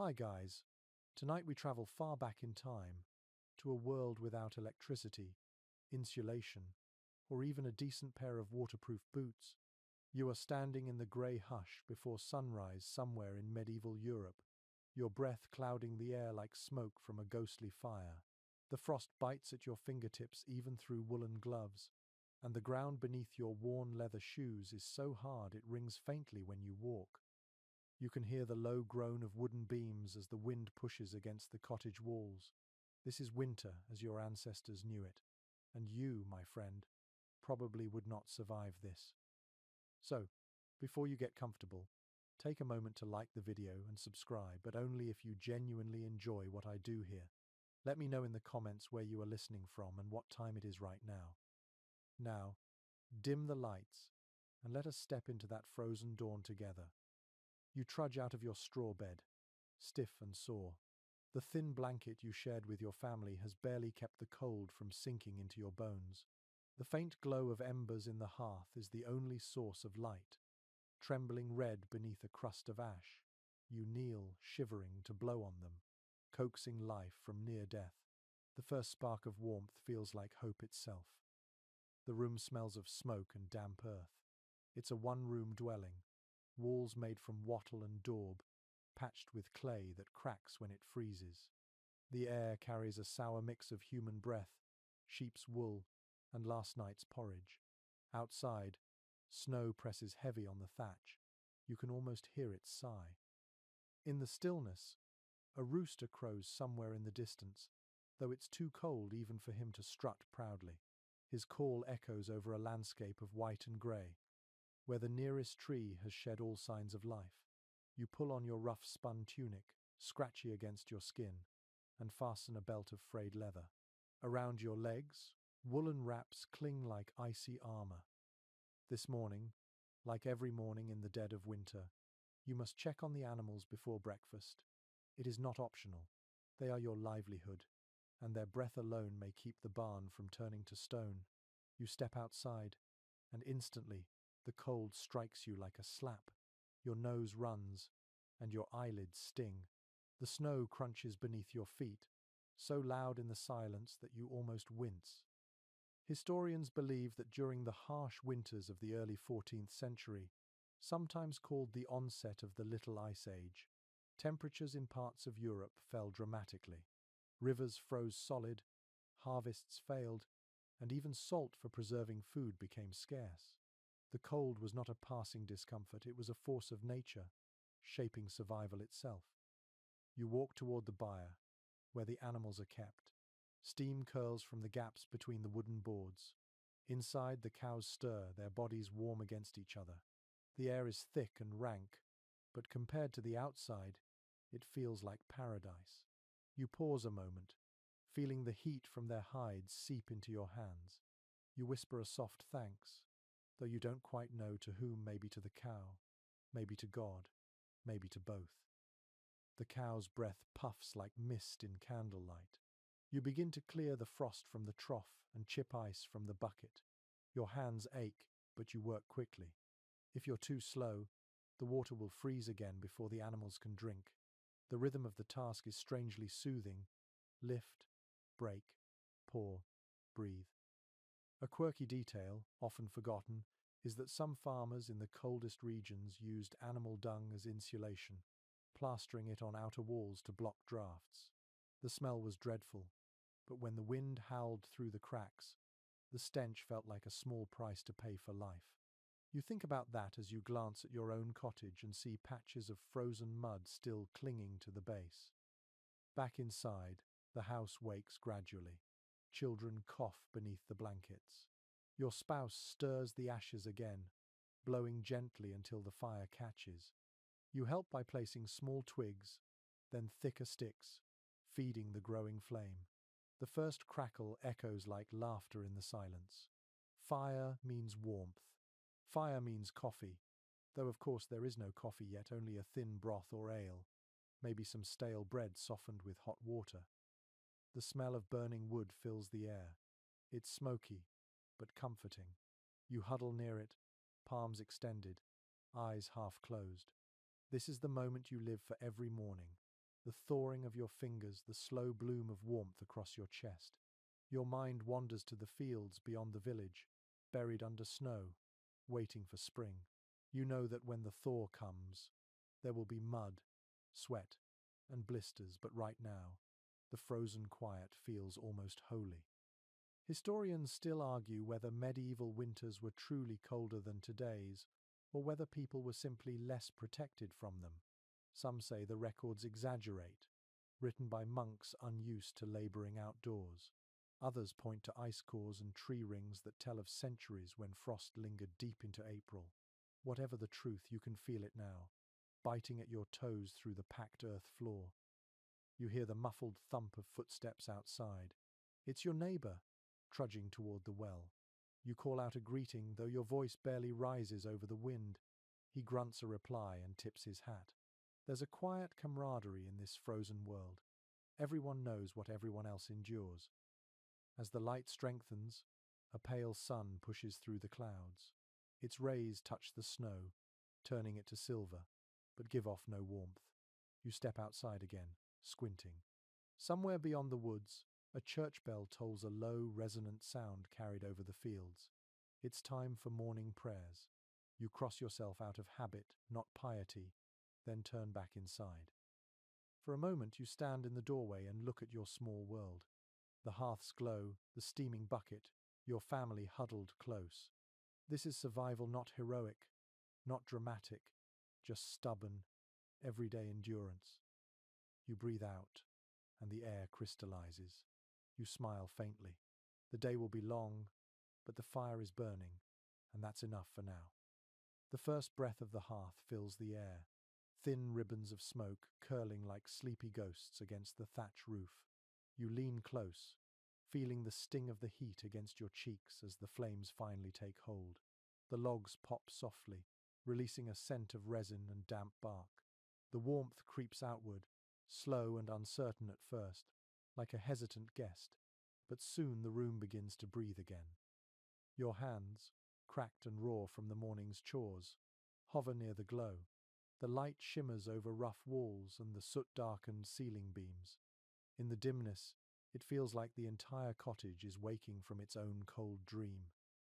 Hi guys, tonight we travel far back in time to a world without electricity, insulation, or even a decent pair of waterproof boots. You are standing in the grey hush before sunrise somewhere in medieval Europe, your breath clouding the air like smoke from a ghostly fire. The frost bites at your fingertips even through woolen gloves, and the ground beneath your worn leather shoes is so hard it rings faintly when you walk. You can hear the low groan of wooden beams as the wind pushes against the cottage walls. This is winter as your ancestors knew it, and you, my friend, probably would not survive this. So, before you get comfortable, take a moment to like the video and subscribe, but only if you genuinely enjoy what I do here. Let me know in the comments where you are listening from and what time it is right now. Now, dim the lights and let us step into that frozen dawn together. You trudge out of your straw bed, stiff and sore. The thin blanket you shared with your family has barely kept the cold from sinking into your bones. The faint glow of embers in the hearth is the only source of light. Trembling red beneath a crust of ash, you kneel, shivering, to blow on them, coaxing life from near death. The first spark of warmth feels like hope itself. The room smells of smoke and damp earth. It's a one-room dwelling, walls made from wattle and daub, patched with clay that cracks when it freezes. The air carries a sour mix of human breath, sheep's wool, and last night's porridge. Outside, snow presses heavy on the thatch. You can almost hear it sigh. In the stillness, a rooster crows somewhere in the distance, though it's too cold even for him to strut proudly. His call echoes over a landscape of white and grey, where the nearest tree has shed all signs of life. You pull on your rough spun tunic, scratchy against your skin, and fasten a belt of frayed leather. Around your legs, woolen wraps cling like icy armor. This morning, like every morning in the dead of winter, you must check on the animals before breakfast. It is not optional. They are your livelihood, and their breath alone may keep the barn from turning to stone. You step outside, and instantly, the cold strikes you like a slap. Your nose runs, and your eyelids sting. The snow crunches beneath your feet, so loud in the silence that you almost wince. Historians believe that during the harsh winters of the early 14th century, sometimes called the onset of the Little Ice Age, temperatures in parts of Europe fell dramatically. Rivers froze solid, harvests failed, and even salt for preserving food became scarce. The cold was not a passing discomfort, it was a force of nature, shaping survival itself. You walk toward the byre, where the animals are kept. Steam curls from the gaps between the wooden boards. Inside, the cows stir, their bodies warm against each other. The air is thick and rank, but compared to the outside, it feels like paradise. You pause a moment, feeling the heat from their hides seep into your hands. You whisper a soft thanks, though you don't quite know to whom, maybe to the cow, maybe to God, maybe to both. The cow's breath puffs like mist in candlelight. You begin to clear the frost from the trough and chip ice from the bucket. Your hands ache, but you work quickly. If you're too slow, the water will freeze again before the animals can drink. The rhythm of the task is strangely soothing. Lift, break, pour, breathe. A quirky detail, often forgotten, is that some farmers in the coldest regions used animal dung as insulation, plastering it on outer walls to block drafts. The smell was dreadful, but when the wind howled through the cracks, the stench felt like a small price to pay for life. You think about that as you glance at your own cottage and see patches of frozen mud still clinging to the base. Back inside, the house wakes gradually. Children cough beneath the blankets. Your spouse stirs the ashes again, blowing gently until the fire catches. You help by placing small twigs, then thicker sticks, feeding the growing flame. The first crackle echoes like laughter in the silence. Fire means warmth. Fire means coffee, though of course there is no coffee yet, only a thin broth or ale, maybe some stale bread softened with hot water. The smell of burning wood fills the air. It's smoky, but comforting. You huddle near it, palms extended, eyes half closed. This is the moment you live for every morning. the thawing of your fingers, the slow bloom of warmth across your chest. Your mind wanders to the fields beyond the village, buried under snow, waiting for spring. You know that when the thaw comes, there will be mud, sweat, and blisters, but right now, the frozen quiet feels almost holy. Historians still argue whether medieval winters were truly colder than today's, or whether people were simply less protected from them. Some say the records exaggerate, written by monks unused to labouring outdoors. Others point to ice cores and tree rings that tell of centuries when frost lingered deep into April. Whatever the truth, you can feel it now, biting at your toes through the packed earth floor. You hear the muffled thump of footsteps outside. It's your neighbour, trudging toward the well. You call out a greeting, though your voice barely rises over the wind. He grunts a reply and tips his hat. There's a quiet camaraderie in this frozen world. Everyone knows what everyone else endures. As the light strengthens, a pale sun pushes through the clouds. Its rays touch the snow, turning it to silver, but give off no warmth. You step outside again, squinting. Somewhere beyond the woods, a church bell tolls a low, resonant sound carried over the fields. It's time for morning prayers. You cross yourself out of habit, not piety, then turn back inside. For a moment you stand in the doorway and look at your small world. The hearth's glow, the steaming bucket, your family huddled close. This is survival, not heroic, not dramatic, just stubborn, everyday endurance. You breathe out, and the air crystallizes. You smile faintly. The day will be long, but the fire is burning, and that's enough for now. The first breath of the hearth fills the air, thin ribbons of smoke curling like sleepy ghosts against the thatch roof. You lean close, feeling the sting of the heat against your cheeks as the flames finally take hold. The logs pop softly, releasing a scent of resin and damp bark. The warmth creeps outward, slow and uncertain at first, like a hesitant guest, but soon the room begins to breathe again. Your hands, cracked and raw from the morning's chores, hover near the glow. The light shimmers over rough walls and the soot-darkened ceiling beams. In the dimness, it feels like the entire cottage is waking from its own cold dream.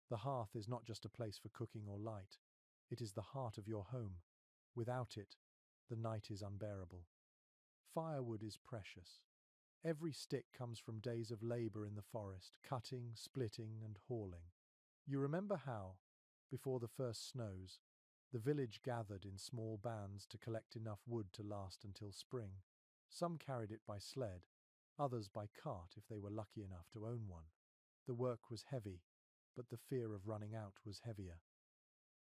The hearth is not just a place for cooking or light. It is the heart of your home. Without it, the night is unbearable. Firewood is precious. Every stick comes from days of labor in the forest, cutting, splitting, and hauling. You remember how, before the first snows, the village gathered in small bands to collect enough wood to last until spring. Some carried it by sled, others by cart if they were lucky enough to own one. The work was heavy, but the fear of running out was heavier.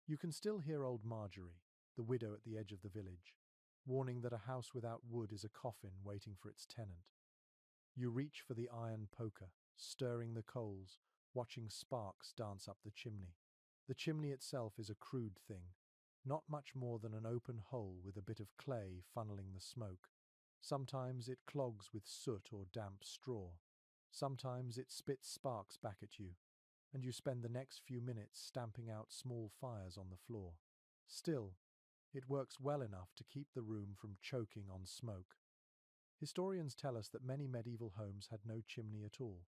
You can still hear old Marjorie, the widow at the edge of the village, warning that a house without wood is a coffin waiting for its tenant. You reach for the iron poker, stirring the coals, watching sparks dance up the chimney. The chimney itself is a crude thing, not much more than an open hole with a bit of clay funneling the smoke. Sometimes it clogs with soot or damp straw. Sometimes it spits sparks back at you, and you spend the next few minutes stamping out small fires on the floor. Still, it works well enough to keep the room from choking on smoke. Historians tell us that many medieval homes had no chimney at all.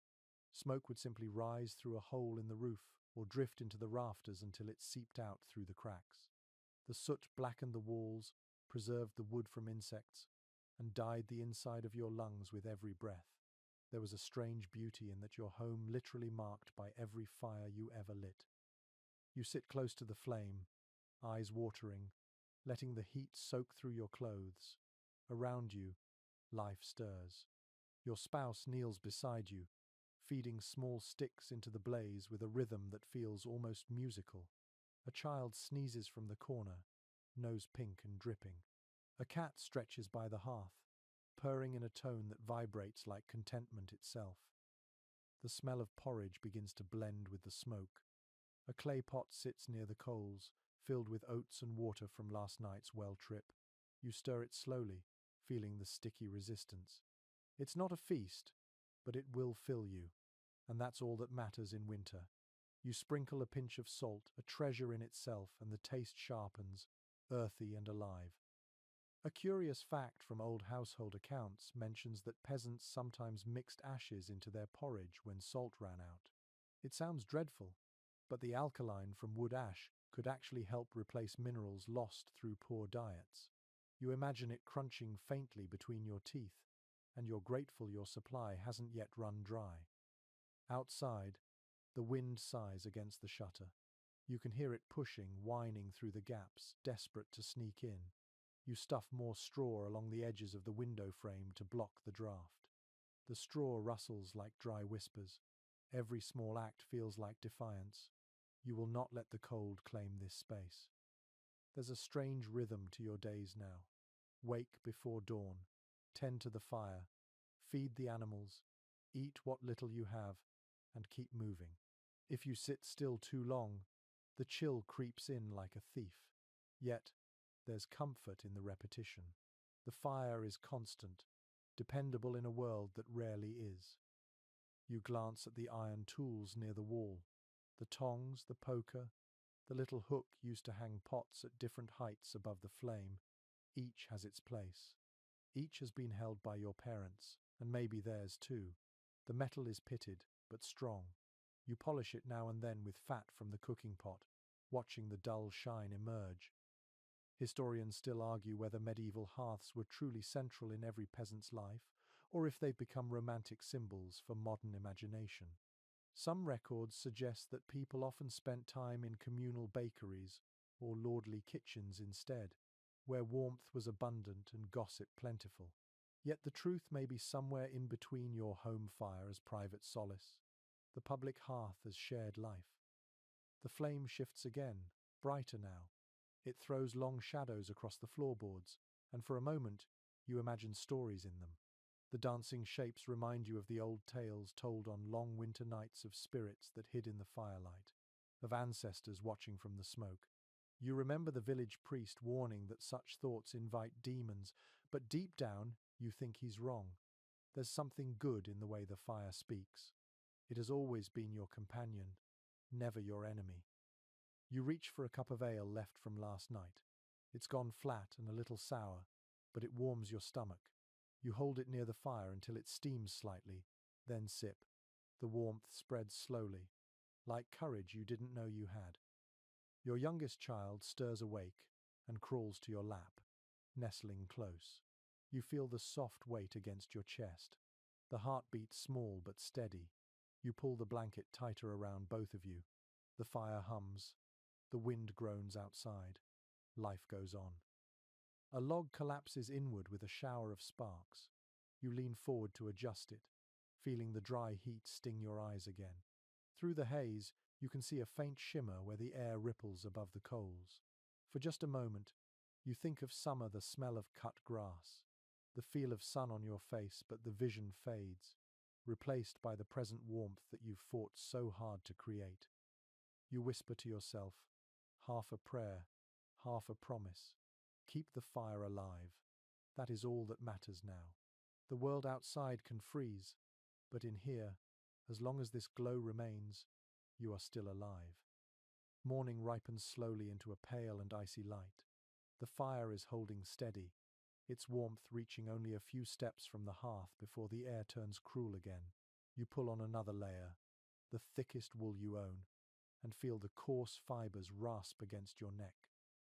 Smoke would simply rise through a hole in the roof or drift into the rafters until it seeped out through the cracks. The soot blackened the walls, preserved the wood from insects, and dyed the inside of your lungs with every breath. There was a strange beauty in that your home literally marked by every fire you ever lit. You sit close to the flame, eyes watering, letting the heat soak through your clothes. Around you, life stirs. Your spouse kneels beside you, feeding small sticks into the blaze with a rhythm that feels almost musical. A child sneezes from the corner, nose pink and dripping. A cat stretches by the hearth, purring in a tone that vibrates like contentment itself. The smell of porridge begins to blend with the smoke. A clay pot sits near the coals, filled with oats and water from last night's well trip. You stir it slowly, feeling the sticky resistance. It's not a feast, but it will fill you, and that's all that matters in winter. You sprinkle a pinch of salt, a treasure in itself, and the taste sharpens, earthy and alive. A curious fact from old household accounts mentions that peasants sometimes mixed ashes into their porridge when salt ran out. It sounds dreadful, but the alkaline from wood ash could actually help replace minerals lost through poor diets. You imagine it crunching faintly between your teeth, and you're grateful your supply hasn't yet run dry. Outside, the wind sighs against the shutter. You can hear it pushing, whining through the gaps, desperate to sneak in. You stuff more straw along the edges of the window frame to block the draft. The straw rustles like dry whispers. Every small act feels like defiance. You will not let the cold claim this space. There's a strange rhythm to your days now. Wake before dawn, tend to the fire, feed the animals, eat what little you have, and keep moving. If you sit still too long, the chill creeps in like a thief. Yet, there's comfort in the repetition. The fire is constant, dependable in a world that rarely is. You glance at the iron tools near the wall, the tongs, the poker, the little hook used to hang pots at different heights above the flame. Each has its place. Each has been held by your parents, and maybe theirs too. The metal is pitted, but strong. You polish it now and then with fat from the cooking pot, watching the dull shine emerge. Historians still argue whether medieval hearths were truly central in every peasant's life, or if they've become romantic symbols for modern imagination. Some records suggest that people often spent time in communal bakeries or lordly kitchens instead, where warmth was abundant and gossip plentiful. Yet the truth may be somewhere in between your home fire as private solace, the public hearth as shared life. The flame shifts again, brighter now. It throws long shadows across the floorboards, and for a moment you imagine stories in them. The dancing shapes remind you of the old tales told on long winter nights of spirits that hid in the firelight, of ancestors watching from the smoke. You remember the village priest warning that such thoughts invite demons, but deep down you think he's wrong. There's something good in the way the fire speaks. It has always been your companion, never your enemy. You reach for a cup of ale left from last night. It's gone flat and a little sour, but it warms your stomach. You hold it near the fire until it steams slightly, then sip. The warmth spreads slowly, like courage you didn't know you had. Your youngest child stirs awake and crawls to your lap, nestling close. You feel the soft weight against your chest. The heartbeat small but steady. You pull the blanket tighter around both of you. The fire hums. The wind groans outside. Life goes on. A log collapses inward with a shower of sparks. You lean forward to adjust it, feeling the dry heat sting your eyes again. Through the haze, you can see a faint shimmer where the air ripples above the coals. For just a moment, you think of summer, the smell of cut grass, the feel of sun on your face, but the vision fades, replaced by the present warmth that you've fought so hard to create. You whisper to yourself, half a prayer, half a promise. Keep the fire alive. That is all that matters now. The world outside can freeze, but in here, as long as this glow remains, you are still alive. Morning ripens slowly into a pale and icy light. The fire is holding steady, its warmth reaching only a few steps from the hearth before the air turns cruel again. You pull on another layer, the thickest wool you own, and feel the coarse fibers rasp against your neck.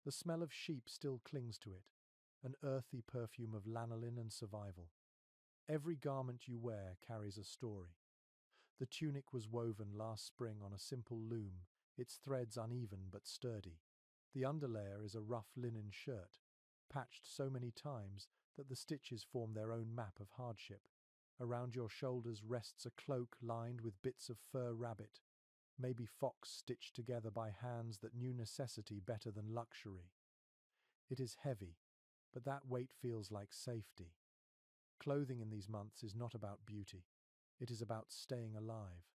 The smell of sheep still clings to it, an earthy perfume of lanolin and survival. Every garment you wear carries a story. The tunic was woven last spring on a simple loom, its threads uneven but sturdy. The underlayer is a rough linen shirt, patched so many times that the stitches form their own map of hardship. Around your shoulders rests a cloak lined with bits of fur rabbit, maybe fox stitched together by hands that knew necessity better than luxury. It is heavy, but that weight feels like safety. Clothing in these months is not about beauty. It is about staying alive.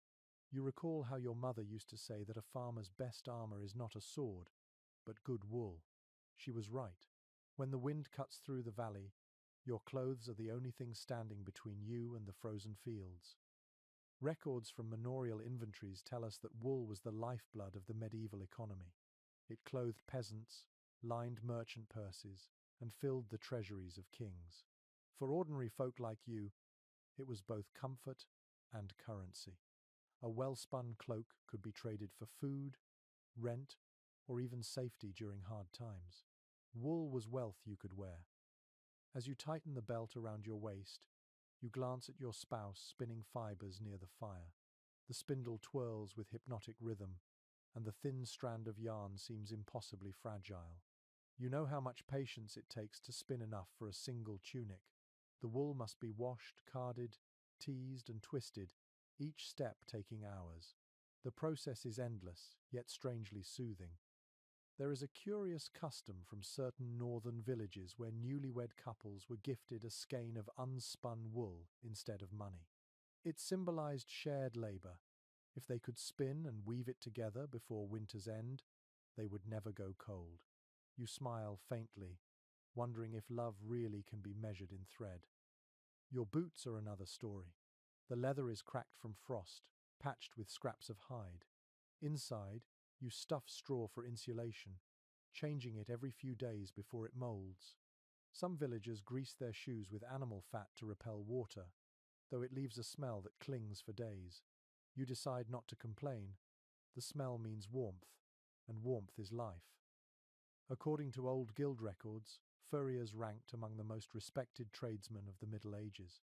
You recall how your mother used to say that a farmer's best armor is not a sword, but good wool. She was right. When the wind cuts through the valley, your clothes are the only thing standing between you and the frozen fields. Records from manorial inventories tell us that wool was the lifeblood of the medieval economy. It clothed peasants, lined merchant purses, and filled the treasuries of kings. For ordinary folk like you, it was both comfort and currency. A well-spun cloak could be traded for food, rent, or even safety during hard times. Wool was wealth you could wear. As you tighten the belt around your waist, you glance at your spouse spinning fibers near the fire. The spindle twirls with hypnotic rhythm, and the thin strand of yarn seems impossibly fragile. You know how much patience it takes to spin enough for a single tunic. The wool must be washed, carded, teased, and twisted, each step taking hours. The process is endless, yet strangely soothing. There is a curious custom from certain northern villages where newlywed couples were gifted a skein of unspun wool instead of money. It symbolized shared labor. If they could spin and weave it together before winter's end, they would never go cold. You smile faintly, wondering if love really can be measured in thread. Your boots are another story. The leather is cracked from frost, patched with scraps of hide. Inside, you stuff straw for insulation, changing it every few days before it molds. Some villagers grease their shoes with animal fat to repel water, though it leaves a smell that clings for days. You decide not to complain. The smell means warmth, and warmth is life. According to old guild records, furriers ranked among the most respected tradesmen of the Middle Ages.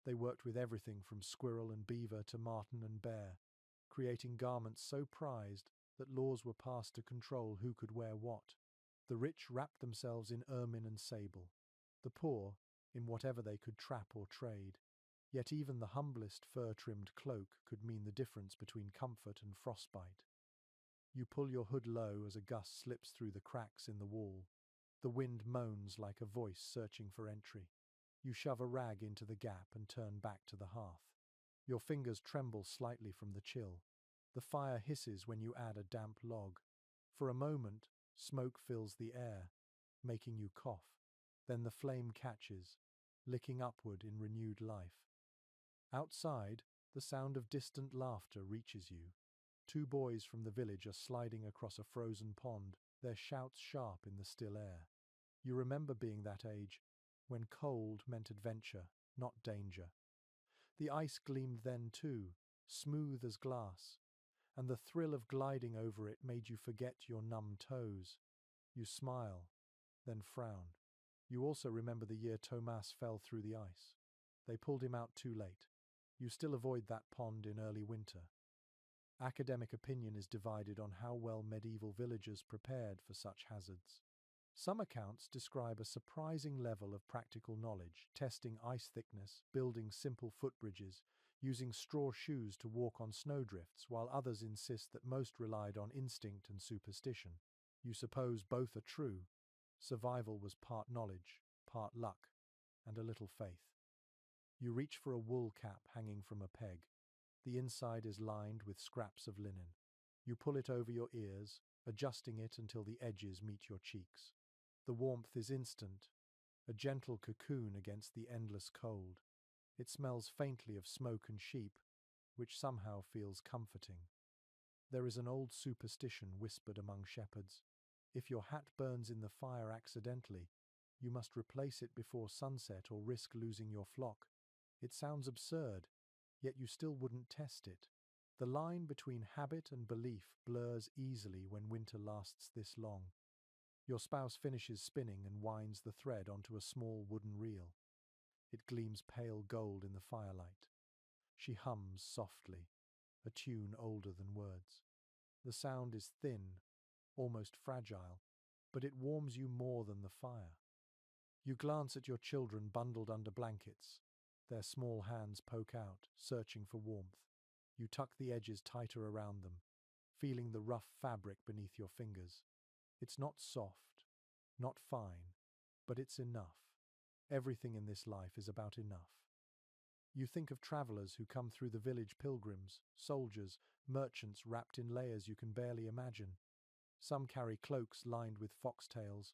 They worked with everything from squirrel and beaver to marten and bear, creating garments so prized that laws were passed to control who could wear what. The rich wrapped themselves in ermine and sable, the poor in whatever they could trap or trade. Yet even the humblest fur-trimmed cloak could mean the difference between comfort and frostbite. You pull your hood low as a gust slips through the cracks in the wall. The wind moans like a voice searching for entry. You shove a rag into the gap and turn back to the hearth. Your fingers tremble slightly from the chill. The fire hisses when you add a damp log. For a moment, smoke fills the air, making you cough. Then the flame catches, licking upward in renewed life. Outside, the sound of distant laughter reaches you. Two boys from the village are sliding across a frozen pond, their shouts sharp in the still air. You remember being that age, when cold meant adventure, not danger. The ice gleamed then too, smooth as glass, and the thrill of gliding over it made you forget your numb toes. You smile, then frown. You also remember the year Thomas fell through the ice. They pulled him out too late. You still avoid that pond in early winter. Academic opinion is divided on how well medieval villagers prepared for such hazards. Some accounts describe a surprising level of practical knowledge, testing ice thickness, building simple footbridges, using straw shoes to walk on snowdrifts, while others insist that most relied on instinct and superstition. You suppose both are true. Survival was part knowledge, part luck, and a little faith. You reach for a wool cap hanging from a peg. The inside is lined with scraps of linen. You pull it over your ears, adjusting it until the edges meet your cheeks. The warmth is instant, a gentle cocoon against the endless cold. It smells faintly of smoke and sheep, which somehow feels comforting. There is an old superstition whispered among shepherds. If your hat burns in the fire accidentally, you must replace it before sunset or risk losing your flock. It sounds absurd, yet you still wouldn't test it. The line between habit and belief blurs easily when winter lasts this long. Your spouse finishes spinning and winds the thread onto a small wooden reel. It gleams pale gold in the firelight. She hums softly, a tune older than words. The sound is thin, almost fragile, but it warms you more than the fire. You glance at your children bundled under blankets. Their small hands poke out, searching for warmth. You tuck the edges tighter around them, feeling the rough fabric beneath your fingers. It's not soft, not fine, but it's enough. Everything in this life is about enough. You think of travelers who come through the village, pilgrims, soldiers, merchants wrapped in layers you can barely imagine. Some carry cloaks lined with foxtails,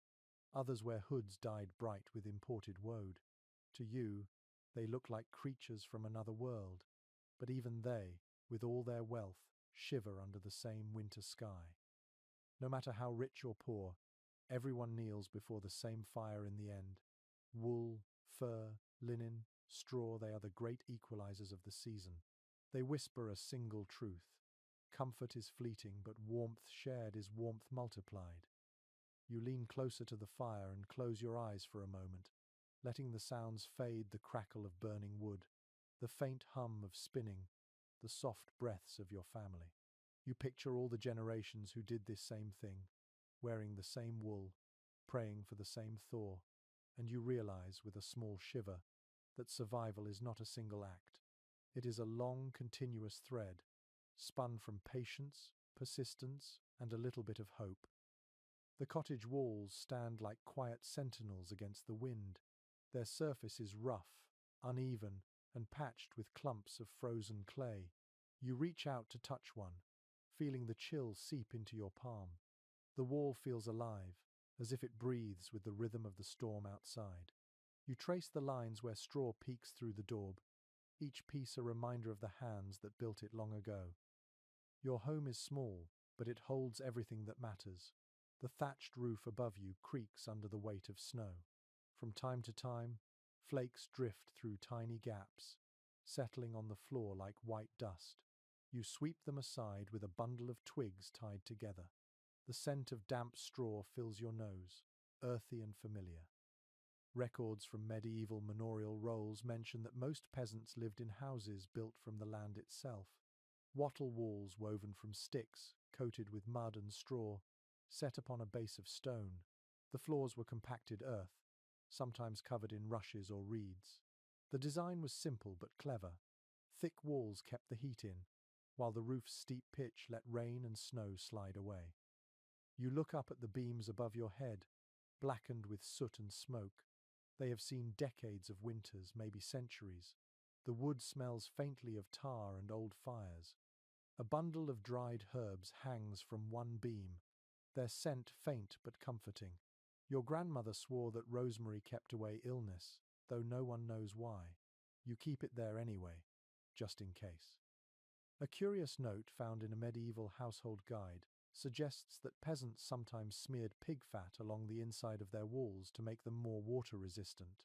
others wear hoods dyed bright with imported woad. To you, they look like creatures from another world, but even they, with all their wealth, shiver under the same winter sky. No matter how rich or poor, Everyone kneels before the same fire in the end. Wool, fur, linen, straw, they are the great equalizers of the season. They whisper a single truth. Comfort is fleeting, but warmth shared is warmth multiplied. You lean closer to the fire and close your eyes for a moment, letting the sounds fade, the crackle of burning wood, the faint hum of spinning, the soft breaths of your family. You picture all the generations who did this same thing, wearing the same wool, praying for the same thaw, and you realize with a small shiver that survival is not a single act. It is a long, continuous thread, spun from patience, persistence, and a little bit of hope. The cottage walls stand like quiet sentinels against the wind. Their surface is rough, uneven, and patched with clumps of frozen clay. You reach out to touch one, feeling the chill seep into your palm. The wall feels alive, as if it breathes with the rhythm of the storm outside. You trace the lines where straw peeks through the daub, each piece a reminder of the hands that built it long ago. Your home is small, but it holds everything that matters. The thatched roof above you creaks under the weight of snow. From time to time, flakes drift through tiny gaps, settling on the floor like white dust. You sweep them aside with a bundle of twigs tied together. The scent of damp straw fills your nose, earthy and familiar. Records from medieval manorial rolls mention that most peasants lived in houses built from the land itself. Wattle walls woven from sticks, coated with mud and straw, set upon a base of stone. The floors were compacted earth, sometimes covered in rushes or reeds. The design was simple but clever. Thick walls kept the heat in, while the roof's steep pitch let rain and snow slide away. You look up at the beams above your head, blackened with soot and smoke. They have seen decades of winters, maybe centuries. The wood smells faintly of tar and old fires. A bundle of dried herbs hangs from one beam, their scent faint but comforting. Your grandmother swore that rosemary kept away illness, though no one knows why. You keep it there anyway, just in case. A curious note found in a medieval household guide suggests that peasants sometimes smeared pig fat along the inside of their walls to make them more water resistant.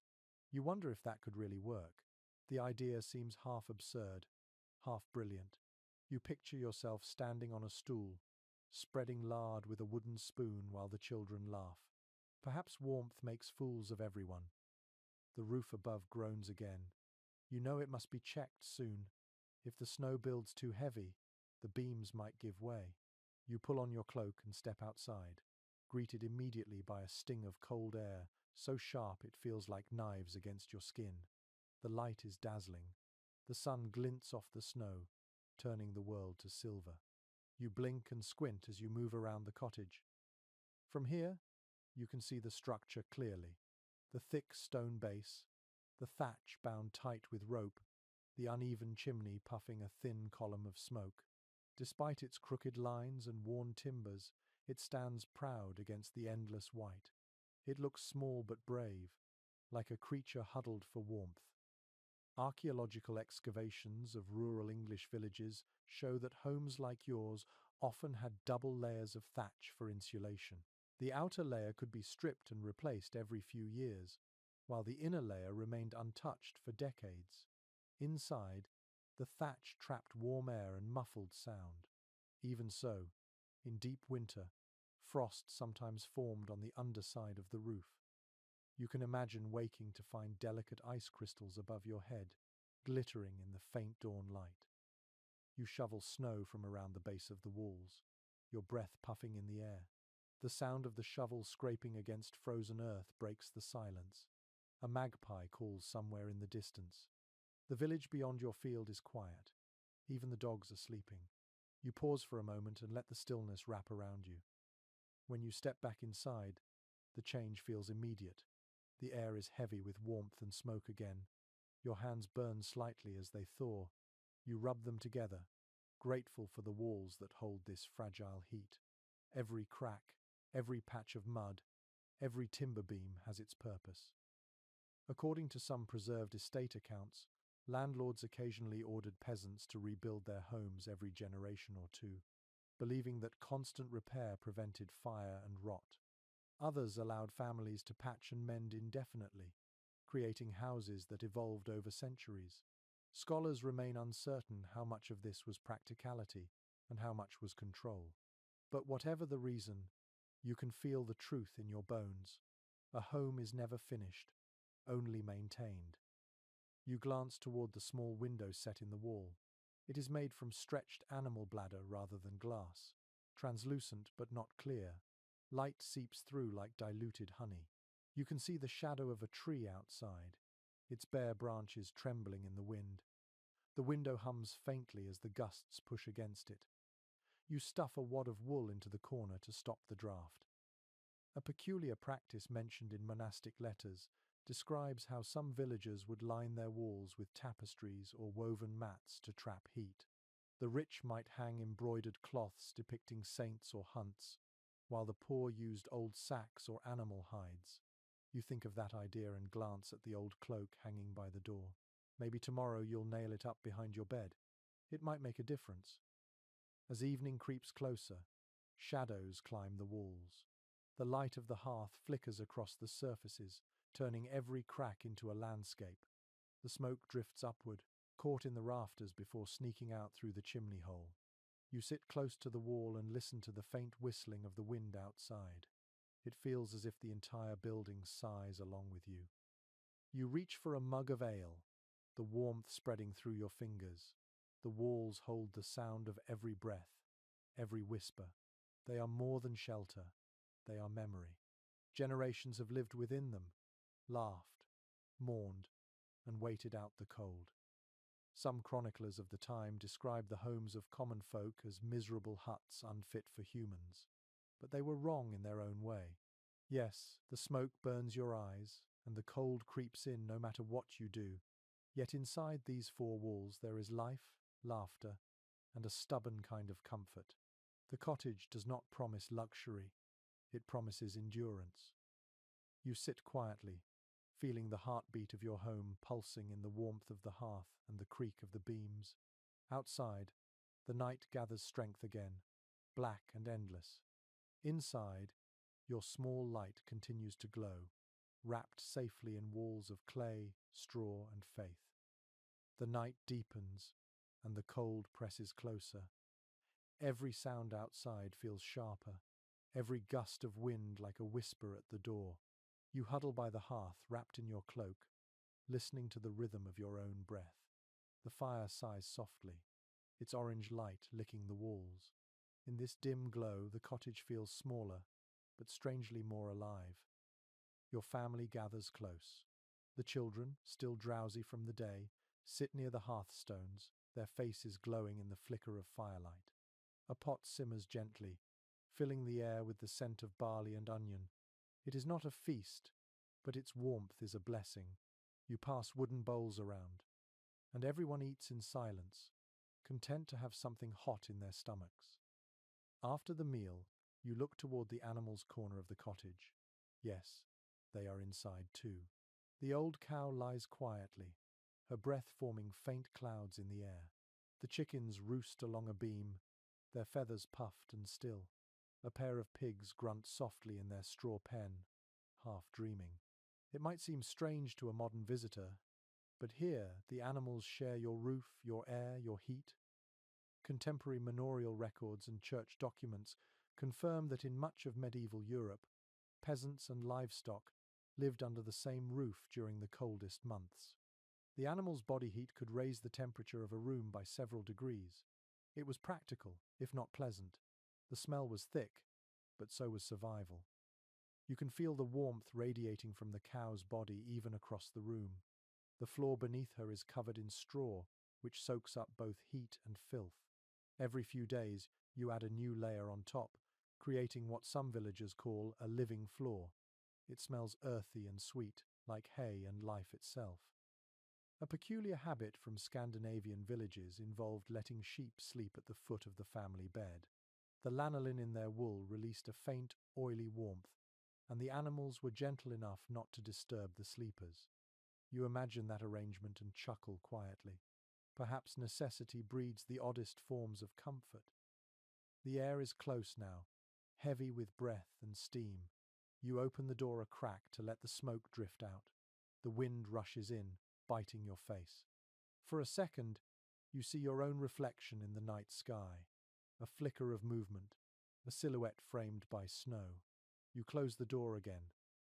You wonder if that could really work. The idea seems half absurd, half brilliant. You picture yourself standing on a stool, spreading lard with a wooden spoon while the children laugh. Perhaps warmth makes fools of everyone. The roof above groans again. You know it must be checked soon. If the snow builds too heavy, the beams might give way. You pull on your cloak and step outside, greeted immediately by a sting of cold air, so sharp it feels like knives against your skin. The light is dazzling. The sun glints off the snow, turning the world to silver. You blink and squint as you move around the cottage. From here, you can see the structure clearly. The thick stone base, the thatch bound tight with rope, the uneven chimney puffing a thin column of smoke. Despite its crooked lines and worn timbers, it stands proud against the endless white. It looks small but brave, like a creature huddled for warmth. Archaeological excavations of rural English villages show that homes like yours often had double layers of thatch for insulation. The outer layer could be stripped and replaced every few years, while the inner layer remained untouched for decades. Inside, the thatch trapped warm air and muffled sound. Even so, in deep winter, frost sometimes formed on the underside of the roof. You can imagine waking to find delicate ice crystals above your head, glittering in the faint dawn light. You shovel snow from around the base of the walls, your breath puffing in the air. The sound of the shovel scraping against frozen earth breaks the silence. A magpie calls somewhere in the distance. The village beyond your field is quiet. Even the dogs are sleeping. You pause for a moment and let the stillness wrap around you. When you step back inside, the change feels immediate. The air is heavy with warmth and smoke again. Your hands burn slightly as they thaw. You rub them together, grateful for the walls that hold this fragile heat. Every crack, every patch of mud, every timber beam has its purpose. According to some preserved estate accounts, landlords occasionally ordered peasants to rebuild their homes every generation or two, believing that constant repair prevented fire and rot. Others allowed families to patch and mend indefinitely, creating houses that evolved over centuries. Scholars remain uncertain how much of this was practicality and how much was control. But whatever the reason, you can feel the truth in your bones. A home is never finished, only maintained. You glance toward the small window set in the wall. It is made from stretched animal bladder rather than glass, translucent but not clear. Light seeps through like diluted honey. You can see the shadow of a tree outside, its bare branches trembling in the wind. The window hums faintly as the gusts push against it. You stuff a wad of wool into the corner to stop the draft. A peculiar practice mentioned in monastic letters describes how some villagers would line their walls with tapestries or woven mats to trap heat. The rich might hang embroidered cloths depicting saints or hunts, while the poor used old sacks or animal hides. You think of that idea and glance at the old cloak hanging by the door. Maybe tomorrow you'll nail it up behind your bed. It might make a difference. As evening creeps closer, shadows climb the walls. The light of the hearth flickers across the surfaces, turning every crack into a landscape. The smoke drifts upward, caught in the rafters before sneaking out through the chimney hole. You sit close to the wall and listen to the faint whistling of the wind outside. It feels as if the entire building sighs along with you. You reach for a mug of ale, the warmth spreading through your fingers. The walls hold the sound of every breath, every whisper. They are more than shelter, they are memory. Generations have lived within them, laughed, mourned, and waited out the cold. Some chroniclers of the time described the homes of common folk as miserable huts unfit for humans. But they were wrong in their own way. Yes, the smoke burns your eyes, and the cold creeps in no matter what you do. Yet inside these four walls there is life, laughter, and a stubborn kind of comfort. The cottage does not promise luxury, it promises endurance. You sit quietly, feeling the heartbeat of your home pulsing in the warmth of the hearth and the creak of the beams. Outside, the night gathers strength again, black and endless. Inside, your small light continues to glow, wrapped safely in walls of clay, straw, and faith. The night deepens, and the cold presses closer. Every sound outside feels sharper, every gust of wind like a whisper at the door. You huddle by the hearth, wrapped in your cloak, listening to the rhythm of your own breath. The fire sighs softly, its orange light licking the walls. In this dim glow, the cottage feels smaller, but strangely more alive. Your family gathers close. The children, still drowsy from the day, sit near the hearthstones, their faces glowing in the flicker of firelight. A pot simmers gently, filling the air with the scent of barley and onion. It is not a feast, but its warmth is a blessing. You pass wooden bowls around, and everyone eats in silence, content to have something hot in their stomachs. After the meal, you look toward the animals' corner of the cottage. Yes, they are inside too. The old cow lies quietly, her breath forming faint clouds in the air. The chickens roost along a beam, their feathers puffed and still. A pair of pigs grunt softly in their straw pen, half dreaming. It might seem strange to a modern visitor, but here the animals share your roof, your air, your heat. Contemporary manorial records and church documents confirm that in much of medieval Europe, peasants and livestock lived under the same roof during the coldest months. The animal's body heat could raise the temperature of a room by several degrees. It was practical, if not pleasant. The smell was thick, but so was survival. You can feel the warmth radiating from the cow's body even across the room. The floor beneath her is covered in straw, which soaks up both heat and filth. Every few days, you add a new layer on top, creating what some villagers call a living floor. It smells earthy and sweet, like hay and life itself. A peculiar habit from Scandinavian villages involved letting sheep sleep at the foot of the family bed. The lanolin in their wool released a faint, oily warmth, and the animals were gentle enough not to disturb the sleepers. You imagine that arrangement and chuckle quietly. Perhaps necessity breeds the oddest forms of comfort. The air is close now, heavy with breath and steam. You open the door a crack to let the smoke drift out. The wind rushes in, biting your face. For a second, you see your own reflection in the night sky. A flicker of movement, a silhouette framed by snow. You close the door again,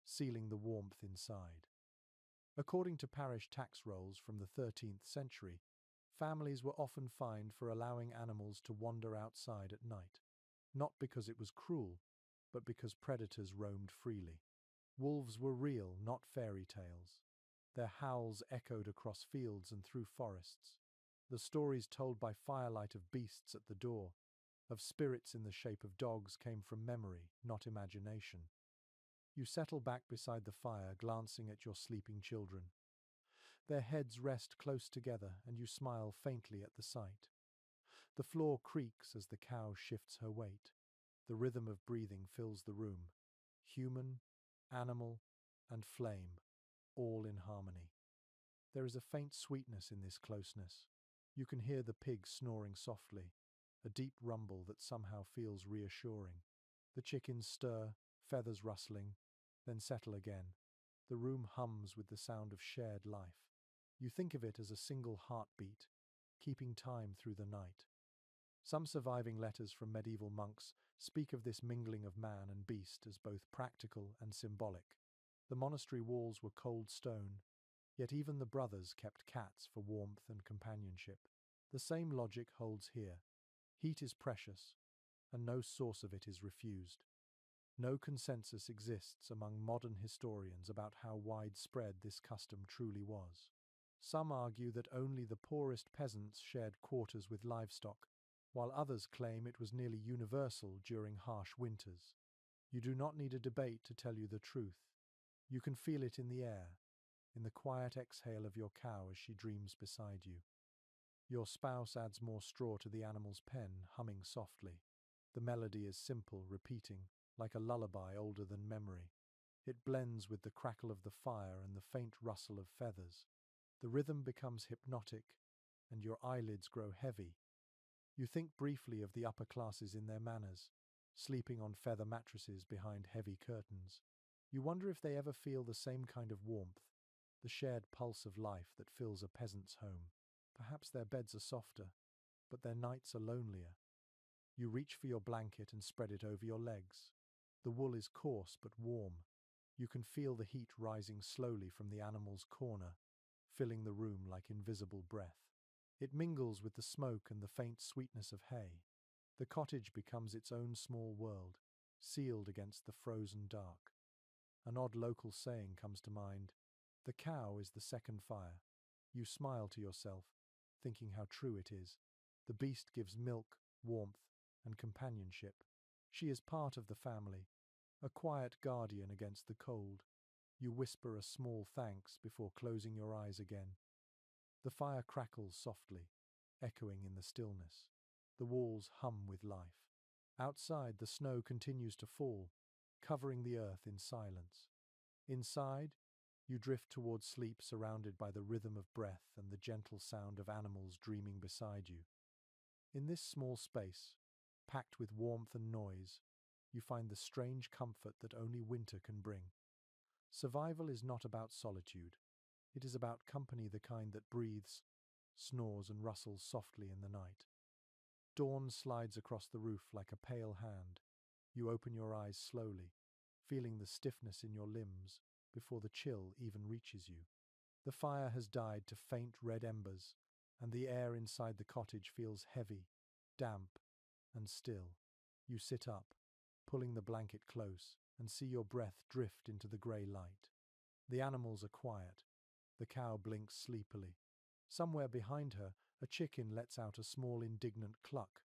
sealing the warmth inside. According to parish tax rolls from the 13th century, families were often fined for allowing animals to wander outside at night, not because it was cruel, but because predators roamed freely. Wolves were real, not fairy tales. Their howls echoed across fields and through forests. The stories told by firelight of beasts at the door, of spirits in the shape of dogs, came from memory, not imagination. You settle back beside the fire, glancing at your sleeping children. Their heads rest close together, and you smile faintly at the sight. The floor creaks as the cow shifts her weight. The rhythm of breathing fills the room. Human, animal, and flame, all in harmony. There is a faint sweetness in this closeness. You can hear the pig snoring softly, a deep rumble that somehow feels reassuring. The chickens stir, feathers rustling, then settle again. The room hums with the sound of shared life. You think of it as a single heartbeat, keeping time through the night. Some surviving letters from medieval monks speak of this mingling of man and beast as both practical and symbolic. The monastery walls were cold stone, yet even the brothers kept cats for warmth and companionship. The same logic holds here. Heat is precious, and no source of it is refused. No consensus exists among modern historians about how widespread this custom truly was. Some argue that only the poorest peasants shared quarters with livestock, while others claim it was nearly universal during harsh winters. You do not need a debate to tell you the truth. You can feel it in the air, in the quiet exhale of your cow as she dreams beside you. Your spouse adds more straw to the animal's pen, humming softly. The melody is simple, repeating, like a lullaby older than memory. It blends with the crackle of the fire and the faint rustle of feathers. The rhythm becomes hypnotic, and your eyelids grow heavy. You think briefly of the upper classes in their manners, sleeping on feather mattresses behind heavy curtains. You wonder if they ever feel the same kind of warmth, the shared pulse of life that fills a peasant's home. Perhaps their beds are softer, but their nights are lonelier. You reach for your blanket and spread it over your legs. The wool is coarse but warm. You can feel the heat rising slowly from the animal's corner, filling the room like invisible breath. It mingles with the smoke and the faint sweetness of hay. The cottage becomes its own small world, sealed against the frozen dark. An odd local saying comes to mind: "The cow is the second fire." You smile to yourself, thinking how true it is. The beast gives milk, warmth, and companionship. She is part of the family, a quiet guardian against the cold. You whisper a small thanks before closing your eyes again. The fire crackles softly, echoing in the stillness. The walls hum with life. Outside, the snow continues to fall, covering the earth in silence. Inside, you drift towards sleep, surrounded by the rhythm of breath and the gentle sound of animals dreaming beside you. In this small space, packed with warmth and noise, you find the strange comfort that only winter can bring. Survival is not about solitude. It is about company, the kind that breathes, snores, and rustles softly in the night. Dawn slides across the roof like a pale hand. You open your eyes slowly, feeling the stiffness in your limbs before the chill even reaches you. The fire has died to faint red embers, and the air inside the cottage feels heavy, damp, and still. You sit up, pulling the blanket close, and see your breath drift into the grey light. The animals are quiet. The cow blinks sleepily. Somewhere behind her, a chicken lets out a small indignant cluck.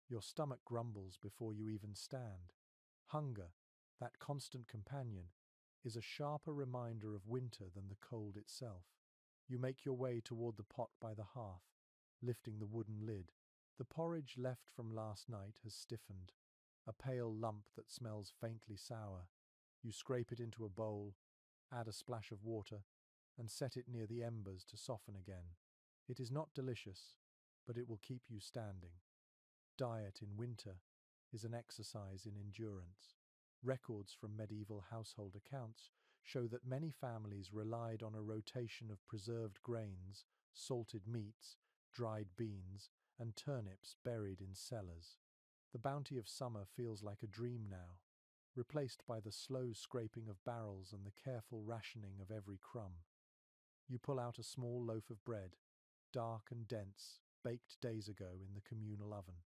Your stomach grumbles before you even stand. Hunger, that constant companion, is a sharper reminder of winter than the cold itself. You make your way toward the pot by the hearth, lifting the wooden lid. The porridge left from last night has stiffened, a pale lump that smells faintly sour. You scrape it into a bowl, add a splash of water, and set it near the embers to soften again. It is not delicious, but it will keep you standing. Diet in winter is an exercise in endurance. Records from medieval household accounts show that many families relied on a rotation of preserved grains, salted meats, dried beans, and turnips buried in cellars. The bounty of summer feels like a dream now, replaced by the slow scraping of barrels and the careful rationing of every crumb. You pull out a small loaf of bread, dark and dense, baked days ago in the communal oven.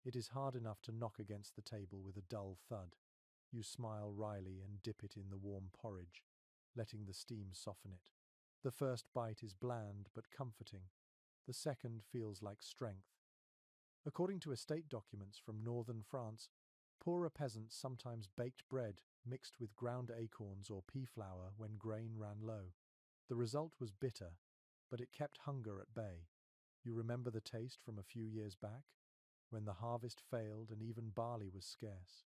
It is hard enough to knock against the table with a dull thud. You smile wryly and dip it in the warm porridge, letting the steam soften it. The first bite is bland but comforting. The second feels like strength. According to estate documents from northern France, poorer peasants sometimes baked bread mixed with ground acorns or pea flour when grain ran low. The result was bitter, but it kept hunger at bay. You remember the taste from a few years back, when the harvest failed and even barley was scarce.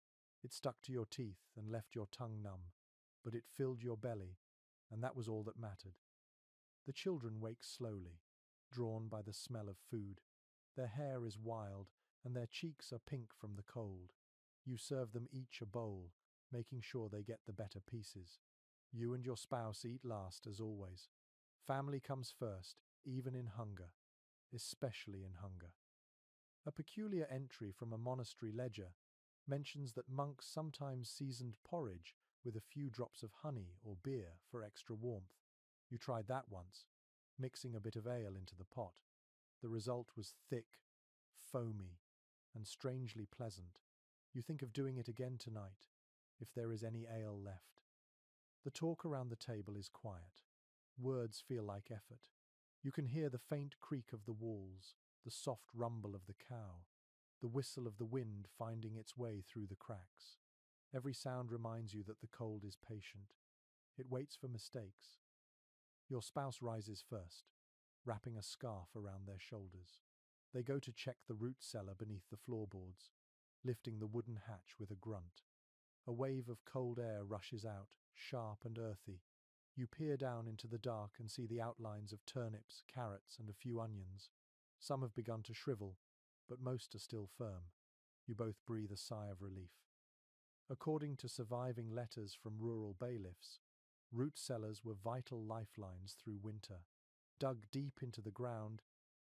It stuck to your teeth and left your tongue numb, but it filled your belly, and that was all that mattered. The children wake slowly, drawn by the smell of food. Their hair is wild, and their cheeks are pink from the cold. You serve them each a bowl, making sure they get the better pieces. You and your spouse eat last, as always. Family comes first, even in hunger, especially in hunger. A peculiar entry from a monastery ledger mentions that monks sometimes seasoned porridge with a few drops of honey or beer for extra warmth. You tried that once, mixing a bit of ale into the pot. The result was thick, foamy, and strangely pleasant. You think of doing it again tonight, if there is any ale left. The talk around the table is quiet. Words feel like effort. You can hear the faint creak of the walls, the soft rumble of the cow, the whistle of the wind finding its way through the cracks. Every sound reminds you that the cold is patient. It waits for mistakes. Your spouse rises first, wrapping a scarf around their shoulders. They go to check the root cellar beneath the floorboards, lifting the wooden hatch with a grunt. A wave of cold air rushes out, sharp and earthy. You peer down into the dark and see the outlines of turnips, carrots, and a few onions. Some have begun to shrivel, but most are still firm. You both breathe a sigh of relief. According to surviving letters from rural bailiffs, root cellars were vital lifelines through winter. Dug deep into the ground,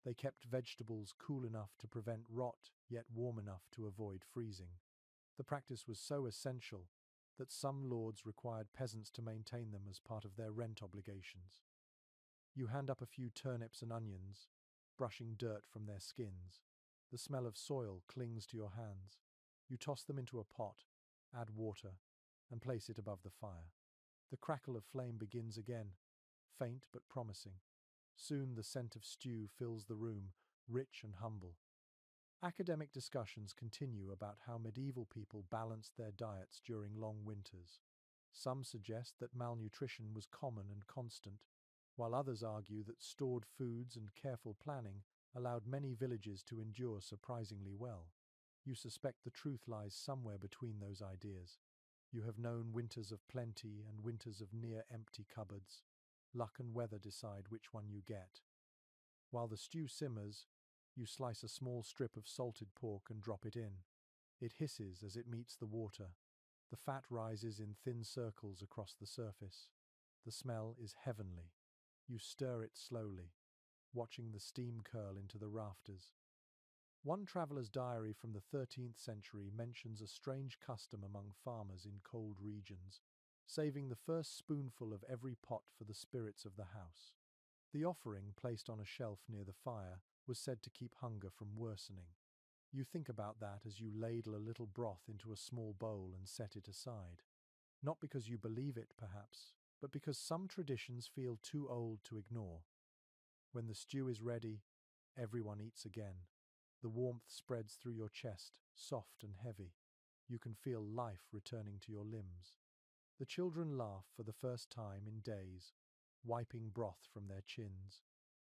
they kept vegetables cool enough to prevent rot, yet warm enough to avoid freezing. The practice was so essential that some lords required peasants to maintain them as part of their rent obligations. You hand up a few turnips and onions, brushing dirt from their skins. The smell of soil clings to your hands. You toss them into a pot, add water, and place it above the fire. The crackle of flame begins again, faint but promising. Soon the scent of stew fills the room, rich and humble. Academic discussions continue about how medieval people balanced their diets during long winters. Some suggest that malnutrition was common and constant, while others argue that stored foods and careful planning allowed many villages to endure surprisingly well. You suspect the truth lies somewhere between those ideas. You have known winters of plenty and winters of near-empty cupboards. Luck and weather decide which one you get. While the stew simmers, you slice a small strip of salted pork and drop it in. It hisses as it meets the water. The fat rises in thin circles across the surface. The smell is heavenly. You stir it slowly, watching the steam curl into the rafters. One traveller's diary from the 13th century mentions a strange custom among farmers in cold regions, saving the first spoonful of every pot for the spirits of the house. The offering, placed on a shelf near the fire, was said to keep hunger from worsening. You think about that as you ladle a little broth into a small bowl and set it aside. Not because you believe it, perhaps, but because some traditions feel too old to ignore. When the stew is ready, everyone eats again. The warmth spreads through your chest, soft and heavy. You can feel life returning to your limbs. The children laugh for the first time in days, wiping broth from their chins.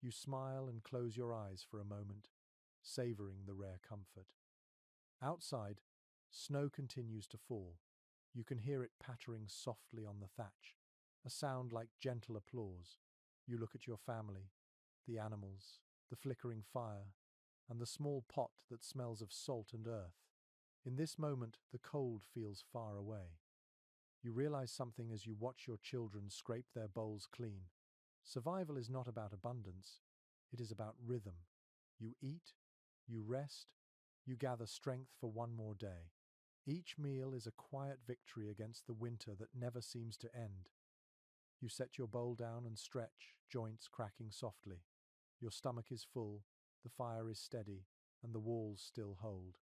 You smile and close your eyes for a moment, savoring the rare comfort. Outside, snow continues to fall. You can hear it pattering softly on the thatch, a sound like gentle applause. You look at your family, the animals, the flickering fire, and the small pot that smells of salt and earth. In this moment, the cold feels far away. You realize something as you watch your children scrape their bowls clean. Survival is not about abundance, it is about rhythm. You eat, you rest, you gather strength for one more day. Each meal is a quiet victory against the winter that never seems to end. You set your bowl down and stretch, joints cracking softly. Your stomach is full, the fire is steady, and the walls still hold.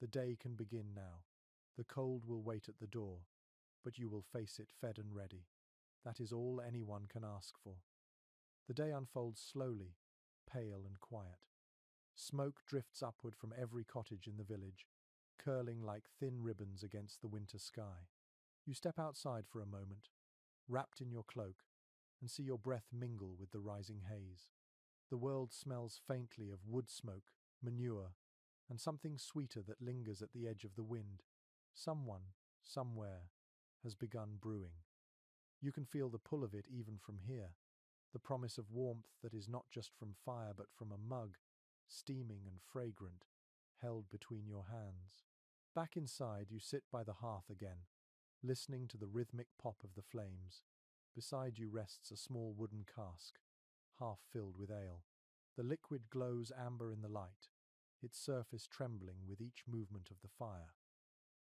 The day can begin now. The cold will wait at the door, but you will face it fed and ready. That is all anyone can ask for. The day unfolds slowly, pale and quiet. Smoke drifts upward from every cottage in the village, curling like thin ribbons against the winter sky. You step outside for a moment, wrapped in your cloak, and see your breath mingle with the rising haze. The world smells faintly of wood smoke, manure, and something sweeter that lingers at the edge of the wind. Someone, somewhere, has begun brewing. You can feel the pull of it even from here, the promise of warmth that is not just from fire but from a mug, steaming and fragrant, held between your hands. Back inside, you sit by the hearth again, listening to the rhythmic pop of the flames. Beside you rests a small wooden cask, half filled with ale. The liquid glows amber in the light, its surface trembling with each movement of the fire.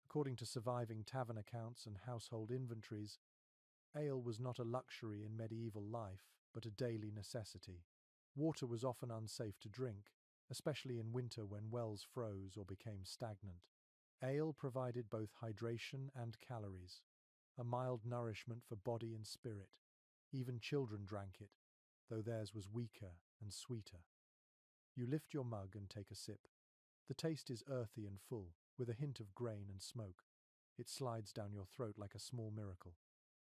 According to surviving tavern accounts and household inventories, ale was not a luxury in medieval life, but a daily necessity. Water was often unsafe to drink, especially in winter when wells froze or became stagnant. Ale provided both hydration and calories, a mild nourishment for body and spirit. Even children drank it, though theirs was weaker and sweeter. You lift your mug and take a sip. The taste is earthy and full, with a hint of grain and smoke. It slides down your throat like a small miracle.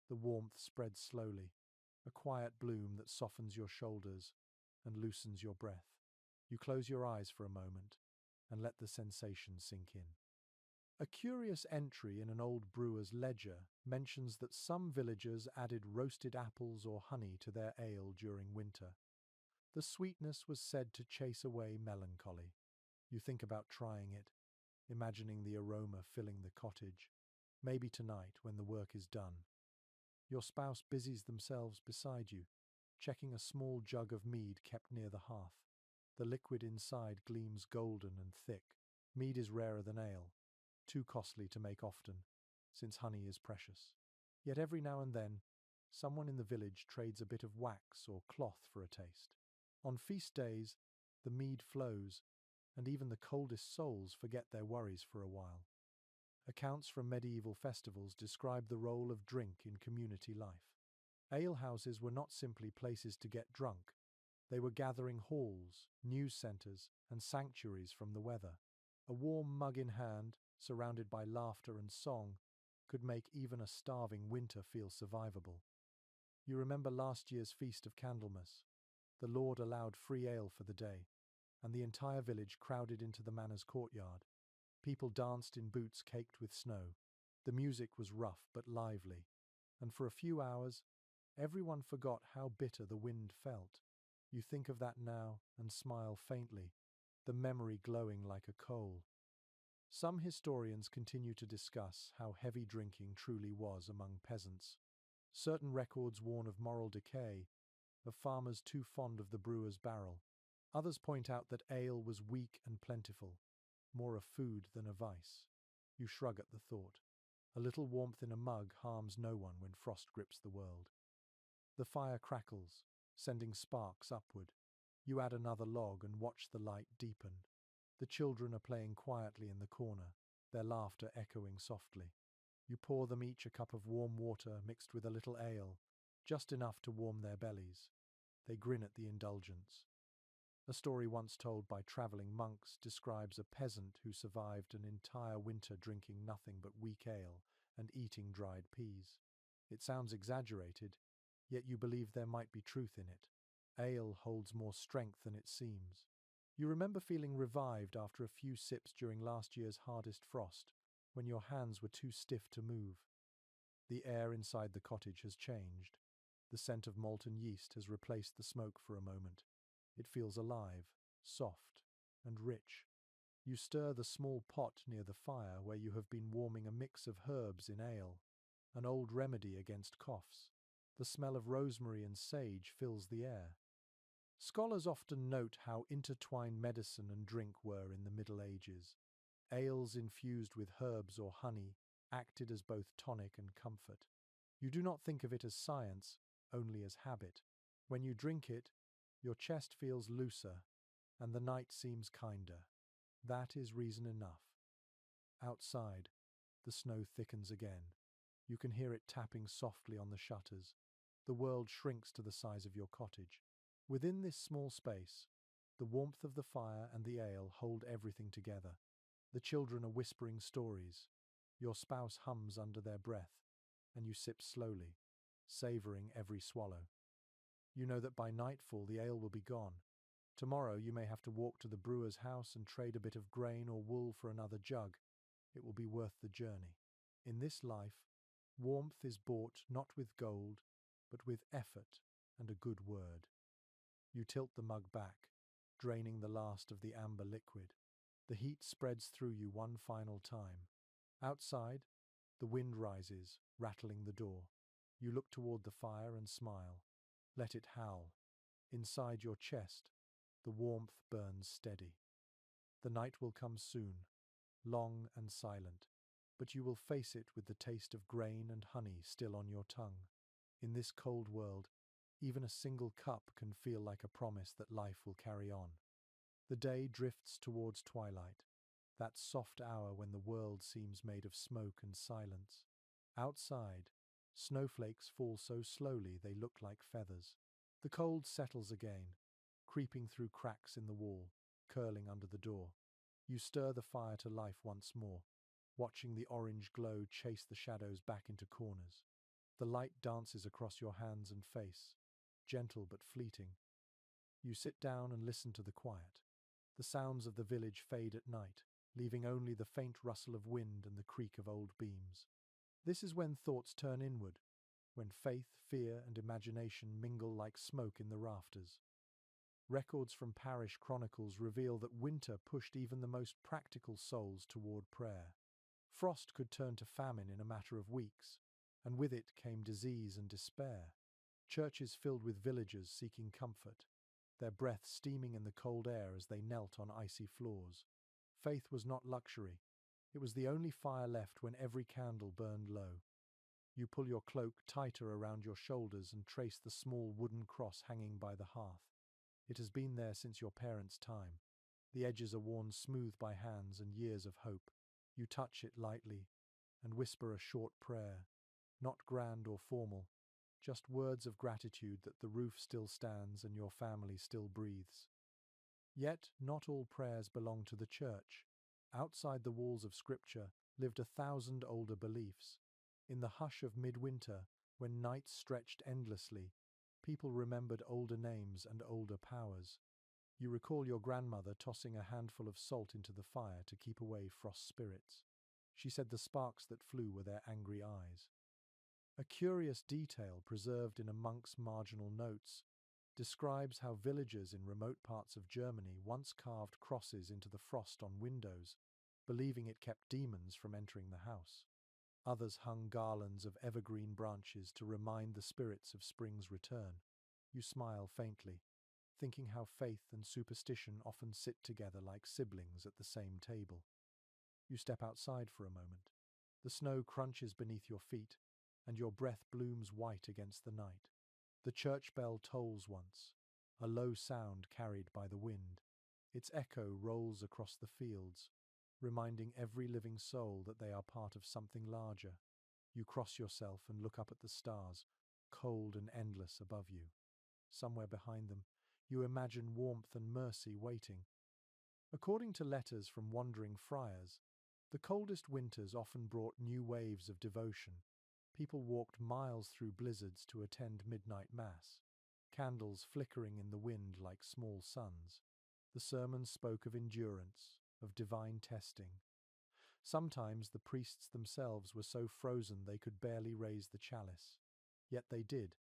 The warmth spreads slowly, a quiet bloom that softens your shoulders and loosens your breath. You close your eyes for a moment and let the sensation sink in. A curious entry in an old brewer's ledger mentions that some villagers added roasted apples or honey to their ale during winter. The sweetness was said to chase away melancholy. You think about trying it, imagining the aroma filling the cottage. Maybe tonight, when the work is done. Your spouse busies themselves beside you, checking a small jug of mead kept near the hearth. The liquid inside gleams golden and thick. Mead is rarer than ale, too costly to make often, since honey is precious. Yet every now and then, someone in the village trades a bit of wax or cloth for a taste. On feast days, the mead flows, and even the coldest souls forget their worries for a while. Accounts from medieval festivals describe the role of drink in community life. Alehouses were not simply places to get drunk. They were gathering halls, news centres, and sanctuaries from the weather. A warm mug in hand, surrounded by laughter and song, could make even a starving winter feel survivable. You remember last year's Feast of Candlemas. The Lord allowed free ale for the day, and the entire village crowded into the manor's courtyard. People danced in boots caked with snow. The music was rough but lively, and for a few hours, everyone forgot how bitter the wind felt. You think of that now and smile faintly, the memory glowing like a coal. Some historians continue to discuss how heavy drinking truly was among peasants. Certain records warn of moral decay, of farmers too fond of the brewer's barrel. Others point out that ale was weak and plentiful, more a food than a vice. You shrug at the thought. A little warmth in a mug harms no one when frost grips the world. The fire crackles, sending sparks upward. You add another log and watch the light deepen. The children are playing quietly in the corner, their laughter echoing softly. You pour them each a cup of warm water mixed with a little ale, just enough to warm their bellies. They grin at the indulgence. A story once told by travelling monks describes a peasant who survived an entire winter drinking nothing but weak ale and eating dried peas. It sounds exaggerated, yet you believe there might be truth in it. Ale holds more strength than it seems. You remember feeling revived after a few sips during last year's hardest frost, when your hands were too stiff to move. The air inside the cottage has changed. The scent of molten yeast has replaced the smoke for a moment. It feels alive, soft, and rich. You stir the small pot near the fire where you have been warming a mix of herbs in ale. an old remedy against coughs. The smell of rosemary and sage fills the air. Scholars often note how intertwined medicine and drink were in the Middle Ages. Ales infused with herbs or honey acted as both tonic and comfort. You do not think of it as science, only as habit. When you drink it, your chest feels looser, and the night seems kinder. That is reason enough. Outside, the snow thickens again. You can hear it tapping softly on the shutters. The world shrinks to the size of your cottage. Within this small space, the warmth of the fire and the ale hold everything together. The children are whispering stories. Your spouse hums under their breath, and you sip slowly, savoring every swallow. You know that by nightfall the ale will be gone. Tomorrow you may have to walk to the brewer's house and trade a bit of grain or wool for another jug. It will be worth the journey. In this life, warmth is bought not with gold, but with effort and a good word. You tilt the mug back, draining the last of the amber liquid. The heat spreads through you one final time. Outside, the wind rises, rattling the door. You look toward the fire and smile. Let it howl. Inside your chest, the warmth burns steady. The night will come soon, long and silent, but you will face it with the taste of grain and honey still on your tongue. In this cold world, even a single cup can feel like a promise that life will carry on. The day drifts towards twilight, that soft hour when the world seems made of smoke and silence. Outside, snowflakes fall so slowly they look like feathers. The cold settles again, creeping through cracks in the wall, curling under the door. You stir the fire to life once more, watching the orange glow chase the shadows back into corners. The light dances across your hands and face, gentle but fleeting. You sit down and listen to the quiet. The sounds of the village fade at night, leaving only the faint rustle of wind and the creak of old beams. This is when thoughts turn inward, when faith, fear, and imagination mingle like smoke in the rafters. Records from parish chronicles reveal that winter pushed even the most practical souls toward prayer. Frost could turn to famine in a matter of weeks, and with it came disease and despair. Churches filled with villagers seeking comfort, their breath steaming in the cold air as they knelt on icy floors. Faith was not luxury. It was the only fire left when every candle burned low. You pull your cloak tighter around your shoulders and trace the small wooden cross hanging by the hearth. It has been there since your parents' time. The edges are worn smooth by hands and years of hope. You touch it lightly and whisper a short prayer, not grand or formal, just words of gratitude that the roof still stands and your family still breathes. Yet not all prayers belong to the church. Outside the walls of Scripture lived 1,000 older beliefs. In the hush of midwinter, when nights stretched endlessly, people remembered older names and older powers. You recall your grandmother tossing a handful of salt into the fire to keep away frost spirits. She said the sparks that flew were their angry eyes. A curious detail preserved in a monk's marginal notes describes how villagers in remote parts of Germany once carved crosses into the frost on windows, believing it kept demons from entering the house. Others hung garlands of evergreen branches to remind the spirits of spring's return. You smile faintly, thinking how faith and superstition often sit together like siblings at the same table. You step outside for a moment. The snow crunches beneath your feet, and your breath blooms white against the night. The church bell tolls once, a low sound carried by the wind. Its echo rolls across the fields, reminding every living soul that they are part of something larger. You cross yourself and look up at the stars, cold and endless above you. Somewhere behind them, you imagine warmth and mercy waiting. According to letters from wandering friars, the coldest winters often brought new waves of devotion. People walked miles through blizzards to attend midnight mass, candles flickering in the wind like small suns. The sermons spoke of endurance, of divine testing. Sometimes the priests themselves were so frozen they could barely raise the chalice. Yet they did,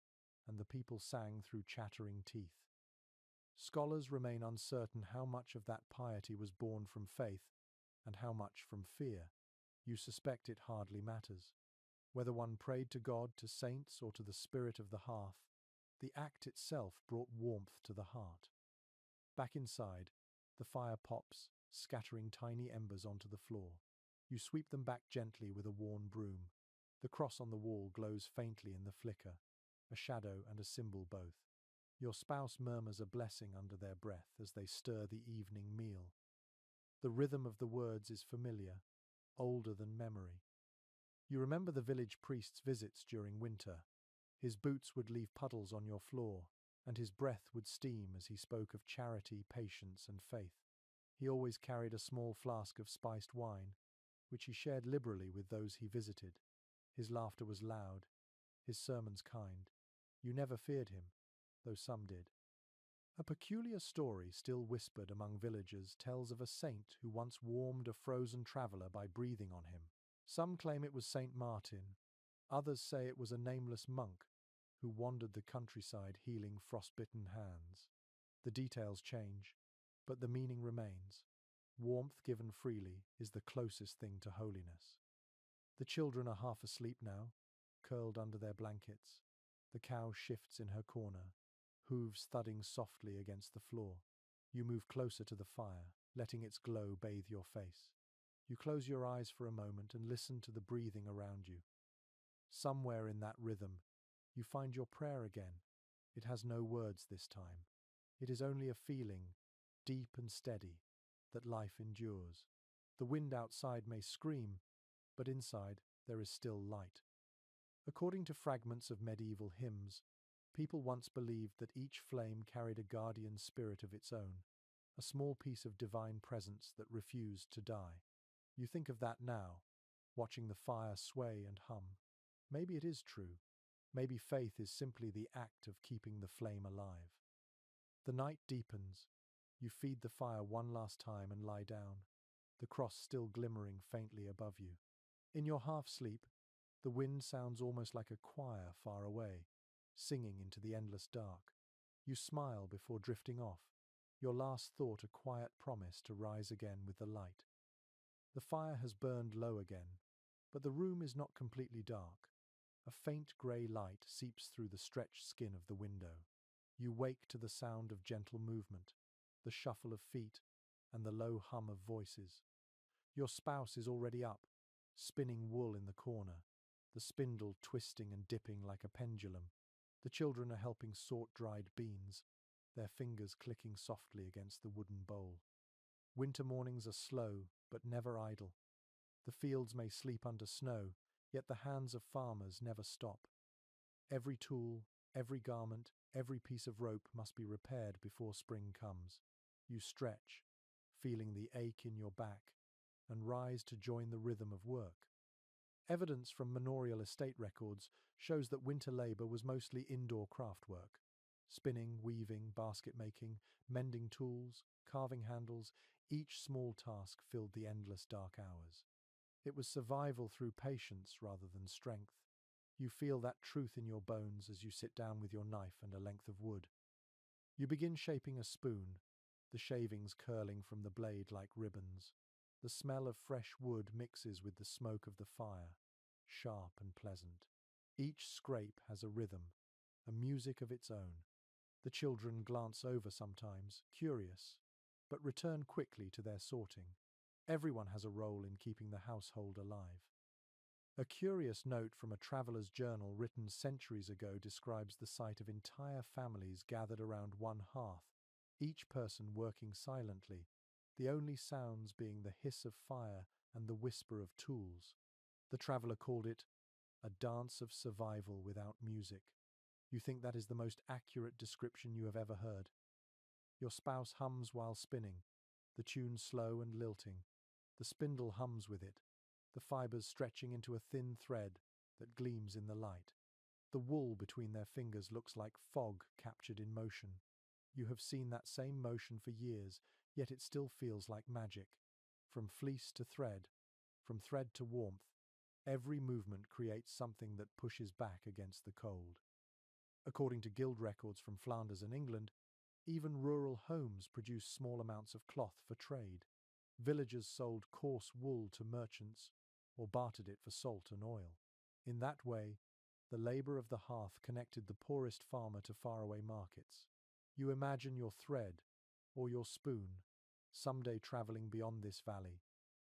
and the people sang through chattering teeth. Scholars remain uncertain how much of that piety was born from faith and how much from fear. You suspect it hardly matters. Whether one prayed to God, to saints, or to the spirit of the hearth, the act itself brought warmth to the heart. Back inside, the fire pops, scattering tiny embers onto the floor. You sweep them back gently with a worn broom. The cross on the wall glows faintly in the flicker, a shadow and a symbol both. Your spouse murmurs a blessing under their breath as they stir the evening meal. The rhythm of the words is familiar, older than memory. You remember the village priest's visits during winter. His boots would leave puddles on your floor, and his breath would steam as he spoke of charity, patience, and faith. He always carried a small flask of spiced wine, which he shared liberally with those he visited. His laughter was loud, his sermons kind. You never feared him, though some did. A peculiar story still whispered among villagers tells of a saint who once warmed a frozen traveller by breathing on him. Some claim it was Saint Martin, others say it was a nameless monk who wandered the countryside healing frostbitten hands. The details change, but the meaning remains. Warmth given freely is the closest thing to holiness. The children are half asleep now, curled under their blankets. The cow shifts in her corner, hooves thudding softly against the floor. You move closer to the fire, letting its glow bathe your face. You close your eyes for a moment and listen to the breathing around you. Somewhere in that rhythm, you find your prayer again. It has no words this time. It is only a feeling, deep and steady, that life endures. The wind outside may scream, but inside there is still light. According to fragments of medieval hymns, people once believed that each flame carried a guardian spirit of its own, a small piece of divine presence that refused to die. You think of that now, watching the fire sway and hum. Maybe it is true. Maybe faith is simply the act of keeping the flame alive. The night deepens. You feed the fire one last time and lie down, the cross still glimmering faintly above you. In your half-sleep, the wind sounds almost like a choir far away, singing into the endless dark. You smile before drifting off, your last thought a quiet promise to rise again with the light. The fire has burned low again, but the room is not completely dark. A faint grey light seeps through the stretched skin of the window. You wake to the sound of gentle movement, the shuffle of feet, and the low hum of voices. Your spouse is already up, spinning wool in the corner, the spindle twisting and dipping like a pendulum. The children are helping sort dried beans, their fingers clicking softly against the wooden bowl. Winter mornings are slow, but never idle. The fields may sleep under snow, yet the hands of farmers never stop. Every tool, every garment, every piece of rope must be repaired before spring comes. You stretch, feeling the ache in your back, and rise to join the rhythm of work. Evidence from manorial estate records shows that winter labor was mostly indoor craft work. Spinning, weaving, basket making, mending tools, carving handles, each small task filled the endless dark hours. It was survival through patience rather than strength. You feel that truth in your bones as you sit down with your knife and a length of wood. You begin shaping a spoon, the shavings curling from the blade like ribbons. The smell of fresh wood mixes with the smoke of the fire, sharp and pleasant. Each scrape has a rhythm, a music of its own. The children glance over sometimes, curious, but return quickly to their sorting. Everyone has a role in keeping the household alive. A curious note from a traveller's journal written centuries ago describes the sight of entire families gathered around one hearth, each person working silently, the only sounds being the hiss of fire and the whisper of tools. The traveller called it a dance of survival without music. You think that is the most accurate description you have ever heard. Your spouse hums while spinning, the tune slow and lilting. The spindle hums with it, the fibers stretching into a thin thread that gleams in the light. The wool between their fingers looks like fog captured in motion. You have seen that same motion for years, yet it still feels like magic. From fleece to thread, from thread to warmth, every movement creates something that pushes back against the cold. According to guild records from Flanders and England, even rural homes produce small amounts of cloth for trade. Villagers sold coarse wool to merchants or bartered it for salt and oil. In that way, the labor of the hearth connected the poorest farmer to faraway markets. You imagine your thread, or your spoon, someday traveling beyond this valley,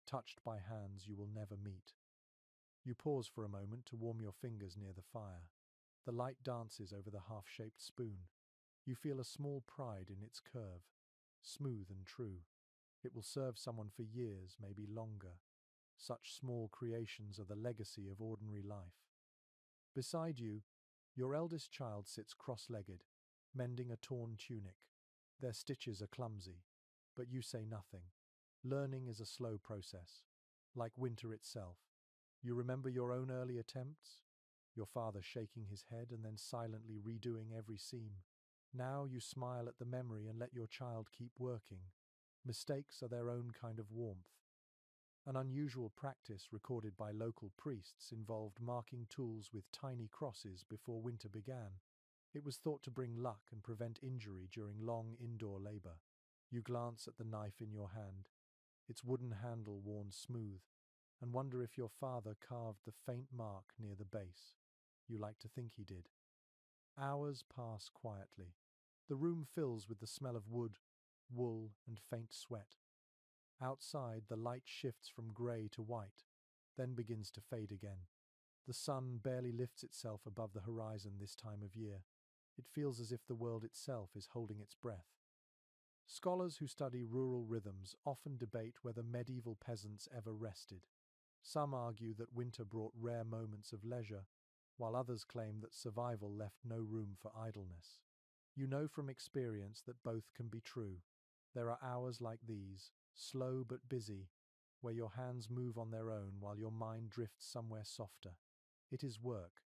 touched by hands you will never meet. You pause for a moment to warm your fingers near the fire. The light dances over the half-shaped spoon. You feel a small pride in its curve, smooth and true. It will serve someone for years, maybe longer. Such small creations are the legacy of ordinary life. Beside you, your eldest child sits cross-legged, mending a torn tunic. Their stitches are clumsy, but you say nothing. Learning is a slow process, like winter itself. You remember your own early attempts? Your father shaking his head and then silently redoing every seam. Now you smile at the memory and let your child keep working. Mistakes are their own kind of warmth. An unusual practice recorded by local priests involved marking tools with tiny crosses before winter began. It was thought to bring luck and prevent injury during long indoor labor. You glance at the knife in your hand, its wooden handle worn smooth, and wonder if your father carved the faint mark near the base. You like to think he did. Hours pass quietly. The room fills with the smell of wood, wool, and faint sweat. Outside, the light shifts from grey to white, then begins to fade again. The sun barely lifts itself above the horizon this time of year. It feels as if the world itself is holding its breath. Scholars who study rural rhythms often debate whether medieval peasants ever rested. Some argue that winter brought rare moments of leisure, while others claim that survival left no room for idleness. You know from experience that both can be true. There are hours like these, slow but busy, where your hands move on their own while your mind drifts somewhere softer. It is work,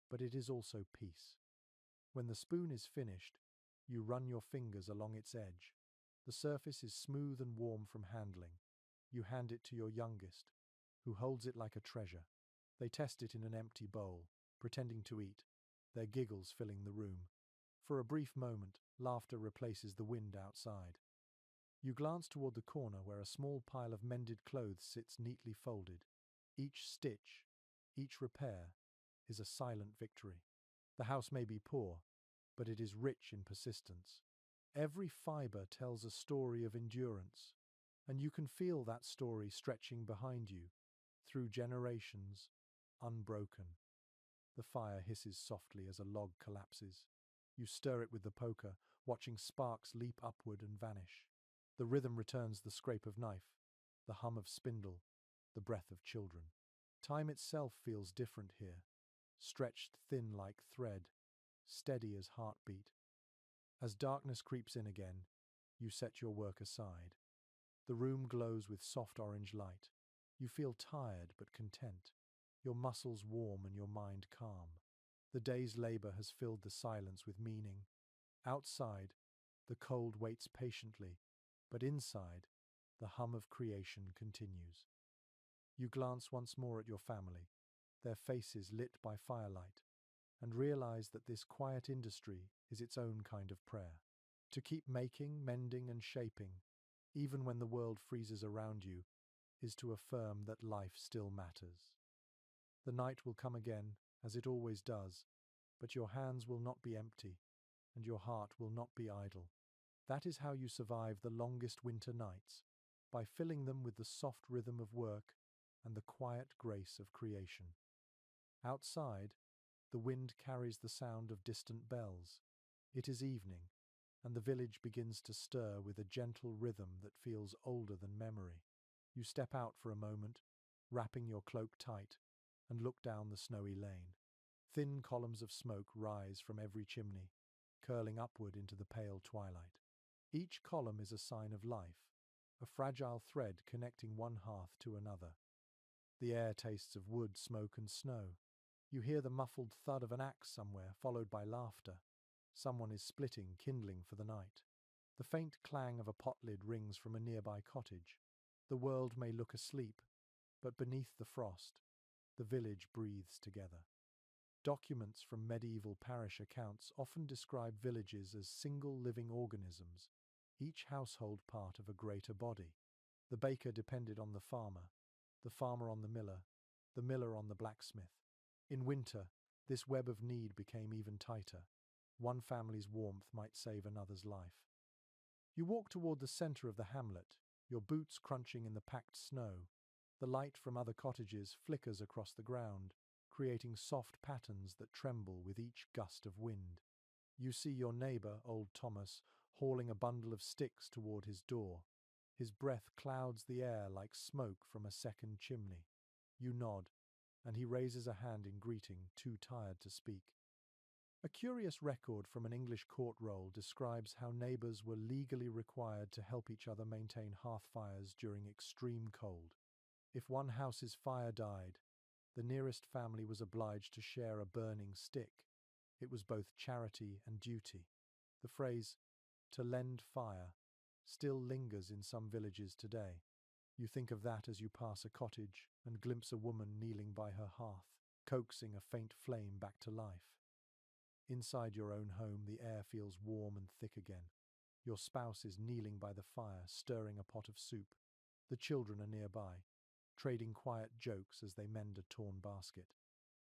but it is also peace. When the spoon is finished, you run your fingers along its edge. The surface is smooth and warm from handling. You hand it to your youngest, who holds it like a treasure. They test it in an empty bowl, pretending to eat, their giggles filling the room. For a brief moment, laughter replaces the wind outside. You glance toward the corner where a small pile of mended clothes sits neatly folded. Each stitch, each repair, is a silent victory. The house may be poor, but it is rich in persistence. Every fiber tells a story of endurance, and you can feel that story stretching behind you, through generations, unbroken. The fire hisses softly as a log collapses. You stir it with the poker, watching sparks leap upward and vanish. The rhythm returns the scrape of knife, the hum of spindle, the breath of children. Time itself feels different here, stretched thin like thread, steady as heartbeat. As darkness creeps in again, you set your work aside. The room glows with soft orange light. You feel tired but content, your muscles warm and your mind calm. The day's labor has filled the silence with meaning. Outside, the cold waits patiently, but inside, the hum of creation continues. You glance once more at your family, their faces lit by firelight, and realize that this quiet industry is its own kind of prayer. To keep making, mending, and shaping, even when the world freezes around you, is to affirm that life still matters. The night will come again, as it always does, but your hands will not be empty, and your heart will not be idle. That is how you survive the longest winter nights, by filling them with the soft rhythm of work and the quiet grace of creation. Outside, the wind carries the sound of distant bells. It is evening, and the village begins to stir with a gentle rhythm that feels older than memory. You step out for a moment, wrapping your cloak tight, and look down the snowy lane. Thin columns of smoke rise from every chimney, curling upward into the pale twilight. Each column is a sign of life, a fragile thread connecting one hearth to another. The air tastes of wood, smoke, and snow. You hear the muffled thud of an axe somewhere, followed by laughter. Someone is splitting kindling for the night. The faint clang of a pot lid rings from a nearby cottage. The world may look asleep, but beneath the frost, the village breathes together. Documents from medieval parish accounts often describe villages as single living organisms, each household part of a greater body. The baker depended on the farmer on the miller on the blacksmith. In winter, this web of need became even tighter. One family's warmth might save another's life. You walk toward the center of the hamlet, your boots crunching in the packed snow. The light from other cottages flickers across the ground, creating soft patterns that tremble with each gust of wind. You see your neighbor, old Thomas, hauling a bundle of sticks toward his door. His breath clouds the air like smoke from a second chimney. You nod, and he raises a hand in greeting, too tired to speak. A curious record from an English court roll describes how neighbors were legally required to help each other maintain hearth fires during extreme cold. If one house's fire died, the nearest family was obliged to share a burning stick. It was both charity and duty. The phrase, to lend fire, still lingers in some villages today. You think of that as you pass a cottage and glimpse a woman kneeling by her hearth, coaxing a faint flame back to life. Inside your own home, the air feels warm and thick again. Your spouse is kneeling by the fire, stirring a pot of soup. The children are nearby, trading quiet jokes as they mend a torn basket.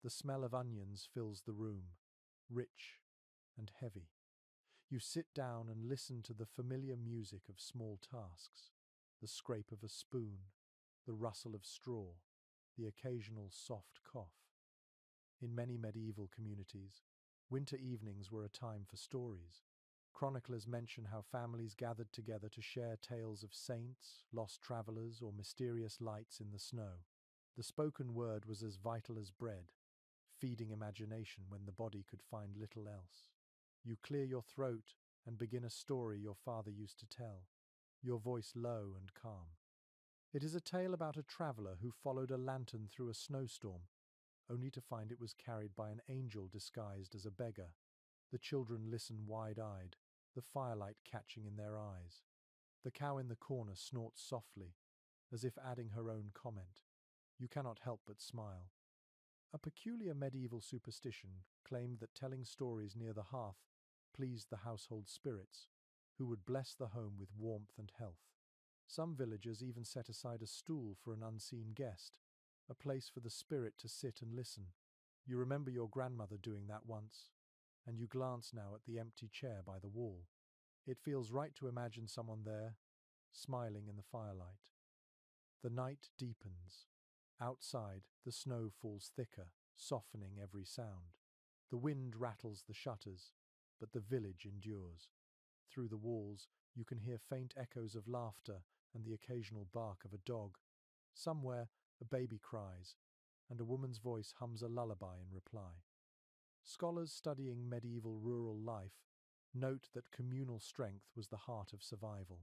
The smell of onions fills the room, rich and heavy. You sit down and listen to the familiar music of small tasks, the scrape of a spoon, the rustle of straw, the occasional soft cough. In many medieval communities, winter evenings were a time for stories. Chroniclers mention how families gathered together to share tales of saints, lost travelers, or mysterious lights in the snow. The spoken word was as vital as bread, feeding imagination when the body could find little else. You clear your throat and begin a story your father used to tell, your voice low and calm. It is a tale about a traveler who followed a lantern through a snowstorm, only to find it was carried by an angel disguised as a beggar. The children listen wide-eyed, the firelight catching in their eyes. The cow in the corner snorts softly, as if adding her own comment. You cannot help but smile. A peculiar medieval superstition claimed that telling stories near the hearth pleased the household spirits, who would bless the home with warmth and health. Some villagers even set aside a stool for an unseen guest, a place for the spirit to sit and listen. You remember your grandmother doing that once, and you glance now at the empty chair by the wall. It feels right to imagine someone there, smiling in the firelight. The night deepens. Outside, the snow falls thicker, softening every sound. The wind rattles the shutters, but the village endures. Through the walls, you can hear faint echoes of laughter and the occasional bark of a dog. Somewhere, a baby cries, and a woman's voice hums a lullaby in reply. Scholars studying medieval rural life note that communal strength was the heart of survival.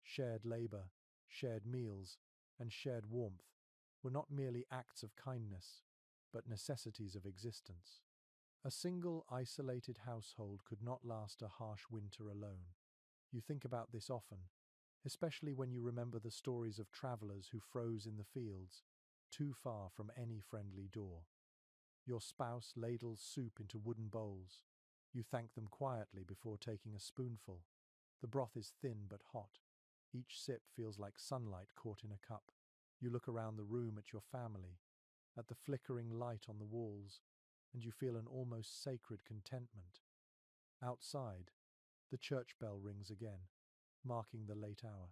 Shared labor, shared meals, and shared warmth were not merely acts of kindness, but necessities of existence. A single isolated household could not last a harsh winter alone. You think about this often, especially when you remember the stories of travelers who froze in the fields, too far from any friendly door. Your spouse ladles soup into wooden bowls. You thank them quietly before taking a spoonful. The broth is thin but hot. Each sip feels like sunlight caught in a cup. You look around the room at your family, at the flickering light on the walls, and you feel an almost sacred contentment. Outside, the church bell rings again, marking the late hour.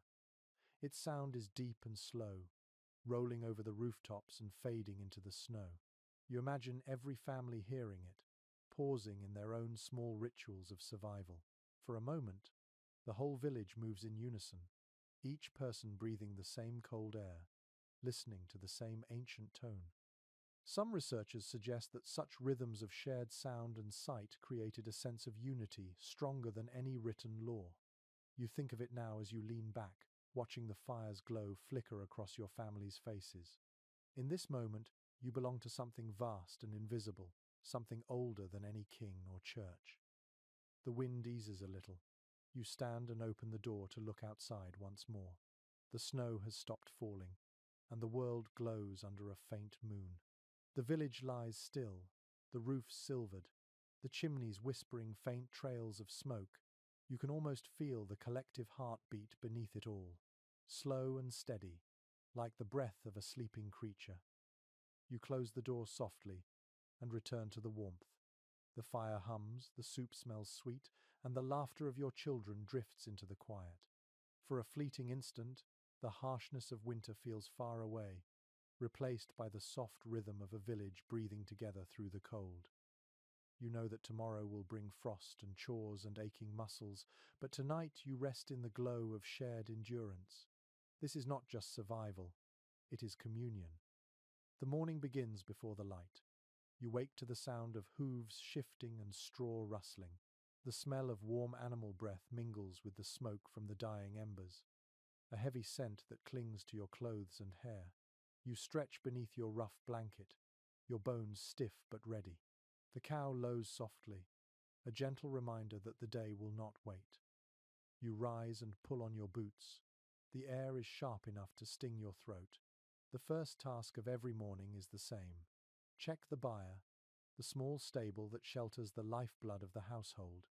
Its sound is deep and slow, rolling over the rooftops and fading into the snow. You imagine every family hearing it, pausing in their own small rituals of survival. For a moment, the whole village moves in unison, each person breathing the same cold air, listening to the same ancient tone. Some researchers suggest that such rhythms of shared sound and sight created a sense of unity stronger than any written law. You think of it now as you lean back, watching the fire's glow flicker across your family's faces. In this moment, you belong to something vast and invisible, something older than any king or church. The wind eases a little. You stand and open the door to look outside once more. The snow has stopped falling, and the world glows under a faint moon. The village lies still, the roofs silvered, the chimneys whispering faint trails of smoke. You can almost feel the collective heartbeat beneath it all, slow and steady, like the breath of a sleeping creature. You close the door softly, and return to the warmth. The fire hums, the soup smells sweet, and the laughter of your children drifts into the quiet. For a fleeting instant, the harshness of winter feels far away, replaced by the soft rhythm of a village breathing together through the cold. You know that tomorrow will bring frost and chores and aching muscles, but tonight you rest in the glow of shared endurance. This is not just survival, it is communion. The morning begins before the light. You wake to the sound of hooves shifting and straw rustling. The smell of warm animal breath mingles with the smoke from the dying embers, a heavy scent that clings to your clothes and hair. You stretch beneath your rough blanket, your bones stiff but ready. The cow lows softly, a gentle reminder that the day will not wait. You rise and pull on your boots. The air is sharp enough to sting your throat. The first task of every morning is the same. Check the byre, the small stable that shelters the lifeblood of the household.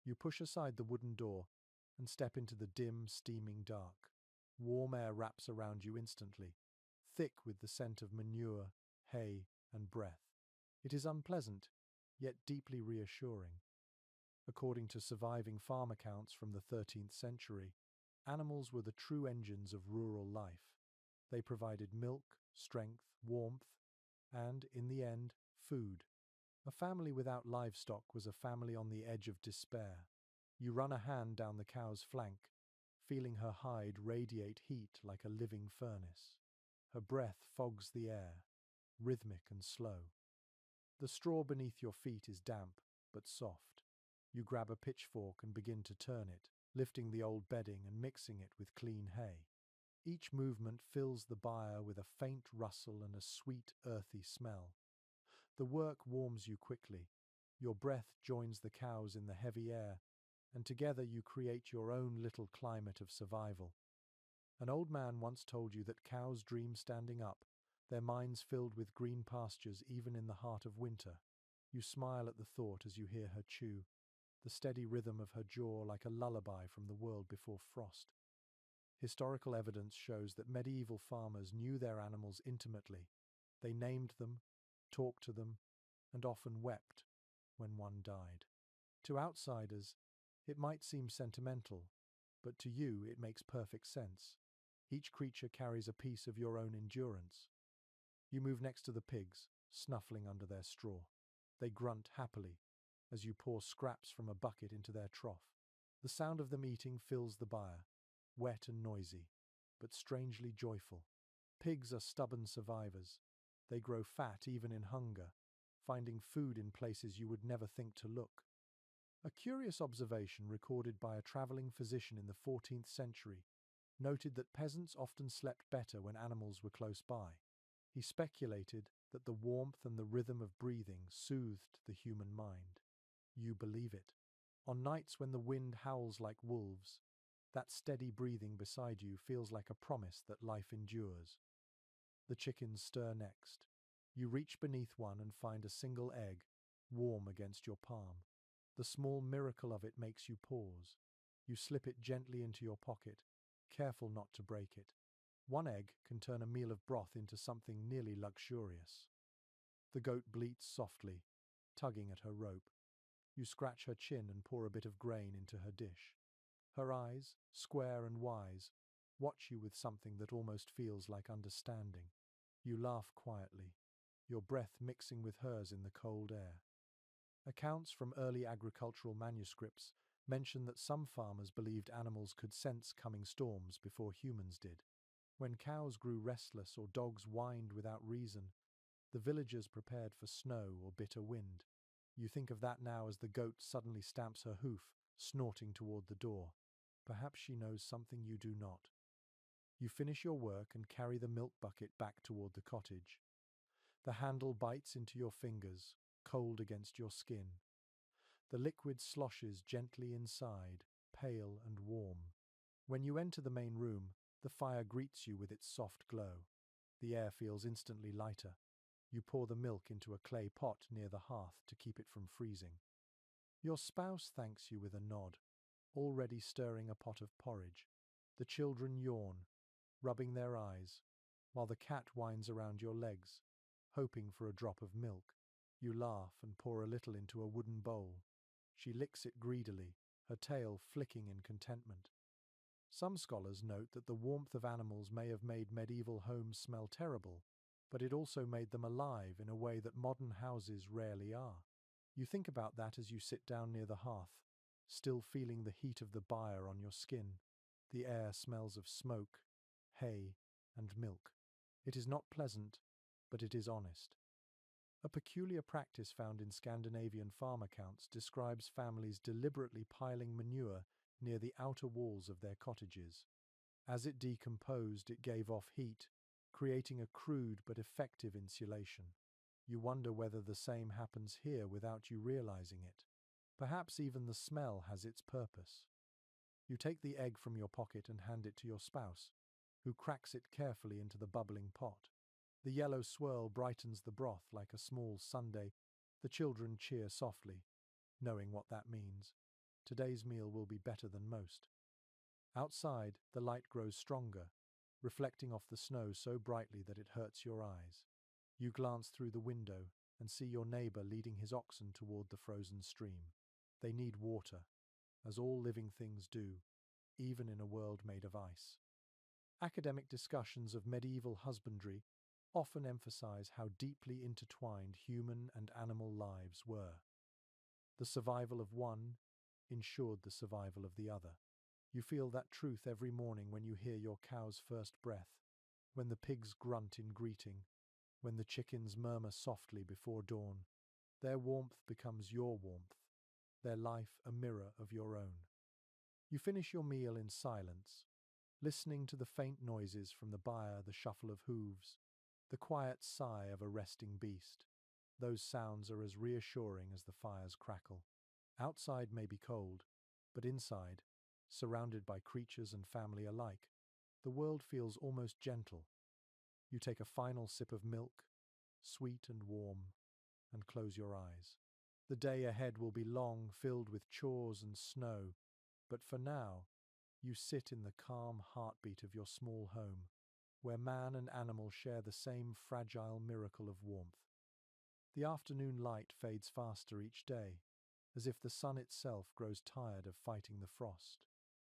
You push aside the wooden door and step into the dim, steaming dark. Warm air wraps around you instantly, thick with the scent of manure, hay, and breath. It is unpleasant, yet deeply reassuring. According to surviving farm accounts from the 13th century, animals were the true engines of rural life. They provided milk, strength, warmth, and, in the end, food. A family without livestock was a family on the edge of despair. You run a hand down the cow's flank, feeling her hide radiate heat like a living furnace. Her breath fogs the air, rhythmic and slow. The straw beneath your feet is damp, but soft. You grab a pitchfork and begin to turn it, lifting the old bedding and mixing it with clean hay. Each movement fills the byre with a faint rustle and a sweet, earthy smell. The work warms you quickly. Your breath joins the cow's in the heavy air, and together you create your own little climate of survival. An old man once told you that cows dream standing up, their minds filled with green pastures even in the heart of winter. You smile at the thought as you hear her chew, the steady rhythm of her jaw like a lullaby from the world before frost. Historical evidence shows that medieval farmers knew their animals intimately. They named them, talked to them, and often wept when one died. To outsiders, it might seem sentimental, but to you it makes perfect sense. Each creature carries a piece of your own endurance. You move next to the pigs, snuffling under their straw. They grunt happily as you pour scraps from a bucket into their trough. The sound of them eating fills the byre, wet and noisy, but strangely joyful. Pigs are stubborn survivors. They grow fat even in hunger, finding food in places you would never think to look. A curious observation recorded by a traveling physician in the 14th century noted that peasants often slept better when animals were close by. He speculated that the warmth and the rhythm of breathing soothed the human mind. You believe it. On nights when the wind howls like wolves, that steady breathing beside you feels like a promise that life endures. The chickens stir next. You reach beneath one and find a single egg, warm against your palm. The small miracle of it makes you pause. You slip it gently into your pocket, careful not to break it. One egg can turn a meal of broth into something nearly luxurious. The goat bleats softly, tugging at her rope. You scratch her chin and pour a bit of grain into her dish. Her eyes, square and wise, watch you with something that almost feels like understanding. You laugh quietly, your breath mixing with hers in the cold air. Accounts from early agricultural manuscripts mention that some farmers believed animals could sense coming storms before humans did. When cows grew restless or dogs whined without reason, the villagers prepared for snow or bitter wind. You think of that now as the goat suddenly stamps her hoof, snorting toward the door. Perhaps she knows something you do not. You finish your work and carry the milk bucket back toward the cottage. The handle bites into your fingers, cold against your skin. The liquid sloshes gently inside, pale and warm. When you enter the main room, the fire greets you with its soft glow. The air feels instantly lighter. You pour the milk into a clay pot near the hearth to keep it from freezing. Your spouse thanks you with a nod, already stirring a pot of porridge. The children yawn, rubbing their eyes, while the cat winds around your legs, hoping for a drop of milk. You laugh and pour a little into a wooden bowl. She licks it greedily, her tail flicking in contentment. Some scholars note that the warmth of animals may have made medieval homes smell terrible, but it also made them alive in a way that modern houses rarely are. You think about that as you sit down near the hearth, still feeling the heat of the byre on your skin. The air smells of smoke, hay, and milk. It is not pleasant, but it is honest. A peculiar practice found in Scandinavian farm accounts describes families deliberately piling manure near the outer walls of their cottages. As it decomposed, it gave off heat, creating a crude but effective insulation. You wonder whether the same happens here without you realizing it. Perhaps even the smell has its purpose. You take the egg from your pocket and hand it to your spouse, who cracks it carefully into the bubbling pot. The yellow swirl brightens the broth like a small sundae. The children cheer softly, knowing what that means. Today's meal will be better than most. Outside, the light grows stronger, reflecting off the snow so brightly that it hurts your eyes. You glance through the window and see your neighbor leading his oxen toward the frozen stream. They need water, as all living things do, even in a world made of ice. Academic discussions of medieval husbandry often emphasize how deeply intertwined human and animal lives were. The survival of one ensured the survival of the other. You feel that truth every morning when you hear your cow's first breath, when the pigs grunt in greeting, when the chickens murmur softly before dawn. Their warmth becomes your warmth, their life a mirror of your own. You finish your meal in silence, listening to the faint noises from the byre, the shuffle of hooves, the quiet sigh of a resting beast. Those sounds are as reassuring as the fire's crackle. Outside may be cold, but inside, surrounded by creatures and family alike, the world feels almost gentle. You take a final sip of milk, sweet and warm, and close your eyes. The day ahead will be long, filled with chores and snow, but for now, you sit in the calm heartbeat of your small home, where man and animal share the same fragile miracle of warmth. The afternoon light fades faster each day, as if the sun itself grows tired of fighting the frost.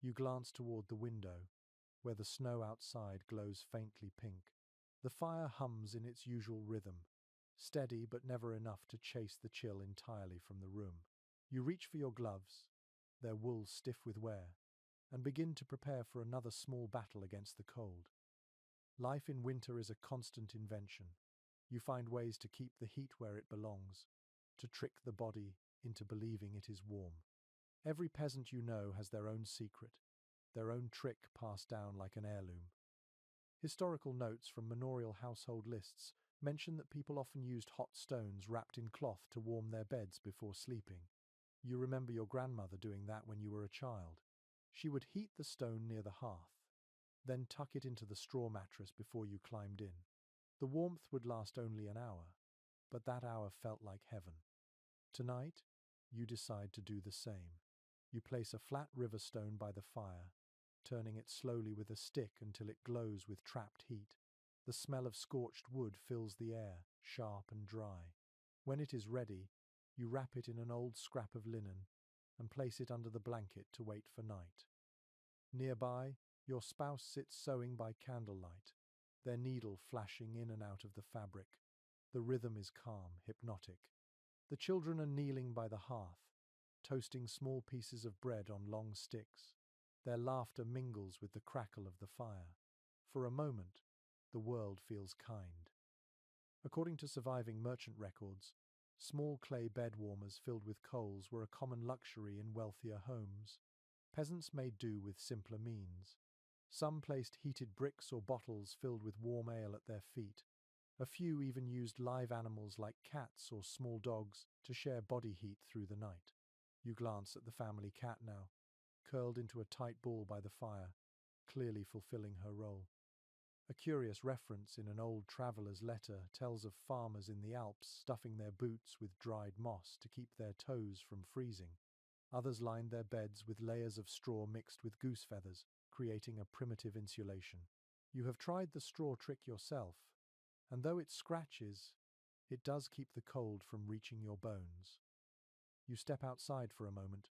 You glance toward the window, where the snow outside glows faintly pink. The fire hums in its usual rhythm, steady but never enough to chase the chill entirely from the room. You reach for your gloves, their wool stiff with wear, and begin to prepare for another small battle against the cold. Life in winter is a constant invention. You find ways to keep the heat where it belongs, to trick the body into believing it is warm. Every peasant you know has their own secret, their own trick passed down like an heirloom. Historical notes from manorial household lists mention that people often used hot stones wrapped in cloth to warm their beds before sleeping. You remember your grandmother doing that when you were a child. She would heat the stone near the hearth, then tuck it into the straw mattress before you climbed in. The warmth would last only an hour, but that hour felt like heaven. Tonight, you decide to do the same. You place a flat river stone by the fire, turning it slowly with a stick until it glows with trapped heat. The smell of scorched wood fills the air, sharp and dry. When it is ready, you wrap it in an old scrap of linen and place it under the blanket to wait for night. Nearby, your spouse sits sewing by candlelight, their needle flashing in and out of the fabric. The rhythm is calm, hypnotic. The children are kneeling by the hearth, toasting small pieces of bread on long sticks. Their laughter mingles with the crackle of the fire. For a moment, the world feels kind. According to surviving merchant records, small clay bed warmers filled with coals were a common luxury in wealthier homes. Peasants made do with simpler means. Some placed heated bricks or bottles filled with warm ale at their feet. A few even used live animals like cats or small dogs to share body heat through the night. You glance at the family cat now, curled into a tight ball by the fire, clearly fulfilling her role. A curious reference in an old traveller's letter tells of farmers in the Alps stuffing their boots with dried moss to keep their toes from freezing. Others lined their beds with layers of straw mixed with goose feathers, creating a primitive insulation. You have tried the straw trick yourself, and though it scratches, It does keep the cold from reaching your bones. You step outside for a moment,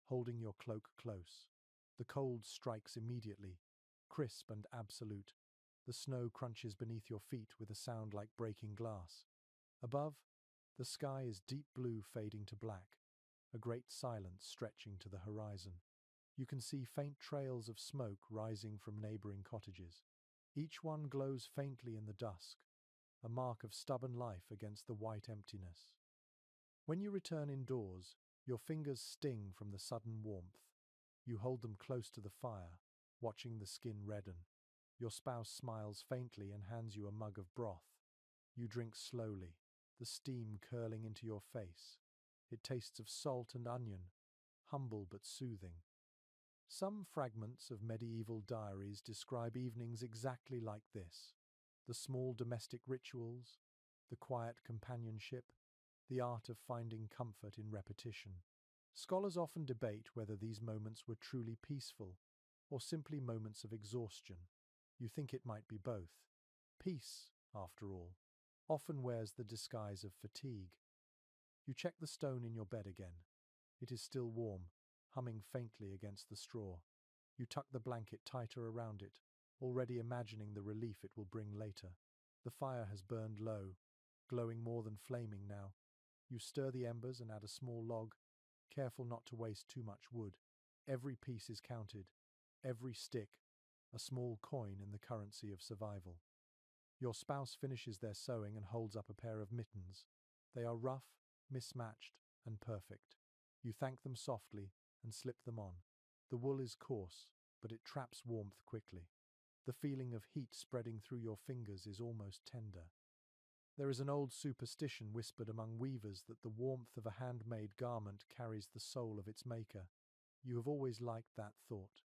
holding your cloak close. The cold strikes immediately, crisp and absolute. The snow crunches beneath your feet with a sound like breaking glass. Above, the sky is deep blue fading to black, a great silence stretching to the horizon. You can see faint trails of smoke rising from neighboring cottages. Each one glows faintly in the dusk, a mark of stubborn life against the white emptiness. When you return indoors, your fingers sting from the sudden warmth. You hold them close to the fire, watching the skin redden. Your spouse smiles faintly and hands you a mug of broth. You drink slowly, the steam curling into your face. It tastes of salt and onion, humble but soothing. Some fragments of medieval diaries describe evenings exactly like this. The small domestic rituals, the quiet companionship, the art of finding comfort in repetition. Scholars often debate whether these moments were truly peaceful or simply moments of exhaustion. You think it might be both. Peace, after all, often wears the disguise of fatigue. You check the stone in your bed again. It is still warm, humming faintly against the straw. You tuck the blanket tighter around it, already imagining the relief it will bring later. The fire has burned low, glowing more than flaming now. You stir the embers and add a small log, careful not to waste too much wood. Every piece is counted, every stick, a small coin in the currency of survival. Your spouse finishes their sewing and holds up a pair of mittens. They are rough, mismatched, and perfect. You thank them softly and slip them on. The wool is coarse, but it traps warmth quickly. The feeling of heat spreading through your fingers is almost tender. There is an old superstition whispered among weavers that the warmth of a handmade garment carries the soul of its maker. You have always liked that thought.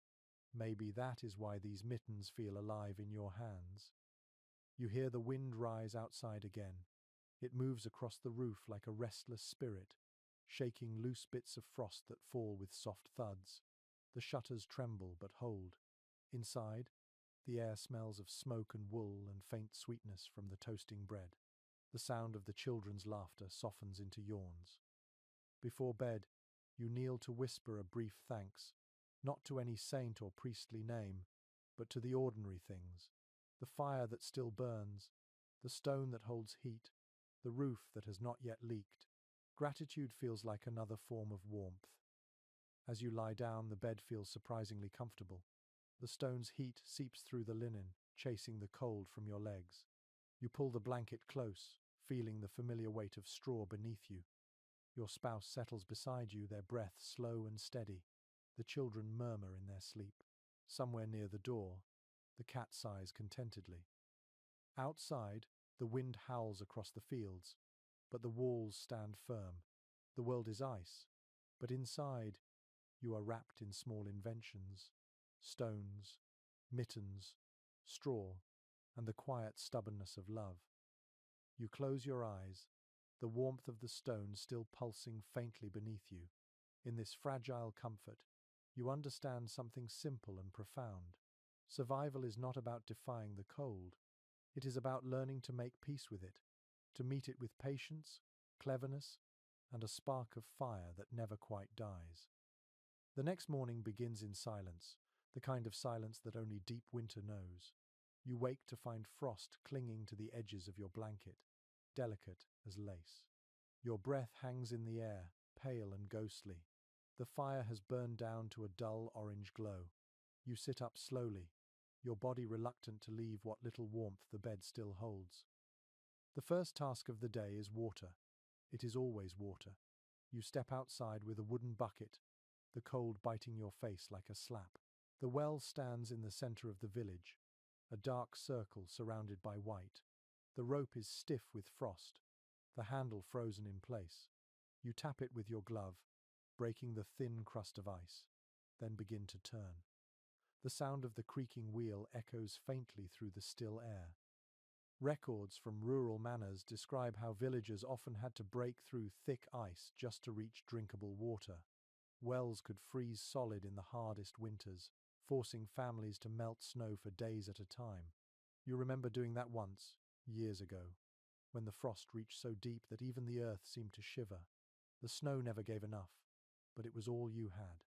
Maybe that is why these mittens feel alive in your hands. You hear the wind rise outside again. It moves across the roof like a restless spirit, shaking loose bits of frost that fall with soft thuds. The shutters tremble but hold. Inside, the air smells of smoke and wool and faint sweetness from the toasting bread. The sound of the children's laughter softens into yawns. Before bed, you kneel to whisper a brief thanks, not to any saint or priestly name, but to the ordinary things. The fire that still burns, the stone that holds heat, the roof that has not yet leaked. Gratitude feels like another form of warmth. As you lie down, the bed feels surprisingly comfortable. The stone's heat seeps through the linen, chasing the cold from your legs. You pull the blanket close, feeling the familiar weight of straw beneath you. Your spouse settles beside you, their breath slow and steady. The children murmur in their sleep. Somewhere near the door, the cat sighs contentedly. Outside, the wind howls across the fields, but the walls stand firm. The world is ice, but inside, you are wrapped in small inventions, stones, mittens, straw, and the quiet stubbornness of love. You close your eyes, the warmth of the stone still pulsing faintly beneath you. In this fragile comfort, you understand something simple and profound. Survival is not about defying the cold. It is about learning to make peace with it, to meet it with patience, cleverness, and a spark of fire that never quite dies. The next morning begins in silence, the kind of silence that only deep winter knows. You wake to find frost clinging to the edges of your blanket, delicate as lace. Your breath hangs in the air, pale and ghostly. The fire has burned down to a dull orange glow. You sit up slowly, your body reluctant to leave what little warmth the bed still holds. The first task of the day is water. It is always water. You step outside with a wooden bucket, the cold biting your face like a slap. The well stands in the center of the village, a dark circle surrounded by white. The rope is stiff with frost, the handle frozen in place. You tap it with your glove, breaking the thin crust of ice, then begin to turn. The sound of the creaking wheel echoes faintly through the still air. Records from rural manors describe how villagers often had to break through thick ice just to reach drinkable water. Wells could freeze solid in the hardest winters, forcing families to melt snow for days at a time. You remember doing that once, years ago. when the frost reached so deep that even the earth seemed to shiver. The snow never gave enough, but it was all you had.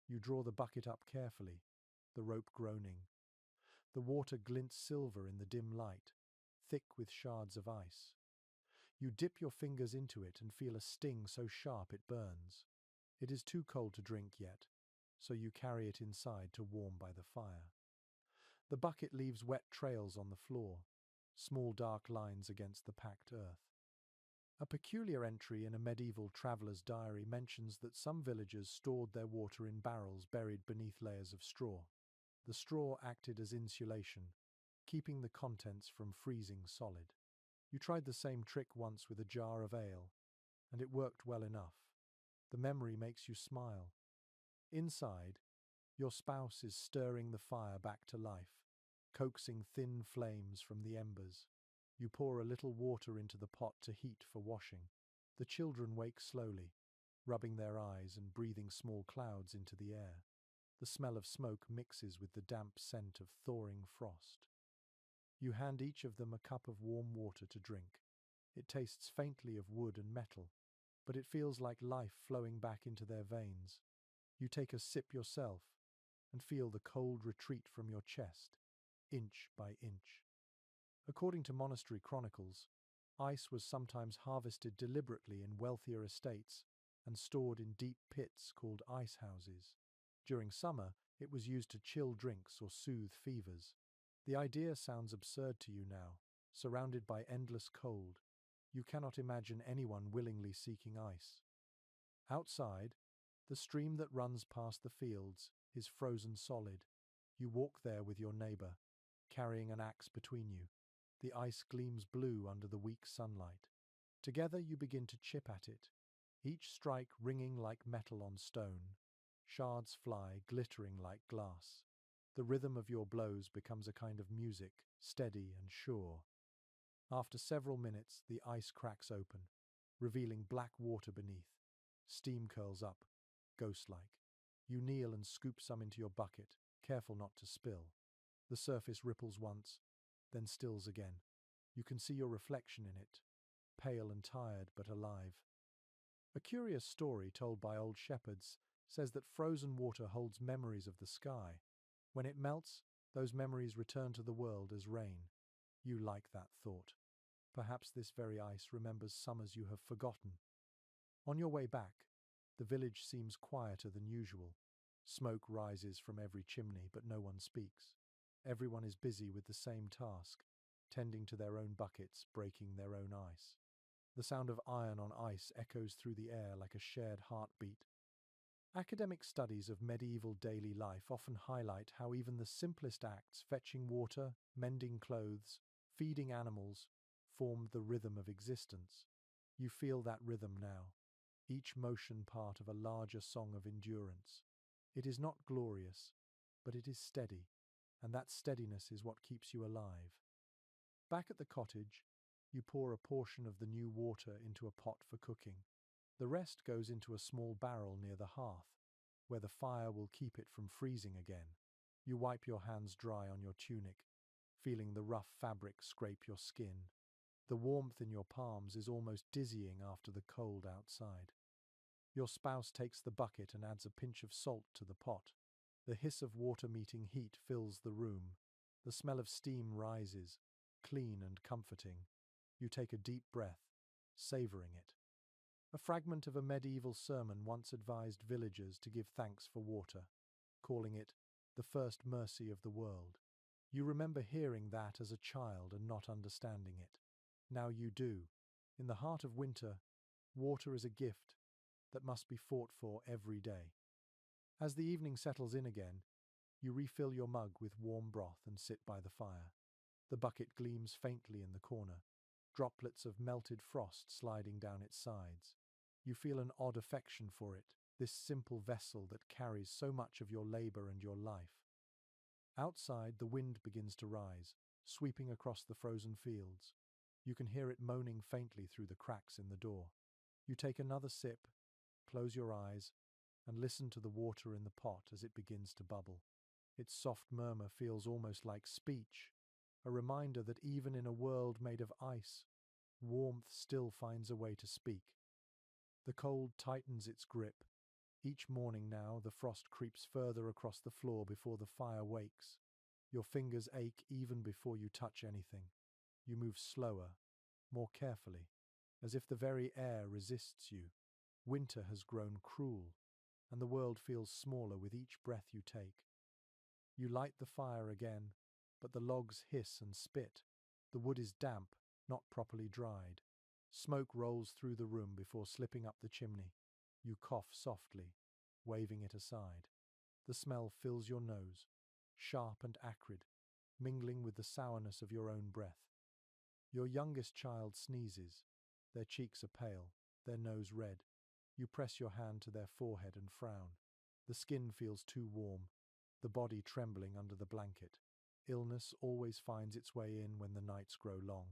You draw the bucket up carefully, the rope groaning. The water glints silver in the dim light, thick with shards of ice. You dip your fingers into it and feel a sting so sharp it burns. It is too cold to drink yet, so you carry it inside to warm by the fire. The bucket leaves wet trails on the floor, small dark lines against the packed earth. A peculiar entry in a medieval traveller's diary mentions that some villagers stored their water in barrels buried beneath layers of straw. The straw acted as insulation, keeping the contents from freezing solid. You tried the same trick once with a jar of ale, and it worked well enough. The memory makes you smile. Inside, your spouse is stirring the fire back to life, coaxing thin flames from the embers. You pour a little water into the pot to heat for washing. The children wake slowly, rubbing their eyes and breathing small clouds into the air. The smell of smoke mixes with the damp scent of thawing frost. You hand each of them a cup of warm water to drink. It tastes faintly of wood and metal, but it feels like life flowing back into their veins. You take a sip yourself and feel the cold retreat from your chest, inch by inch. According to monastery chronicles, ice was sometimes harvested deliberately in wealthier estates and stored in deep pits called ice houses. During summer, it was used to chill drinks or soothe fevers. The idea sounds absurd to you now. Surrounded by endless cold, you cannot imagine anyone willingly seeking ice. Outside, the stream that runs past the fields is frozen solid. You walk there with your neighbor, carrying an axe between you. The ice gleams blue under the weak sunlight. Together you begin to chip at it, each strike ringing like metal on stone. Shards fly, glittering like glass. The rhythm of your blows becomes a kind of music, steady and sure. After several minutes, the ice cracks open, revealing black water beneath. Steam curls up, ghost-like. You kneel and scoop some into your bucket, careful not to spill. The surface ripples once, then stills again. You can see your reflection in it, pale and tired but alive. A curious story told by old shepherds says that frozen water holds memories of the sky. When it melts, those memories return to the world as rain. You like that thought. Perhaps this very ice remembers summers you have forgotten. On your way back, the village seems quieter than usual. Smoke rises from every chimney, but no one speaks. Everyone is busy with the same task, tending to their own buckets, breaking their own ice. The sound of iron on ice echoes through the air like a shared heartbeat. Academic studies of medieval daily life often highlight how even the simplest acts, fetching water, mending clothes, feeding animals, formed the rhythm of existence. You feel that rhythm now, each motion part of a larger song of endurance. It is not glorious, but it is steady, and that steadiness is what keeps you alive. Back at the cottage, you pour a portion of the new water into a pot for cooking. The rest goes into a small barrel near the hearth, where the fire will keep it from freezing again. You wipe your hands dry on your tunic, feeling the rough fabric scrape your skin. The warmth in your palms is almost dizzying after the cold outside. Your spouse takes the bucket and adds a pinch of salt to the pot. The hiss of water meeting heat fills the room. The smell of steam rises, clean and comforting. You take a deep breath, savoring it. A fragment of a medieval sermon once advised villagers to give thanks for water, calling it the first mercy of the world. You remember hearing that as a child and not understanding it. Now you do. In the heart of winter, water is a gift that must be fought for every day. As the evening settles in again, you refill your mug with warm broth and sit by the fire. The bucket gleams faintly in the corner, droplets of melted frost sliding down its sides. You feel an odd affection for it, this simple vessel that carries so much of your labor and your life. Outside, the wind begins to rise, sweeping across the frozen fields. You can hear it moaning faintly through the cracks in the door. You take another sip, close your eyes, and listen to the water in the pot as it begins to bubble. Its soft murmur feels almost like speech, a reminder that even in a world made of ice, Warmth still finds a way to speak. The cold tightens its grip. Each morning now, the frost creeps further across the floor before the fire wakes. Your fingers ache even before you touch anything. You move slower, more carefully, as if the very air resists you. Winter has grown cruel, and the world feels smaller with each breath you take. You light the fire again, but the logs hiss and spit. The wood is damp, not properly dried. Smoke rolls through the room before slipping up the chimney. You cough softly, waving it aside. The smell fills your nose, sharp and acrid, mingling with the sourness of your own breath. Your youngest child sneezes. Their cheeks are pale, their nose red. You press your hand to their forehead and frown. The skin feels too warm, the body trembling under the blanket. Illness always finds its way in when the nights grow long.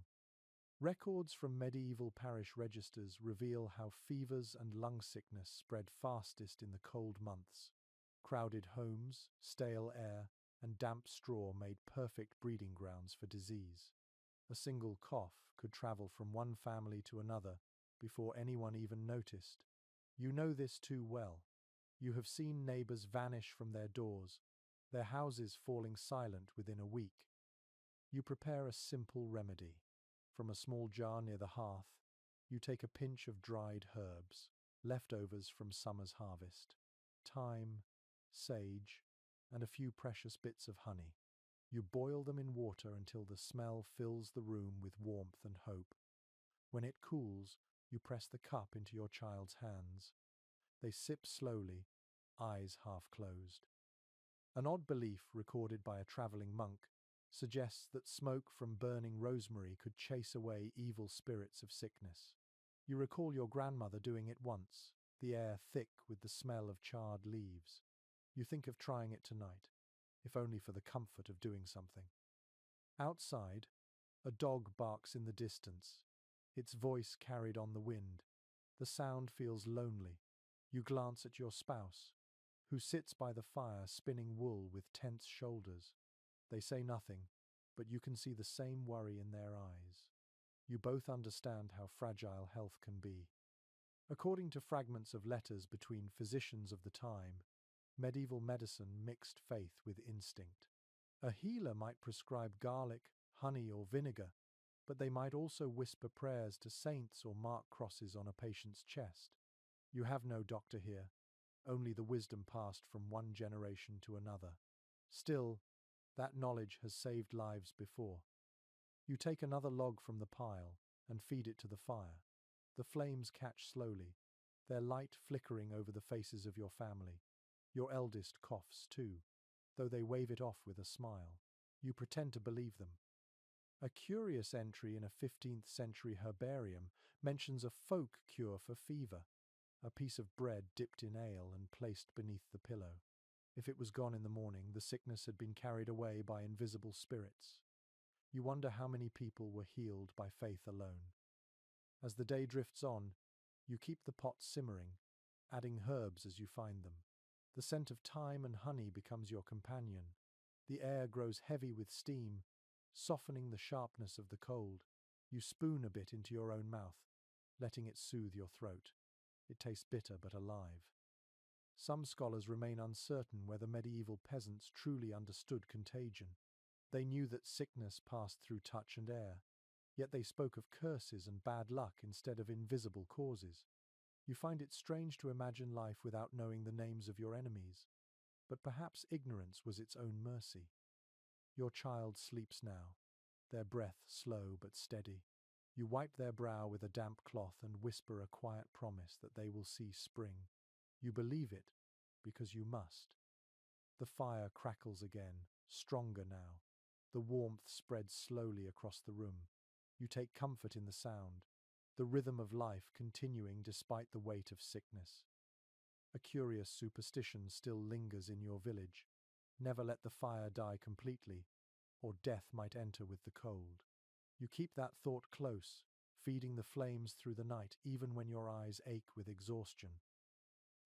Records from medieval parish registers reveal how fevers and lung sickness spread fastest in the cold months. Crowded homes, stale air, and damp straw made perfect breeding grounds for disease. A single cough could travel from one family to another before anyone even noticed. You know this too well. You have seen neighbors vanish from their doors, their houses falling silent within a week. You prepare a simple remedy. From a small jar near the hearth, you take a pinch of dried herbs, leftovers from summer's harvest, thyme, sage, and a few precious bits of honey. You boil them in water until the smell fills the room with warmth and hope. When it cools, you press the cup into your child's hands. They sip slowly, eyes half closed. An odd belief recorded by a traveling monk suggests that smoke from burning rosemary could chase away evil spirits of sickness. You recall your grandmother doing it once, the air thick with the smell of charred leaves. You think of trying it tonight, if only for the comfort of doing something. Outside, a dog barks in the distance, its voice carried on the wind. The sound feels lonely. You glance at your spouse, who sits by the fire spinning wool with tense shoulders. They say nothing, but you can see the same worry in their eyes. You both understand how fragile health can be. According to fragments of letters between physicians of the time, medieval medicine mixed faith with instinct. A healer might prescribe garlic, honey, or vinegar, but they might also whisper prayers to saints or mark crosses on a patient's chest. You have no doctor here, only the wisdom passed from one generation to another. Still, that knowledge has saved lives before. You take another log from the pile and feed it to the fire. The flames catch slowly, their light flickering over the faces of your family. Your eldest coughs too, though they wave it off with a smile. You pretend to believe them. A curious entry in a 15th century herbarium mentions a folk cure for fever, a piece of bread dipped in ale and placed beneath the pillow. If it was gone in the morning, the sickness had been carried away by invisible spirits. You wonder how many people were healed by faith alone. As the day drifts on, you keep the pot simmering, adding herbs as you find them. The scent of thyme and honey becomes your companion. The air grows heavy with steam, softening the sharpness of the cold. You spoon a bit into your own mouth, letting it soothe your throat. It tastes bitter but alive. Some scholars remain uncertain whether medieval peasants truly understood contagion. They knew that sickness passed through touch and air, yet they spoke of curses and bad luck instead of invisible causes. You find it strange to imagine life without knowing the names of your enemies, but perhaps ignorance was its own mercy. Your child sleeps now, their breath slow but steady. You wipe their brow with a damp cloth and whisper a quiet promise that they will see spring. You believe it because you must. The fire crackles again, stronger now. The warmth spreads slowly across the room. You take comfort in the sound, the rhythm of life continuing despite the weight of sickness. A curious superstition still lingers in your village. Never let the fire die completely, or death might enter with the cold. You keep that thought close, feeding the flames through the night even when your eyes ache with exhaustion.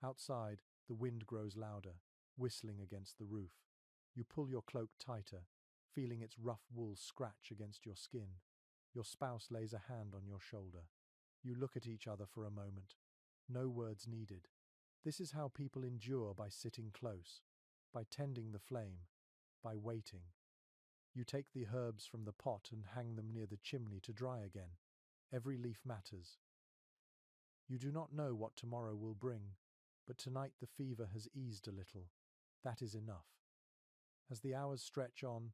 Outside, the wind grows louder, whistling against the roof. You pull your cloak tighter, feeling its rough wool scratch against your skin. Your spouse lays a hand on your shoulder. You look at each other for a moment. No words needed. This is how people endure, by sitting close, by tending the flame, by waiting. You take the herbs from the pot and hang them near the chimney to dry again. Every leaf matters. You do not know what tomorrow will bring, but tonight the fever has eased a little. That is enough. As the hours stretch on,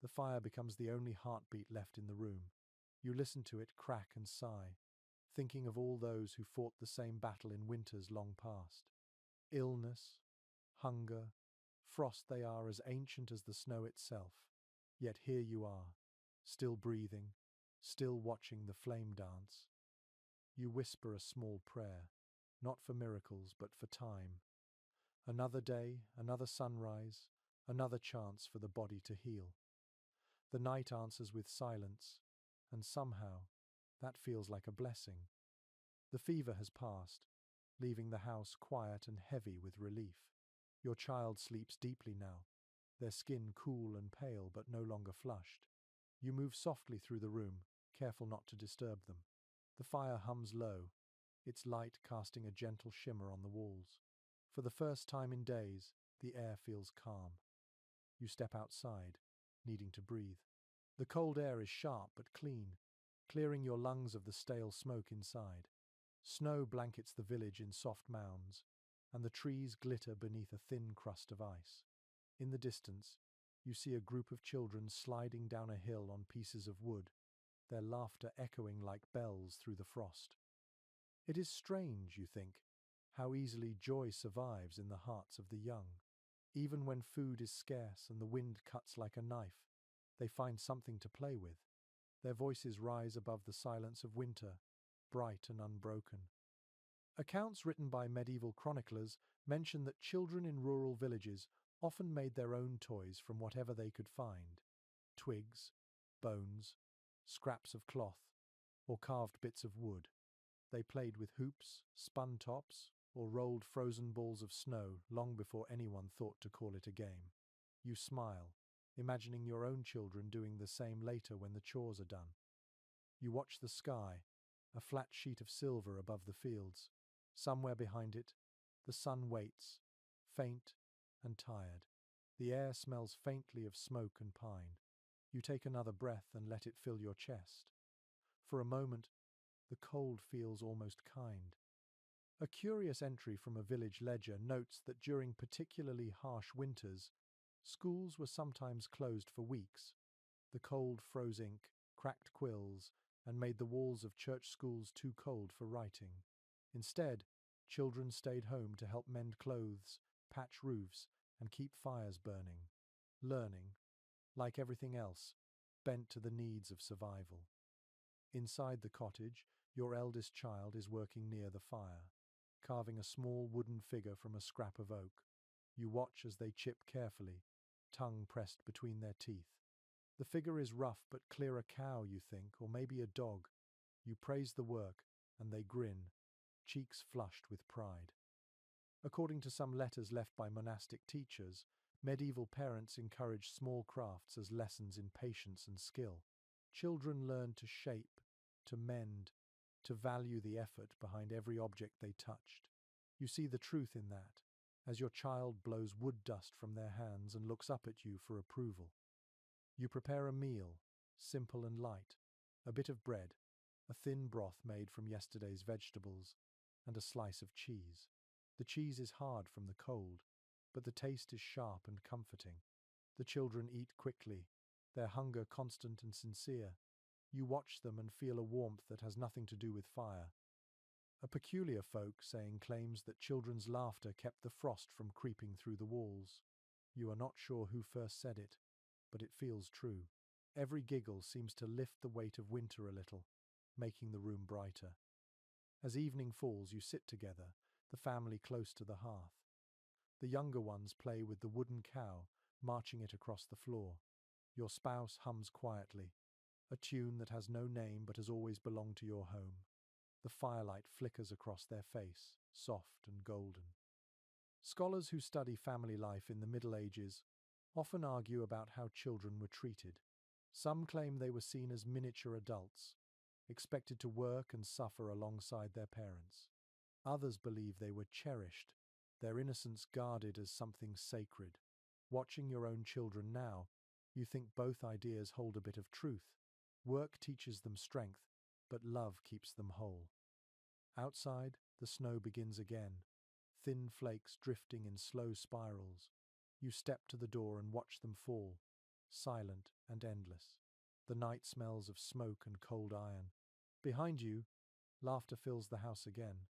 the fire becomes the only heartbeat left in the room. You listen to it crack and sigh, thinking of all those who fought the same battle in winters long past. Illness, hunger, frost, they are as ancient as the snow itself. Yet here you are, still breathing, still watching the flame dance. You whisper a small prayer, not for miracles, but for time. Another day, another sunrise, another chance for the body to heal. The night answers with silence, and somehow, that feels like a blessing. The fever has passed, leaving the house quiet and heavy with relief. Your child sleeps deeply now, their skin cool and pale but no longer flushed. You move softly through the room, careful not to disturb them. The fire hums low, its light casting a gentle shimmer on the walls. For the first time in days, the air feels calm. You step outside, needing to breathe. The cold air is sharp but clean, clearing your lungs of the stale smoke inside. Snow blankets the village in soft mounds, and the trees glitter beneath a thin crust of ice. In the distance, you see a group of children sliding down a hill on pieces of wood, their laughter echoing like bells through the frost. It is strange, you think, how easily joy survives in the hearts of the young. Even when food is scarce and the wind cuts like a knife, they find something to play with. Their voices rise above the silence of winter, bright and unbroken. Accounts written by medieval chroniclers mention that children in rural villages often made their own toys from whatever they could find: twigs, bones, scraps of cloth, or carved bits of wood. They played with hoops, spun tops, or rolled frozen balls of snow long before anyone thought to call it a game. You smile, imagining your own children doing the same later when the chores are done. You watch the sky, a flat sheet of silver above the fields. Somewhere behind it, the sun waits, faint and tired. The air smells faintly of smoke and pine. You take another breath and let it fill your chest. For a moment, the cold feels almost kind. A curious entry from a village ledger notes that during particularly harsh winters, schools were sometimes closed for weeks. The cold froze ink, cracked quills, and made the walls of church schools too cold for writing. Instead, children stayed home to help mend clothes, patch roofs, and keep fires burning. Learning, like everything else, bent to the needs of survival. Inside the cottage, your eldest child is working near the fire, carving a small wooden figure from a scrap of oak. You watch as they chip carefully, tongue pressed between their teeth. The figure is rough but clear, a cow, you think, or maybe a dog. You praise the work, and they grin, cheeks flushed with pride. According to some letters left by monastic teachers, medieval parents encouraged small crafts as lessons in patience and skill. Children learn to shape, to mend, to value the effort behind every object they touched. You see the truth in that, as your child blows wood dust from their hands and looks up at you for approval. You prepare a meal, simple and light: a bit of bread, a thin broth made from yesterday's vegetables, and a slice of cheese. The cheese is hard from the cold, but the taste is sharp and comforting. The children eat quickly, their hunger constant and sincere. You watch them and feel a warmth that has nothing to do with fire. A peculiar folk saying claims that children's laughter kept the frost from creeping through the walls. You are not sure who first said it, but it feels true. Every giggle seems to lift the weight of winter a little, making the room brighter. As evening falls, you sit together, the family close to the hearth. The younger ones play with the wooden cow, marching it across the floor. Your spouse hums quietly, a tune that has no name but has always belonged to your home. The firelight flickers across their face, soft and golden. Scholars who study family life in the Middle Ages often argue about how children were treated. Some claim they were seen as miniature adults, expected to work and suffer alongside their parents. Others believe they were cherished, their innocence guarded as something sacred. Watching your own children now, you think both ideas hold a bit of truth. Work teaches them strength, but love keeps them whole. Outside, the snow begins again, thin flakes drifting in slow spirals. You step to the door and watch them fall, silent and endless. The night smells of smoke and cold iron. Behind you, laughter fills the house again,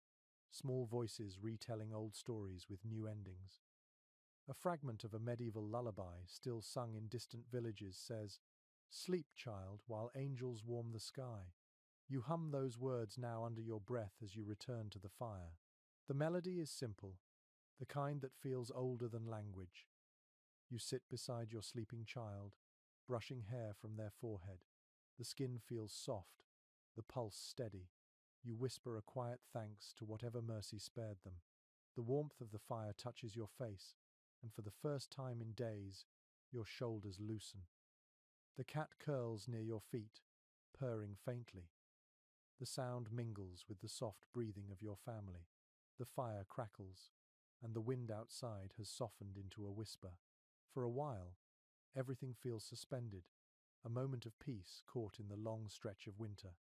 small voices retelling old stories with new endings. A fragment of a medieval lullaby, still sung in distant villages, says, "Sleep, child, while angels warm the sky." You hum those words now under your breath as you return to the fire. The melody is simple, the kind that feels older than language. You sit beside your sleeping child, brushing hair from their forehead. The skin feels soft, the pulse steady. You whisper a quiet thanks to whatever mercy spared them. The warmth of the fire touches your face, and for the first time in days, your shoulders loosen. The cat curls near your feet, purring faintly. The sound mingles with the soft breathing of your family. The fire crackles, and the wind outside has softened into a whisper. For a while, everything feels suspended, a moment of peace caught in the long stretch of winter.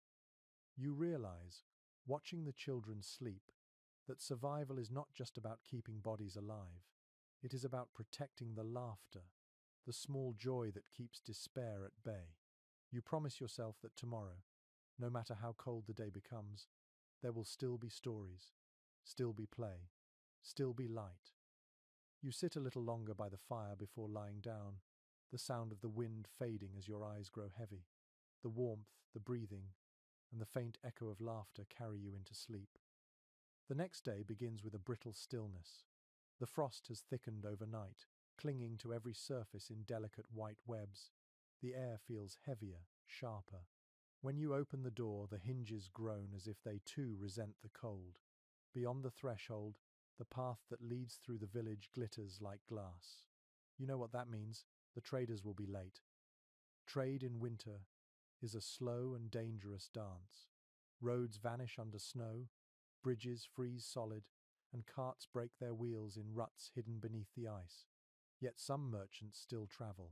You realize, watching the children sleep, that survival is not just about keeping bodies alive. It is about protecting the laughter, the small joy that keeps despair at bay. You promise yourself that tomorrow, no matter how cold the day becomes, there will still be stories, still be play, still be light. You sit a little longer by the fire before lying down, the sound of the wind fading as your eyes grow heavy. The warmth, the breathing, and the faint echo of laughter carry you into sleep. The next day begins with a brittle stillness. The frost has thickened overnight, clinging to every surface in delicate white webs. The air feels heavier, sharper. When you open the door, the hinges groan as if they too resent the cold. Beyond the threshold, the path that leads through the village glitters like glass. You know what that means. The traders will be late. Trade in winter is a slow and dangerous dance. Roads vanish under snow, bridges freeze solid, and carts break their wheels in ruts hidden beneath the ice. Yet some merchants still travel,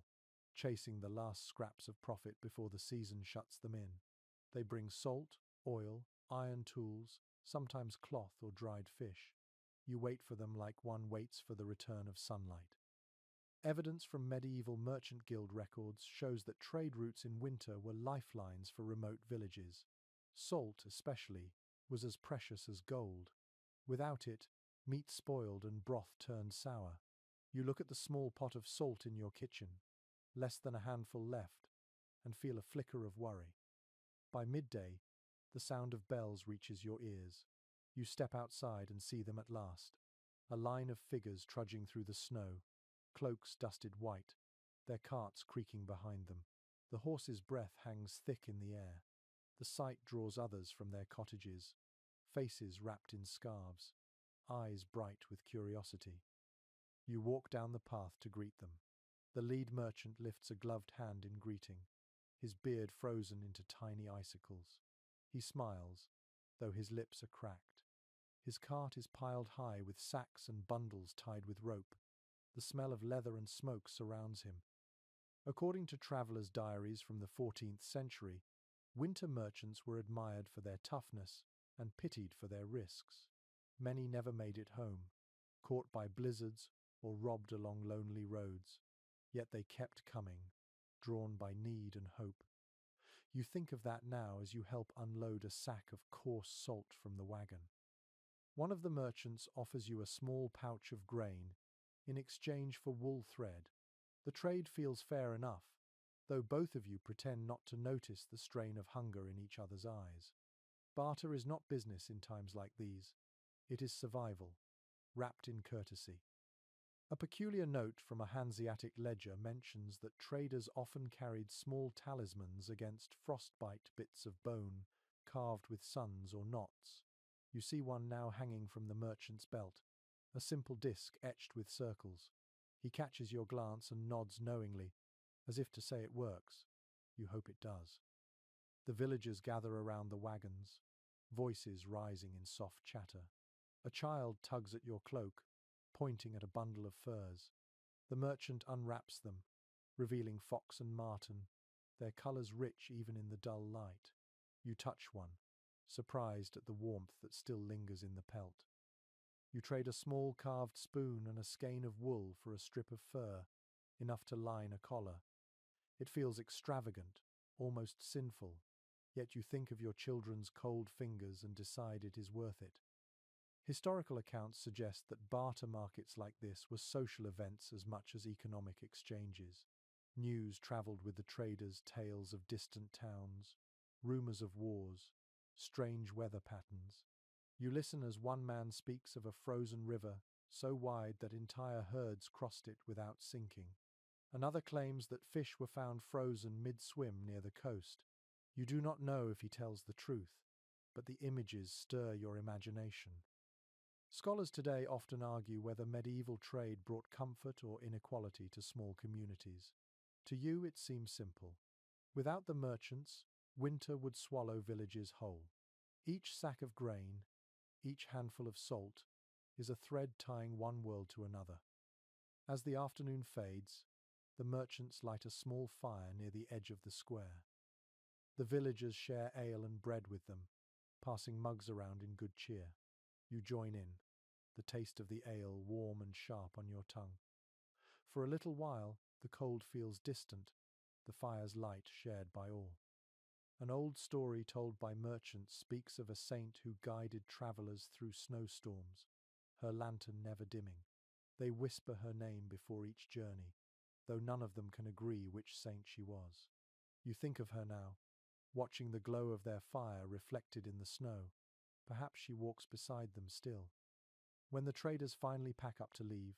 chasing the last scraps of profit before the season shuts them in. They bring salt, oil, iron tools, sometimes cloth or dried fish. You wait for them like one waits for the return of sunlight. Evidence from medieval merchant guild records shows that trade routes in winter were lifelines for remote villages. Salt, especially, was as precious as gold. Without it, meat spoiled and broth turned sour. You look at the small pot of salt in your kitchen, less than a handful left, and feel a flicker of worry. By midday, the sound of bells reaches your ears. You step outside and see them at last. A line of figures trudging through the snow, cloaks dusted white, their carts creaking behind them. The horse's breath hangs thick in the air. The sight draws others from their cottages, faces wrapped in scarves, eyes bright with curiosity. You walk down the path to greet them. The lead merchant lifts a gloved hand in greeting, his beard frozen into tiny icicles. He smiles, though his lips are cracked. His cart is piled high with sacks and bundles tied with rope. The smell of leather and smoke surrounds him. According to travelers' diaries from the 14th century, winter merchants were admired for their toughness and pitied for their risks. Many never made it home, caught by blizzards or robbed along lonely roads. Yet they kept coming, drawn by need and hope. You think of that now as you help unload a sack of coarse salt from the wagon. One of the merchants offers you a small pouch of grain in exchange for wool thread. The trade feels fair enough, though both of you pretend not to notice the strain of hunger in each other's eyes. Barter is not business in times like these. It is survival, wrapped in courtesy. A peculiar note from a Hanseatic ledger mentions that traders often carried small talismans against frostbite, bits of bone carved with suns or knots. You see one now hanging from the merchant's belt, a simple disc etched with circles. He catches your glance and nods knowingly, as if to say it works. You hope it does. The villagers gather around the wagons, voices rising in soft chatter. A child tugs at your cloak, pointing at a bundle of furs. The merchant unwraps them, revealing fox and marten, their colours rich even in the dull light. You touch one, surprised at the warmth that still lingers in the pelt. You trade a small carved spoon and a skein of wool for a strip of fur, enough to line a collar. It feels extravagant, almost sinful, yet you think of your children's cold fingers and decide it is worth it. Historical accounts suggest that barter markets like this were social events as much as economic exchanges. News travelled with the traders, tales of distant towns, rumours of wars, strange weather patterns. You listen as one man speaks of a frozen river so wide that entire herds crossed it without sinking. Another claims that fish were found frozen mid-swim near the coast. You do not know if he tells the truth, but the images stir your imagination. Scholars today often argue whether medieval trade brought comfort or inequality to small communities. To you, it seems simple. Without the merchants, winter would swallow villages whole. Each sack of grain, each handful of salt, is a thread tying one world to another. As the afternoon fades, the merchants light a small fire near the edge of the square. The villagers share ale and bread with them, passing mugs around in good cheer. You join in, the taste of the ale warm and sharp on your tongue. For a little while, the cold feels distant, the fire's light shared by all. An old story told by merchants speaks of a saint who guided travellers through snowstorms, her lantern never dimming. They whisper her name before each journey, though none of them can agree which saint she was. You think of her now, watching the glow of their fire reflected in the snow. Perhaps she walks beside them still. When the traders finally pack up to leave,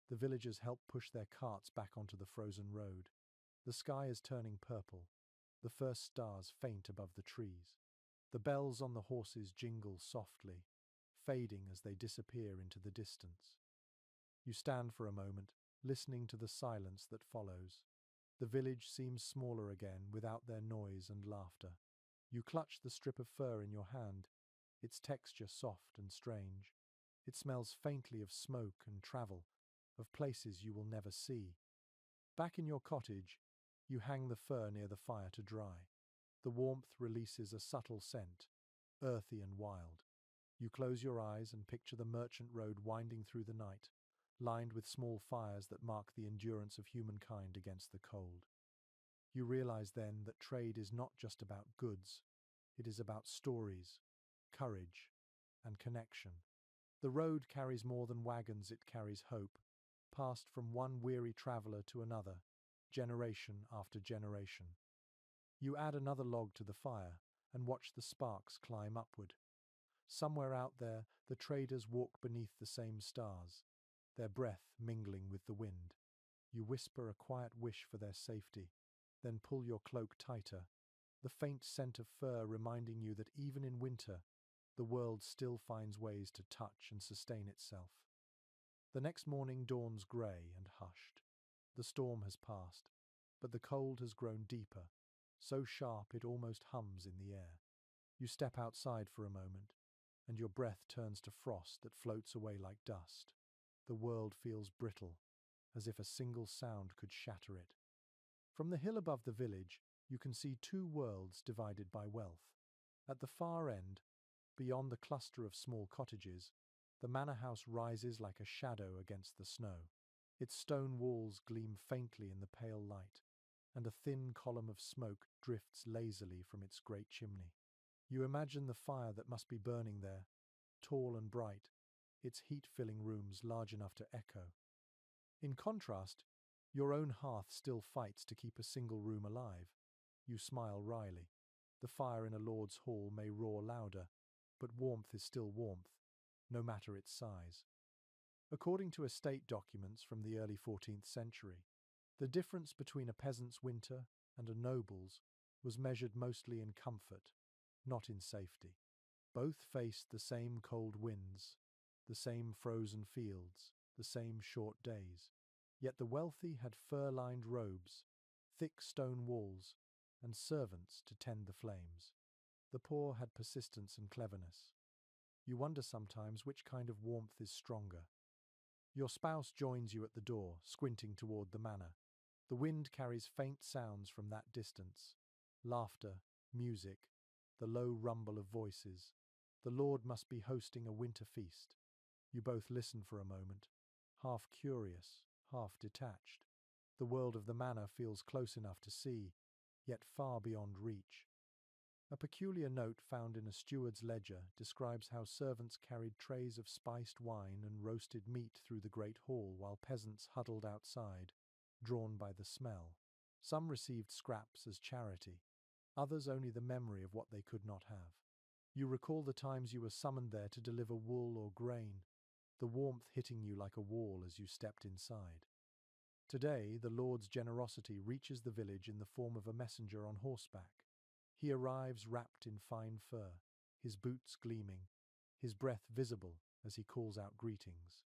the villagers help push their carts back onto the frozen road. The sky is turning purple, the first stars faint above the trees. The bells on the horses jingle softly, fading as they disappear into the distance. You stand for a moment, listening to the silence that follows. The village seems smaller again without their noise and laughter. You clutch the strip of fur in your hand, its texture soft and strange. It smells faintly of smoke and travel, of places you will never see. Back in your cottage, you hang the fur near the fire to dry. The warmth releases a subtle scent, earthy and wild. You close your eyes and picture the merchant road winding through the night, lined with small fires that mark the endurance of humankind against the cold. You realize then that trade is not just about goods, it is about stories, courage, and connection. The road carries more than wagons, it carries hope, passed from one weary traveller to another, generation after generation. You add another log to the fire and watch the sparks climb upward. Somewhere out there, the traders walk beneath the same stars, their breath mingling with the wind. You whisper a quiet wish for their safety, then pull your cloak tighter, the faint scent of fur reminding you that even in winter, the world still finds ways to touch and sustain itself. The next morning dawns grey and hushed. The storm has passed, but the cold has grown deeper, so sharp it almost hums in the air. You step outside for a moment, and your breath turns to frost that floats away like dust. The world feels brittle, as if a single sound could shatter it. From the hill above the village, you can see two worlds divided by wealth. At the far end, beyond the cluster of small cottages, the manor house rises like a shadow against the snow. Its stone walls gleam faintly in the pale light, and a thin column of smoke drifts lazily from its great chimney. You imagine the fire that must be burning there, tall and bright, its heat-filling rooms large enough to echo. In contrast, your own hearth still fights to keep a single room alive. You smile wryly. The fire in a lord's hall may roar louder, but warmth is still warmth, no matter its size. According to estate documents from the early 14th century, the difference between a peasant's winter and a noble's was measured mostly in comfort, not in safety. Both faced the same cold winds, the same frozen fields, the same short days. Yet the wealthy had fur-lined robes, thick stone walls, and servants to tend the flames. The poor had persistence and cleverness. You wonder sometimes which kind of warmth is stronger. Your spouse joins you at the door, squinting toward the manor. The wind carries faint sounds from that distance. Laughter, music, the low rumble of voices. The Lord must be hosting a winter feast. You both listen for a moment, half curious, half detached. The world of the manor feels close enough to see, yet far beyond reach. A peculiar note found in a steward's ledger describes how servants carried trays of spiced wine and roasted meat through the great hall while peasants huddled outside, drawn by the smell. Some received scraps as charity, others only the memory of what they could not have. You recall the times you were summoned there to deliver wool or grain, the warmth hitting you like a wall as you stepped inside. Today, the Lord's generosity reaches the village in the form of a messenger on horseback. He arrives wrapped in fine fur, his boots gleaming, his breath visible as he calls out greetings.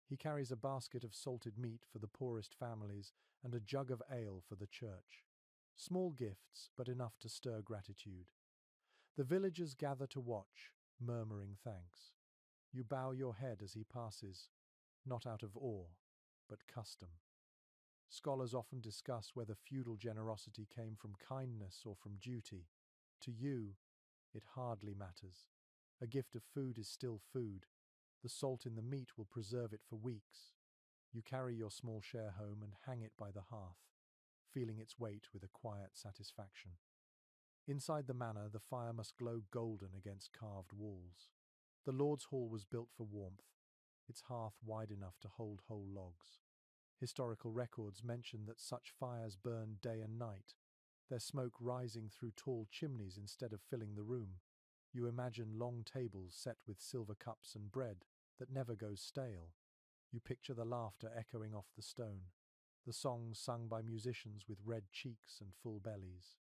He carries a basket of salted meat for the poorest families and a jug of ale for the church. Small gifts, but enough to stir gratitude. The villagers gather to watch, murmuring thanks. You bow your head as he passes, not out of awe, but custom. Scholars often discuss whether feudal generosity came from kindness or from duty. To you, it hardly matters. A gift of food is still food. The salt in the meat will preserve it for weeks. You carry your small share home and hang it by the hearth, feeling its weight with a quiet satisfaction. Inside the manor, the fire must glow golden against carved walls. The Lord's Hall was built for warmth, its hearth wide enough to hold whole logs. Historical records mention that such fires burned day and night, their smoke rising through tall chimneys instead of filling the room. You imagine long tables set with silver cups and bread that never goes stale. You picture the laughter echoing off the stone, the songs sung by musicians with red cheeks and full bellies.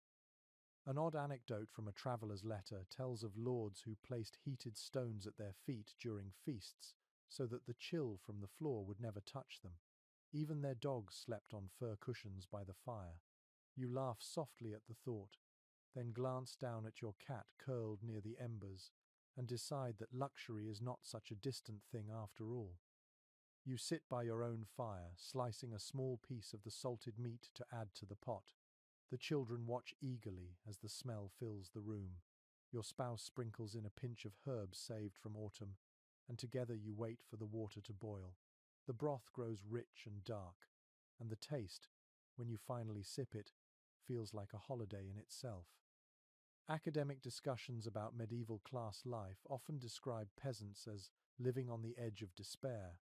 An odd anecdote from a traveller's letter tells of lords who placed heated stones at their feet during feasts so that the chill from the floor would never touch them. Even their dogs slept on fur cushions by the fire. You laugh softly at the thought, then glance down at your cat curled near the embers and decide that luxury is not such a distant thing after all. You sit by your own fire, slicing a small piece of the salted meat to add to the pot. The children watch eagerly as the smell fills the room. Your spouse sprinkles in a pinch of herbs saved from autumn, and together you wait for the water to boil. The broth grows rich and dark, and the taste, when you finally sip it, feels like a holiday in itself. Academic discussions about medieval class life often describe peasants as living on the edge of despair,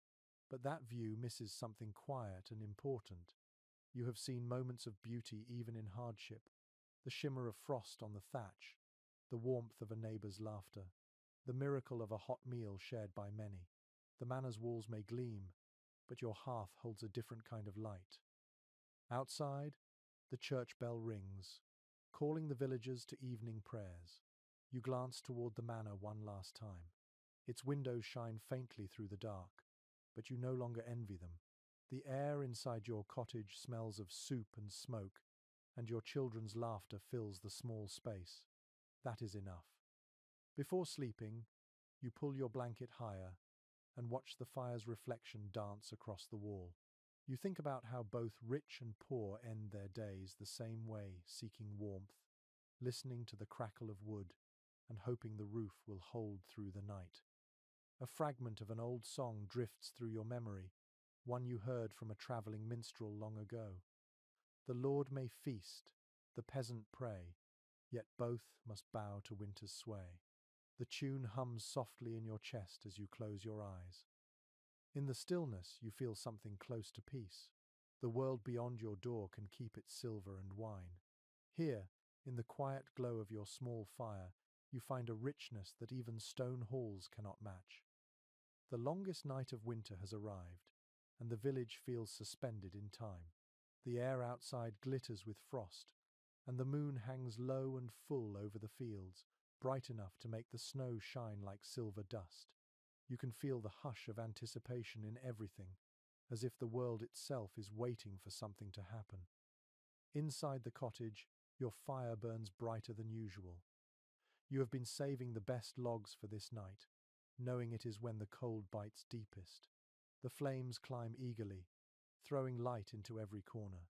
but that view misses something quiet and important. You have seen moments of beauty even in hardship, the shimmer of frost on the thatch, the warmth of a neighbour's laughter, the miracle of a hot meal shared by many. The manor's walls may gleam, but your hearth holds a different kind of light. Outside, the church bell rings, calling the villagers to evening prayers. You glance toward the manor one last time. Its windows shine faintly through the dark, but you no longer envy them. The air inside your cottage smells of soup and smoke, and your children's laughter fills the small space. That is enough. Before sleeping, you pull your blanket higher and watch the fire's reflection dance across the wall. You think about how both rich and poor end their days the same way, seeking warmth, listening to the crackle of wood, and hoping the roof will hold through the night. A fragment of an old song drifts through your memory, one you heard from a travelling minstrel long ago. The Lord may feast, the peasant pray, yet both must bow to winter's sway. The tune hums softly in your chest as you close your eyes. In the stillness, you feel something close to peace. The world beyond your door can keep its silver and wine. Here, in the quiet glow of your small fire, you find a richness that even stone halls cannot match. The longest night of winter has arrived, and the village feels suspended in time. The air outside glitters with frost, and the moon hangs low and full over the fields, bright enough to make the snow shine like silver dust. You can feel the hush of anticipation in everything, as if the world itself is waiting for something to happen. Inside the cottage, Your fire burns brighter than usual. You have been saving the best logs for this night, knowing it is when the cold bites deepest. The flames climb eagerly, throwing light into every corner.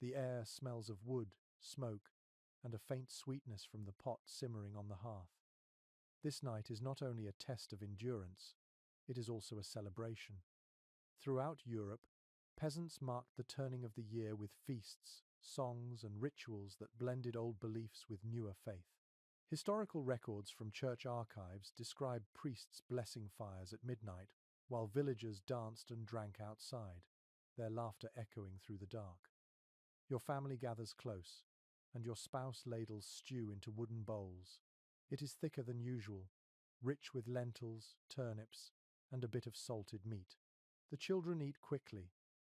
The air smells of wood, smoke, and a faint sweetness from the pot simmering on the hearth. This night is not only a test of endurance, it is also a celebration. Throughout Europe, peasants marked the turning of the year with feasts, songs, and rituals that blended old beliefs with newer faith. Historical records from church archives describe priests blessing fires at midnight, while villagers danced and drank outside, their laughter echoing through the dark. Your family gathers close, and your spouse ladles stew into wooden bowls. It is thicker than usual, rich with lentils, turnips, and a bit of salted meat. The children eat quickly,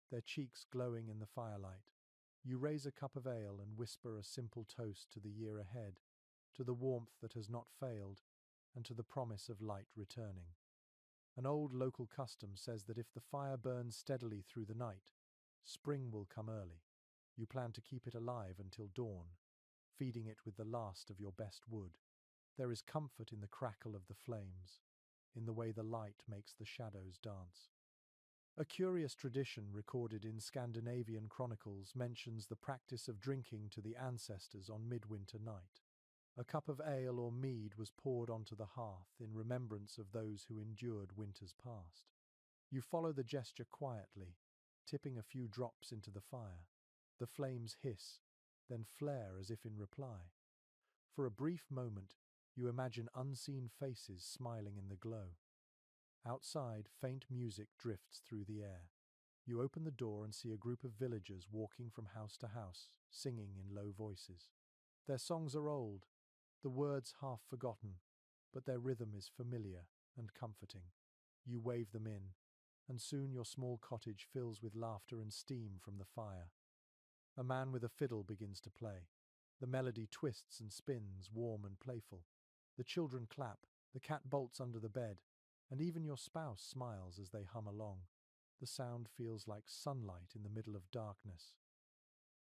their cheeks glowing in the firelight. You raise a cup of ale and whisper a simple toast to the year ahead, to the warmth that has not failed, and to the promise of light returning. An old local custom says that if the fire burns steadily through the night, spring will come early. You plan to keep it alive until dawn, feeding it with the last of your best wood. There is comfort in the crackle of the flames, in the way the light makes the shadows dance. A curious tradition recorded in Scandinavian chronicles mentions the practice of drinking to the ancestors on midwinter night. A cup of ale or mead was poured onto the hearth in remembrance of those who endured winters past. You follow the gesture quietly, tipping a few drops into the fire. The flames hiss, then flare as if in reply. For a brief moment, you imagine unseen faces smiling in the glow. Outside, faint music drifts through the air. You open the door and see a group of villagers walking from house to house, singing in low voices. Their songs are old, the words half forgotten, but their rhythm is familiar and comforting. You wave them in, and soon your small cottage fills with laughter and steam from the fire. A man with a fiddle begins to play. The melody twists and spins, warm and playful. The children clap, the cat bolts under the bed, and even your spouse smiles as they hum along. The sound feels like sunlight in the middle of darkness.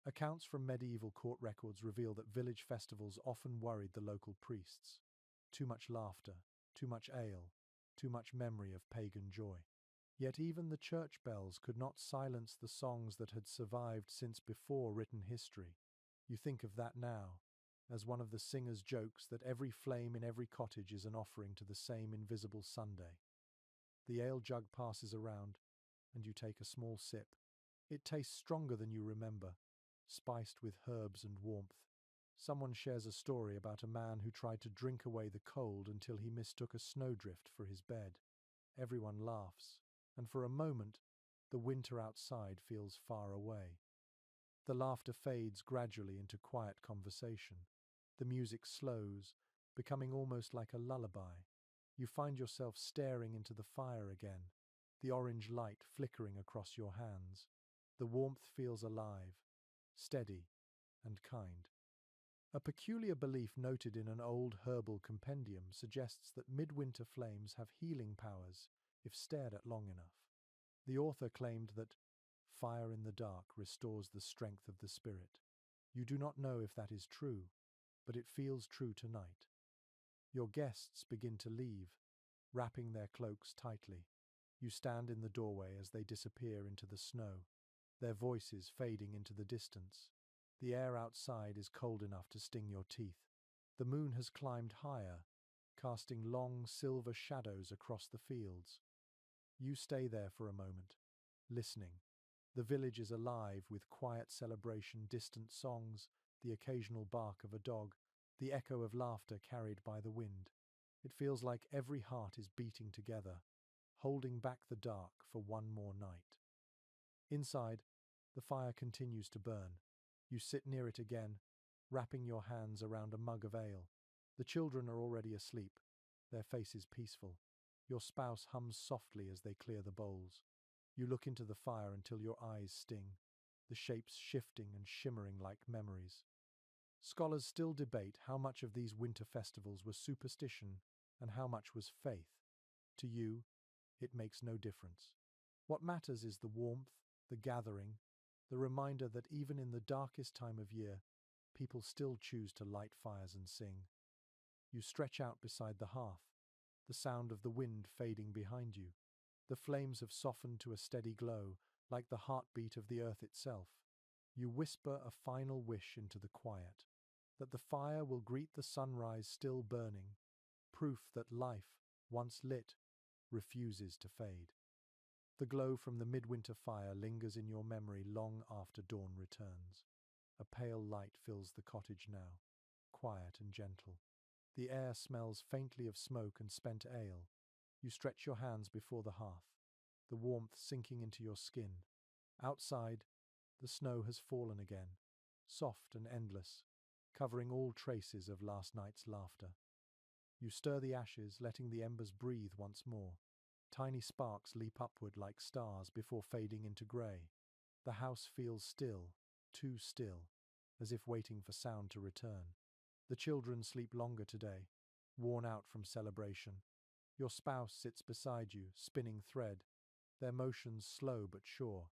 Accounts from medieval court records reveal that village festivals often worried the local priests. Too much laughter, too much ale, too much memory of pagan joy. Yet even the church bells could not silence the songs that had survived since before written history. You think of that now, as one of the singers jokes that every flame in every cottage is an offering to the same invisible Sunday. The ale jug passes around, and you take a small sip. It tastes stronger than you remember, spiced with herbs and warmth. Someone shares a story about a man who tried to drink away the cold until he mistook a snowdrift for his bed. Everyone laughs, and for a moment, the winter outside feels far away. The laughter fades gradually into quiet conversation. The music slows, becoming almost like a lullaby. You find yourself staring into the fire again, the orange light flickering across your hands. The warmth feels alive, steady, and kind. A peculiar belief noted in an old herbal compendium suggests that midwinter flames have healing powers if stared at long enough. The author claimed that fire in the dark restores the strength of the spirit. You do not know if that is true, but it feels true tonight. Your guests begin to leave, wrapping their cloaks tightly. You stand in the doorway as they disappear into the snow, their voices fading into the distance. The air outside is cold enough to sting your teeth. The moon has climbed higher, casting long silver shadows across the fields. You stay there for a moment, listening. The village is alive with quiet celebration, distant songs, the occasional bark of a dog, the echo of laughter carried by the wind. It feels like every heart is beating together, holding back the dark for one more night. Inside, the fire continues to burn. You sit near it again, wrapping your hands around a mug of ale. The children are already asleep, their faces peaceful. Your spouse hums softly as they clear the bowls. You look into the fire until your eyes sting, the shapes shifting and shimmering like memories. Scholars still debate how much of these winter festivals was superstition and how much was faith. To you, it makes no difference. What matters is the warmth, the gathering, the reminder that even in the darkest time of year, people still choose to light fires and sing. You stretch out beside the hearth, the sound of the wind fading behind you. The flames have softened to a steady glow, like the heartbeat of the earth itself. You whisper a final wish into the quiet, that the fire will greet the sunrise still burning, proof that life, once lit, refuses to fade. The glow from the midwinter fire lingers in your memory long after dawn returns. A pale light fills the cottage now, quiet and gentle. The air smells faintly of smoke and spent ale. You stretch your hands before the hearth, the warmth sinking into your skin. Outside, the snow has fallen again, soft and endless, covering all traces of last night's laughter. You stir the ashes, letting the embers breathe once more. Tiny sparks leap upward like stars before fading into grey. The house feels still, too still, as if waiting for sound to return. The children sleep longer today, worn out from celebration. Your spouse sits beside you, spinning thread, their motions slow but sure.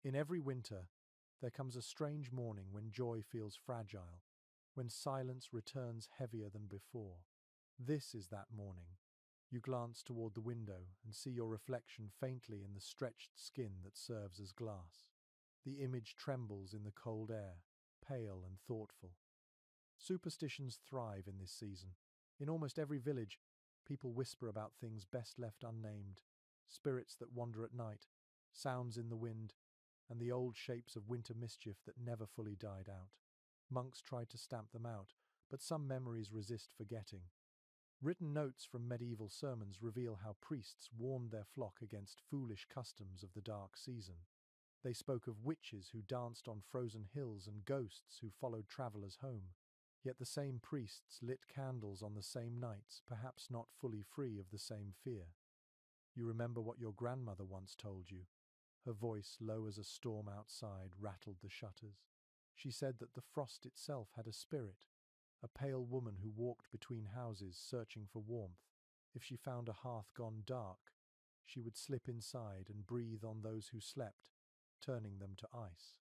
In every winter, there comes a strange morning when joy feels fragile, when silence returns heavier than before. This is that morning. You glance toward the window and see your reflection faintly in the stretched skin that serves as glass. The image trembles in the cold air, pale and thoughtful. Superstitions thrive in this season. In almost every village, people whisper about things best left unnamed, spirits that wander at night, sounds in the wind, and the old shapes of winter mischief that never fully died out. Monks tried to stamp them out, but some memories resist forgetting. Written notes from medieval sermons reveal how priests warned their flock against foolish customs of the dark season. They spoke of witches who danced on frozen hills and ghosts who followed travelers home. Yet the same priests lit candles on the same nights, perhaps not fully free of the same fear. You remember what your grandmother once told you. Her voice, low as a storm outside, rattled the shutters. She said that the frost itself had a spirit, a pale woman who walked between houses searching for warmth. If she found a hearth gone dark, she would slip inside and breathe on those who slept, turning them to ice.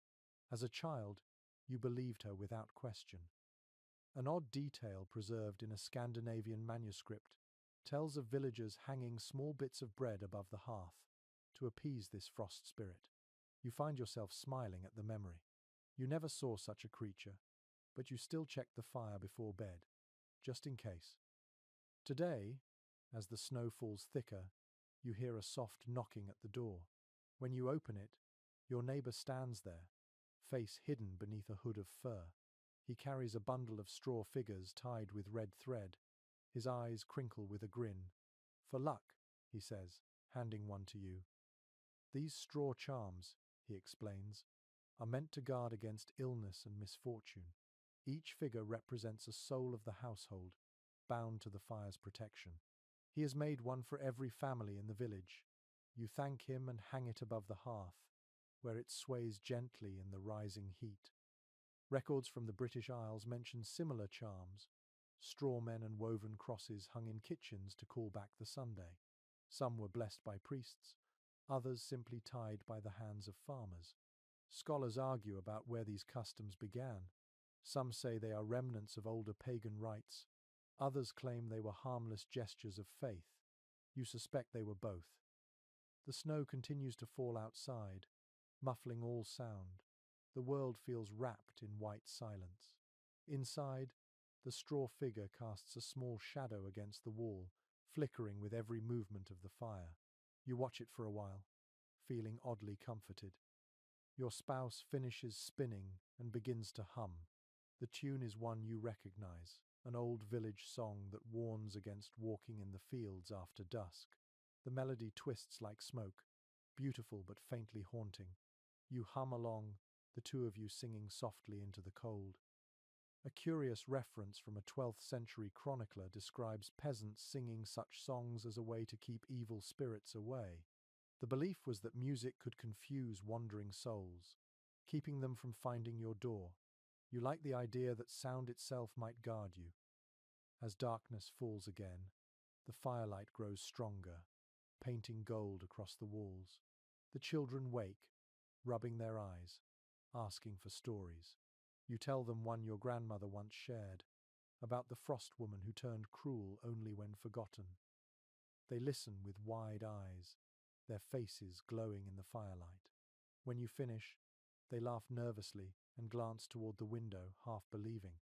As a child, you believed her without question. An odd detail preserved in a Scandinavian manuscript tells of villagers hanging small bits of bread above the hearth to appease this frost spirit. You find yourself smiling at the memory. You never saw such a creature, but you still check the fire before bed, just in case. Today, as the snow falls thicker, you hear a soft knocking at the door. When you open it, your neighbor stands there, face hidden beneath a hood of fur. He carries a bundle of straw figures tied with red thread. His eyes crinkle with a grin. "For luck," he says, handing one to you. "These straw charms," he explains, "are meant to guard against illness and misfortune. Each figure represents a soul of the household, bound to the fire's protection. He has made one for every family in the village. You thank him and hang it above the hearth, where it sways gently in the rising heat." Records from the British Isles mention similar charms, straw men and woven crosses hung in kitchens to call back the Sunday. Some were blessed by priests, others simply tied by the hands of farmers. Scholars argue about where these customs began. Some say they are remnants of older pagan rites. Others claim they were harmless gestures of faith. You suspect they were both. The snow continues to fall outside, muffling all sound. The world feels wrapped in white silence. Inside, the straw figure casts a small shadow against the wall, flickering with every movement of the fire. You watch it for a while, feeling oddly comforted. Your spouse finishes spinning and begins to hum. The tune is one you recognize, an old village song that warns against walking in the fields after dusk. The melody twists like smoke, beautiful but faintly haunting. You hum along, the two of you singing softly into the cold. A curious reference from a 12th century chronicler describes peasants singing such songs as a way to keep evil spirits away. The belief was that music could confuse wandering souls, keeping them from finding your door. You like the idea that sound itself might guard you. As darkness falls again, the firelight grows stronger, painting gold across the walls. The children wake, rubbing their eyes, asking for stories. You tell them one your grandmother once shared, about the frost woman who turned cruel only when forgotten. They listen with wide eyes, their faces glowing in the firelight. When you finish, they laugh nervously and glance toward the window, half believing.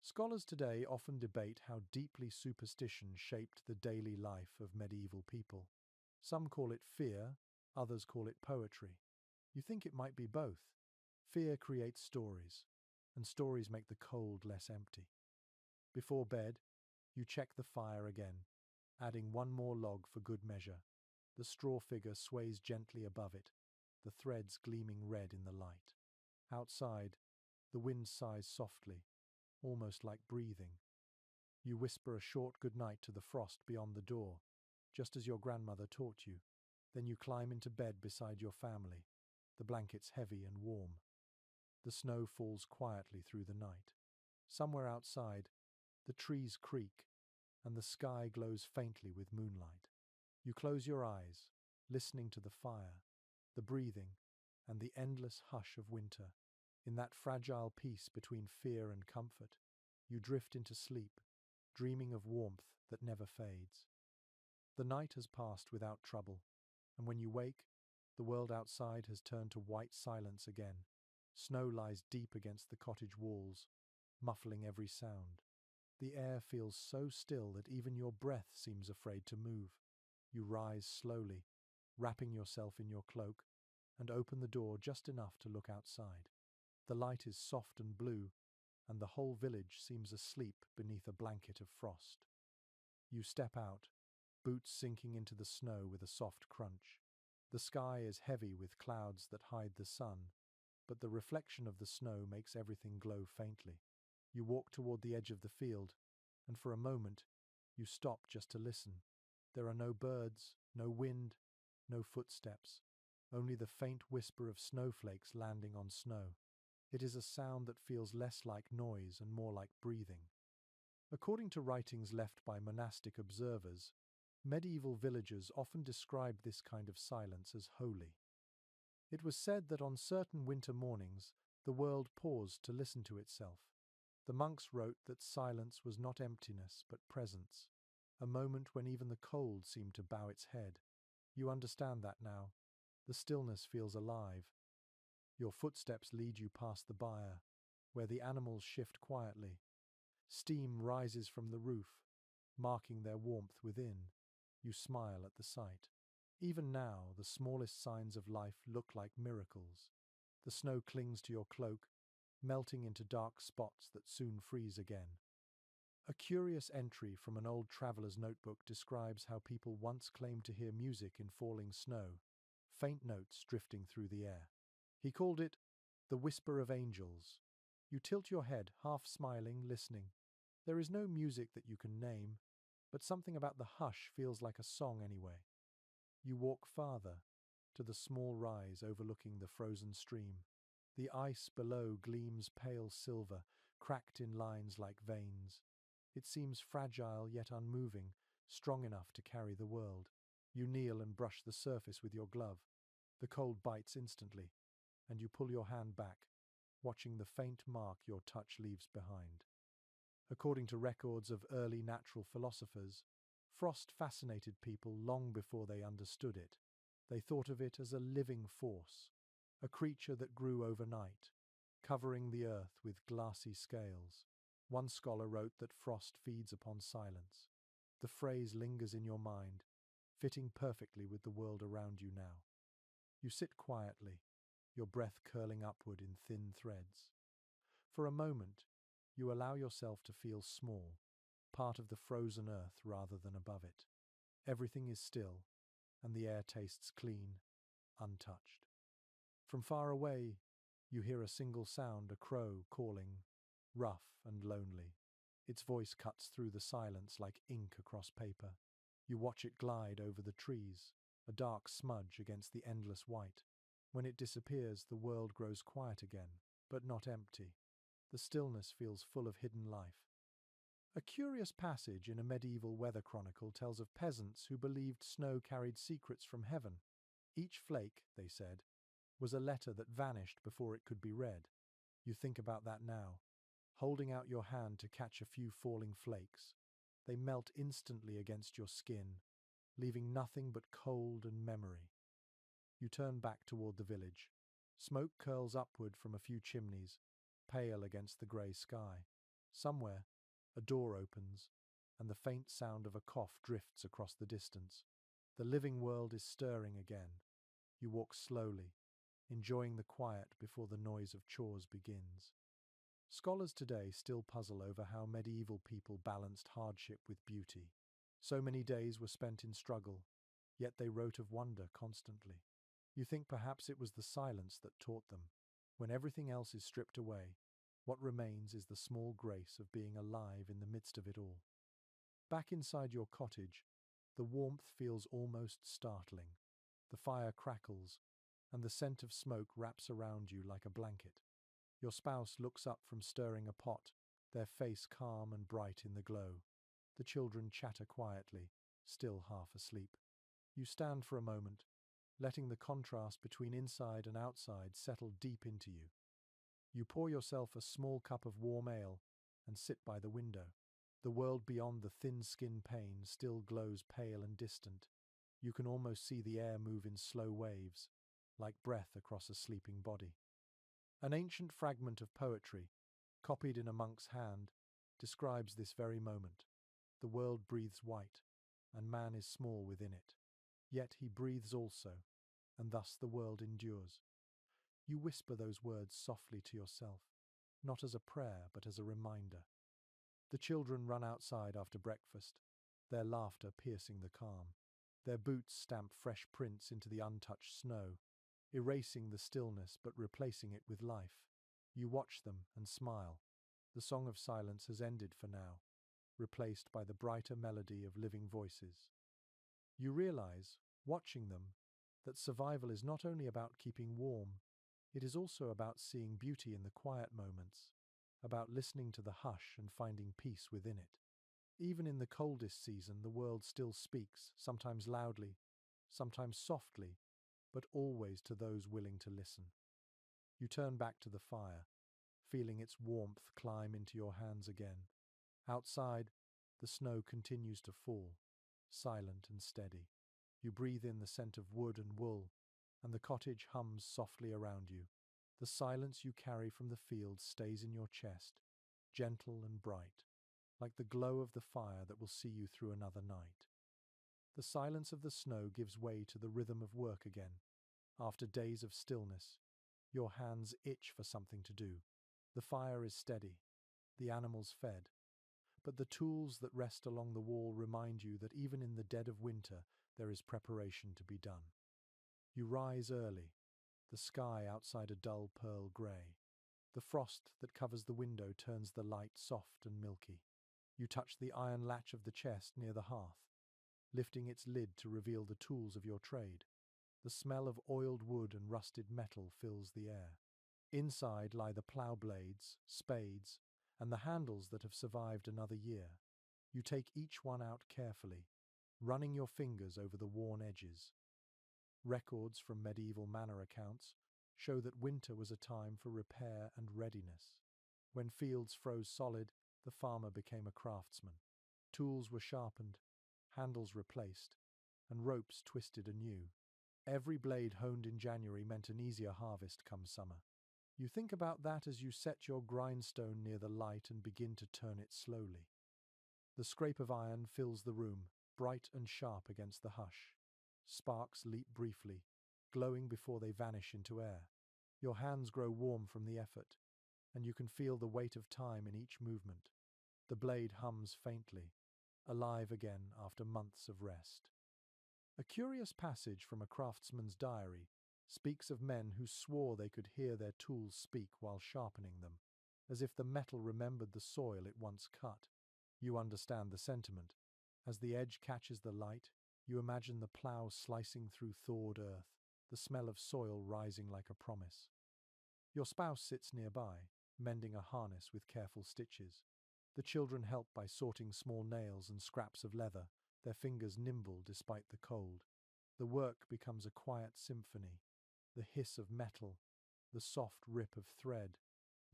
Scholars today often debate how deeply superstition shaped the daily life of medieval people. Some call it fear, others call it poetry. You think it might be both. Fear creates stories, and stories make the cold less empty. Before bed, you check the fire again, adding one more log for good measure. The straw figure sways gently above it, the threads gleaming red in the light. Outside, the wind sighs softly, almost like breathing. You whisper a short goodnight to the frost beyond the door, just as your grandmother taught you. Then you climb into bed beside your family, the blankets heavy and warm. The snow falls quietly through the night. Somewhere outside, the trees creak, and the sky glows faintly with moonlight. You close your eyes, listening to the fire, the breathing, and the endless hush of winter. In that fragile peace between fear and comfort, you drift into sleep, dreaming of warmth that never fades. The night has passed without trouble, and when you wake, the world outside has turned to white silence again. Snow lies deep against the cottage walls, muffling every sound. The air feels so still that even your breath seems afraid to move. You rise slowly, wrapping yourself in your cloak, and open the door just enough to look outside. The light is soft and blue, and the whole village seems asleep beneath a blanket of frost. You step out, boots sinking into the snow with a soft crunch. The sky is heavy with clouds that hide the sun, but the reflection of the snow makes everything glow faintly. You walk toward the edge of the field, and for a moment, you stop just to listen. There are no birds, no wind, no footsteps, only the faint whisper of snowflakes landing on snow. It is a sound that feels less like noise and more like breathing. According to writings left by monastic observers, medieval villagers often described this kind of silence as holy. It was said that on certain winter mornings, the world paused to listen to itself. The monks wrote that silence was not emptiness but presence, a moment when even the cold seemed to bow its head. You understand that now. The stillness feels alive. Your footsteps lead you past the byre, where the animals shift quietly. Steam rises from the roof, marking their warmth within. You smile at the sight. Even now, the smallest signs of life look like miracles. The snow clings to your cloak, melting into dark spots that soon freeze again. A curious entry from an old traveler's notebook describes how people once claimed to hear music in falling snow, faint notes drifting through the air. He called it the whisper of angels. You tilt your head, half smiling, listening. There is no music that you can name, but something about the hush feels like a song anyway. You walk farther, to the small rise overlooking the frozen stream. The ice below gleams pale silver, cracked in lines like veins. It seems fragile yet unmoving, strong enough to carry the world. You kneel and brush the surface with your glove. The cold bites instantly, and you pull your hand back, watching the faint mark your touch leaves behind. According to records of early natural philosophers, frost fascinated people long before they understood it. They thought of it as a living force, a creature that grew overnight, covering the earth with glassy scales. One scholar wrote that frost feeds upon silence. The phrase lingers in your mind, fitting perfectly with the world around you now. You sit quietly, your breath curling upward in thin threads. For a moment, you allow yourself to feel small, part of the frozen earth rather than above it. Everything is still, and the air tastes clean, untouched. From far away, you hear a single sound, a crow calling, rough and lonely. Its voice cuts through the silence like ink across paper. You watch it glide over the trees, a dark smudge against the endless white. When it disappears, the world grows quiet again, but not empty. The stillness feels full of hidden life. A curious passage in a medieval weather chronicle tells of peasants who believed snow carried secrets from heaven. Each flake, they said, was a letter that vanished before it could be read. You think about that now, holding out your hand to catch a few falling flakes. They melt instantly against your skin, leaving nothing but cold and memory. You turn back toward the village. Smoke curls upward from a few chimneys, pale against the grey sky. Somewhere, a door opens, and the faint sound of a cough drifts across the distance. The living world is stirring again. You walk slowly, enjoying the quiet before the noise of chores begins. Scholars today still puzzle over how medieval people balanced hardship with beauty. So many days were spent in struggle, yet they wrote of wonder constantly. You think perhaps it was the silence that taught them. When everything else is stripped away, what remains is the small grace of being alive in the midst of it all. Back inside your cottage, the warmth feels almost startling. The fire crackles, and the scent of smoke wraps around you like a blanket. Your spouse looks up from stirring a pot, their face calm and bright in the glow. The children chatter quietly, still half asleep. You stand for a moment, letting the contrast between inside and outside settle deep into you. You pour yourself a small cup of warm ale and sit by the window. The world beyond the thin-skin pane still glows pale and distant. You can almost see the air move in slow waves, like breath across a sleeping body. An ancient fragment of poetry, copied in a monk's hand, describes this very moment. The world breathes white, and man is small within it. Yet he breathes also, and thus the world endures. You whisper those words softly to yourself, not as a prayer but as a reminder. The children run outside after breakfast, their laughter piercing the calm. Their boots stamp fresh prints into the untouched snow, erasing the stillness but replacing it with life. You watch them and smile. The song of silence has ended for now, replaced by the brighter melody of living voices. You realize, watching them, that survival is not only about keeping warm, it is also about seeing beauty in the quiet moments, about listening to the hush and finding peace within it. Even in the coldest season, the world still speaks, sometimes loudly, sometimes softly, but always to those willing to listen. You turn back to the fire, feeling its warmth climb into your hands again. Outside, the snow continues to fall, silent and steady. You breathe in the scent of wood and wool, and the cottage hums softly around you. The silence you carry from the field stays in your chest, gentle and bright, like the glow of the fire that will see you through another night. The silence of the snow gives way to the rhythm of work again. After days of stillness, your hands itch for something to do. The fire is steady, the animals fed, but the tools that rest along the wall remind you that even in the dead of winter there is preparation to be done. You rise early, the sky outside a dull pearl grey. The frost that covers the window turns the light soft and milky. You touch the iron latch of the chest near the hearth, lifting its lid to reveal the tools of your trade. The smell of oiled wood and rusted metal fills the air. Inside lie the plough blades, spades, and the handles that have survived another year. You take each one out carefully, running your fingers over the worn edges. Records from medieval manor accounts show that winter was a time for repair and readiness. When fields froze solid, the farmer became a craftsman. Tools were sharpened, handles replaced, and ropes twisted anew. Every blade honed in January meant an easier harvest come summer. You think about that as you set your grindstone near the light and begin to turn it slowly. The scrape of iron fills the room, bright and sharp against the hush. Sparks leap briefly, glowing before they vanish into air. Your hands grow warm from the effort, and you can feel the weight of time in each movement. The blade hums faintly, alive again after months of rest. A curious passage from a craftsman's diary speaks of men who swore they could hear their tools speak while sharpening them, as if the metal remembered the soil it once cut. You understand the sentiment. As the edge catches the light, you imagine the plough slicing through thawed earth, the smell of soil rising like a promise. Your spouse sits nearby, mending a harness with careful stitches. The children help by sorting small nails and scraps of leather, their fingers nimble despite the cold. The work becomes a quiet symphony, the hiss of metal, the soft rip of thread,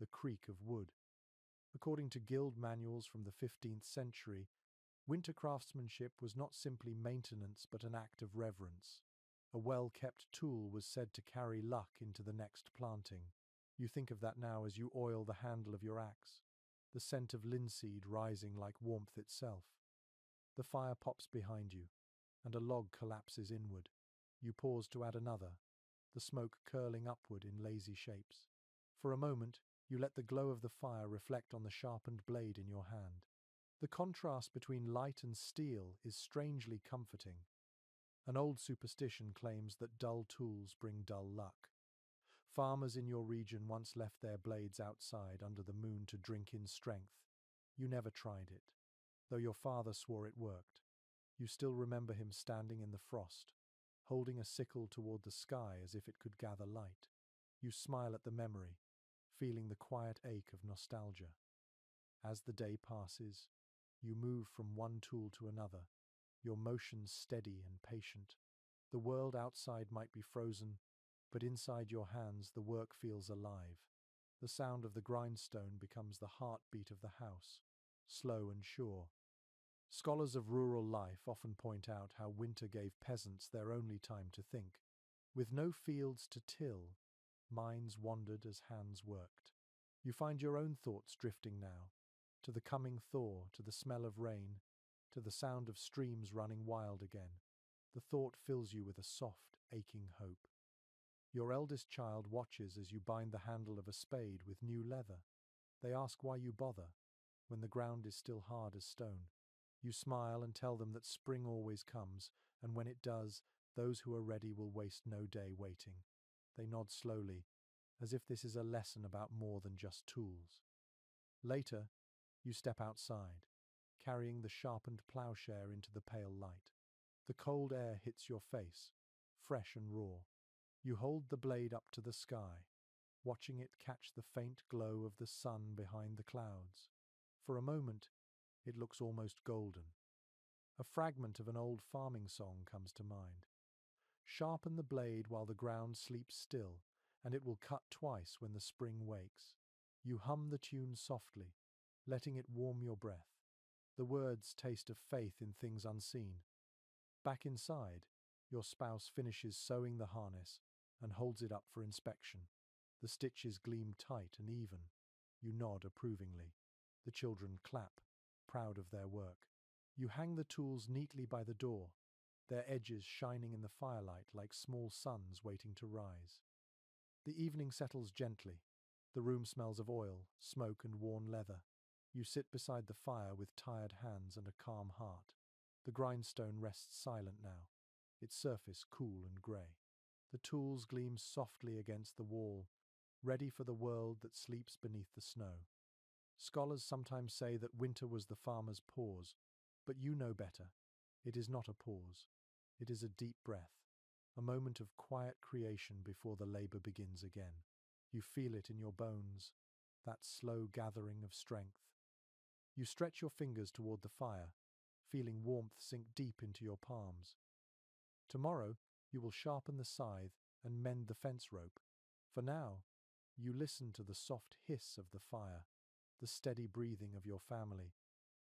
the creak of wood. According to guild manuals from the 15th century, winter craftsmanship was not simply maintenance but an act of reverence. A well-kept tool was said to carry luck into the next planting. You think of that now as you oil the handle of your axe, the scent of linseed rising like warmth itself. The fire pops behind you, and a log collapses inward. You pause to add another, the smoke curling upward in lazy shapes. For a moment, you let the glow of the fire reflect on the sharpened blade in your hand. The contrast between light and steel is strangely comforting. An old superstition claims that dull tools bring dull luck. Farmers in your region once left their blades outside under the moon to drink in strength. You never tried it, though your father swore it worked. You still remember him standing in the frost, holding a sickle toward the sky as if it could gather light. You smile at the memory, feeling the quiet ache of nostalgia. As the day passes, you move from one tool to another, your motions steady and patient. The world outside might be frozen, but inside your hands the work feels alive. The sound of the grindstone becomes the heartbeat of the house, slow and sure. Scholars of rural life often point out how winter gave peasants their only time to think. With no fields to till, minds wandered as hands worked. You find your own thoughts drifting now, to the coming thaw, to the smell of rain, to the sound of streams running wild again. The thought fills you with a soft, aching hope. Your eldest child watches as you bind the handle of a spade with new leather. They ask why you bother, when the ground is still hard as stone. You smile and tell them that spring always comes, and when it does, those who are ready will waste no day waiting. They nod slowly, as if this is a lesson about more than just tools. Later, you step outside, carrying the sharpened plowshare into the pale light. The cold air hits your face, fresh and raw. You hold the blade up to the sky, watching it catch the faint glow of the sun behind the clouds. For a moment, it looks almost golden. A fragment of an old farming song comes to mind. Sharpen the blade while the ground sleeps still, and it will cut twice when the spring wakes. You hum the tune softly, letting it warm your breath. The words taste of faith in things unseen. Back inside, your spouse finishes sewing the harness and holds it up for inspection. The stitches gleam tight and even. You nod approvingly. The children clap, proud of their work. You hang the tools neatly by the door, their edges shining in the firelight like small suns waiting to rise. The evening settles gently. The room smells of oil, smoke, and worn leather. You sit beside the fire with tired hands and a calm heart. The grindstone rests silent now, its surface cool and grey. The tools gleam softly against the wall, ready for the world that sleeps beneath the snow. Scholars sometimes say that winter was the farmer's pause, but you know better. It is not a pause. It is a deep breath, a moment of quiet creation before the labor begins again. You feel it in your bones, that slow gathering of strength. You stretch your fingers toward the fire, feeling warmth sink deep into your palms. Tomorrow, you will sharpen the scythe and mend the fence rope. For now, you listen to the soft hiss of the fire, the steady breathing of your family,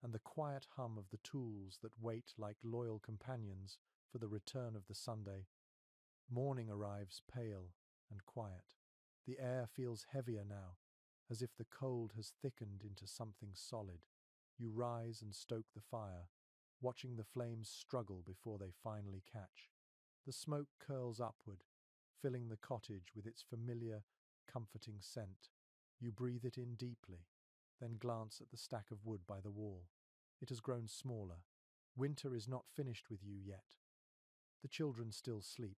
and the quiet hum of the tools that wait like loyal companions for the return of the Sunday. Morning arrives pale and quiet. The air feels heavier now, as if the cold has thickened into something solid. You rise and stoke the fire, watching the flames struggle before they finally catch. The smoke curls upward, filling the cottage with its familiar, comforting scent. You breathe it in deeply, then glance at the stack of wood by the wall. It has grown smaller. Winter is not finished with you yet. The children still sleep,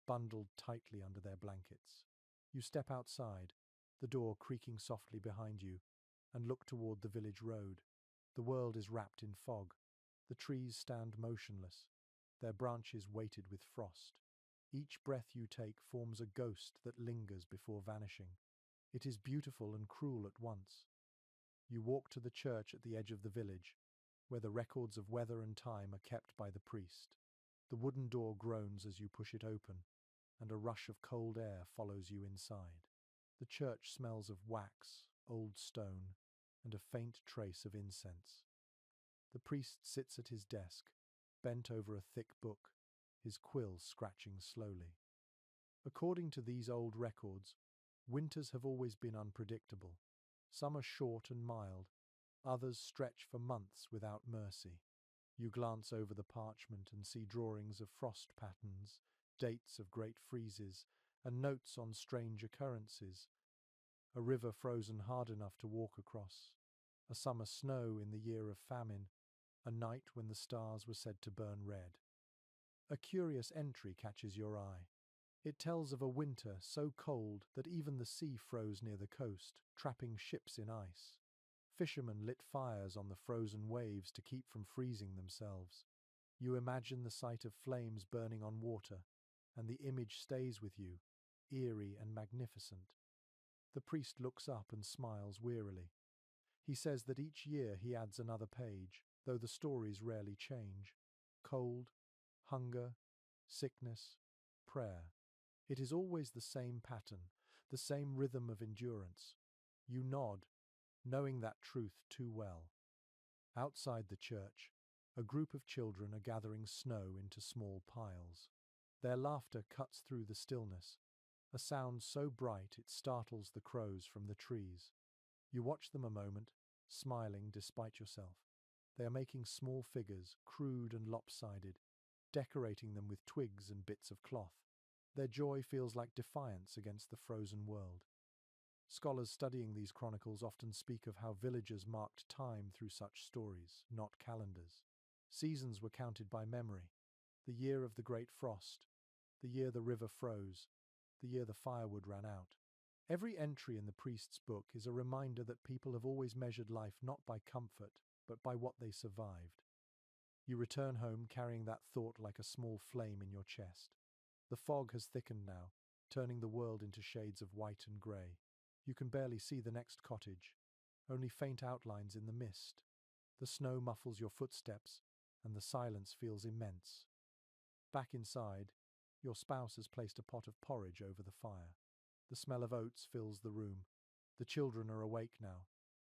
bundled tightly under their blankets. You step outside, the door creaking softly behind you, and look toward the village road. The world is wrapped in fog. The trees stand motionless, their branches weighted with frost. Each breath you take forms a ghost that lingers before vanishing. It is beautiful and cruel at once. You walk to the church at the edge of the village, where the records of weather and time are kept by the priest. The wooden door groans as you push it open, and a rush of cold air follows you inside. The church smells of wax, old stone, and a faint trace of incense. The priest sits at his desk, bent over a thick book, his quill scratching slowly. According to these old records, winters have always been unpredictable. Some are short and mild, others stretch for months without mercy. You glance over the parchment and see drawings of frost patterns, dates of great freezes, and notes on strange occurrences. A river frozen hard enough to walk across, a summer snow in the year of famine, a night when the stars were said to burn red. A curious entry catches your eye. It tells of a winter so cold that even the sea froze near the coast, trapping ships in ice. Fishermen lit fires on the frozen waves to keep from freezing themselves. You imagine the sight of flames burning on water, and the image stays with you, eerie and magnificent. The priest looks up and smiles wearily. He says that each year he adds another page, though the stories rarely change. Cold, hunger, sickness, prayer. It is always the same pattern, the same rhythm of endurance. You nod, knowing that truth too well. Outside the church, a group of children are gathering snow into small piles. Their laughter cuts through the stillness, a sound so bright it startles the crows from the trees. You watch them a moment, smiling despite yourself. They are making small figures, crude and lopsided, decorating them with twigs and bits of cloth. Their joy feels like defiance against the frozen world. Scholars studying these chronicles often speak of how villagers marked time through such stories, not calendars. Seasons were counted by memory. The year of the great frost, the year the river froze, the year the firewood ran out. Every entry in the priest's book is a reminder that people have always measured life not by comfort, but by what they survived. You return home carrying that thought like a small flame in your chest. The fog has thickened now, turning the world into shades of white and grey. You can barely see the next cottage, only faint outlines in the mist. The snow muffles your footsteps, and the silence feels immense. Back inside, your spouse has placed a pot of porridge over the fire. The smell of oats fills the room. The children are awake now,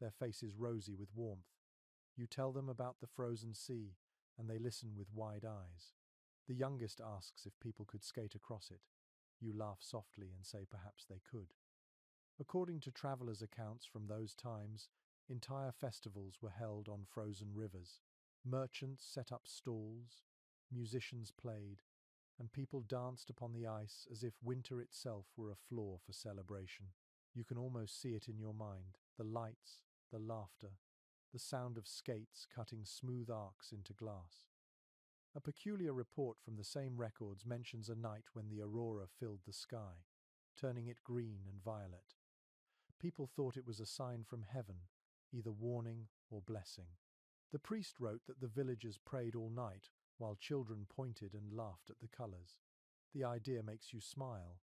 their faces rosy with warmth. You tell them about the frozen sea, and they listen with wide eyes. The youngest asks if people could skate across it. You laugh softly and say perhaps they could. According to travelers' accounts from those times, entire festivals were held on frozen rivers. Merchants set up stalls, musicians played, and people danced upon the ice as if winter itself were a floor for celebration. You can almost see it in your mind, the lights, the laughter, the sound of skates cutting smooth arcs into glass. A peculiar report from the same records mentions a night when the aurora filled the sky, turning it green and violet. People thought it was a sign from heaven, either warning or blessing. The priest wrote that the villagers prayed all night while children pointed and laughed at the colors. The idea makes you smile.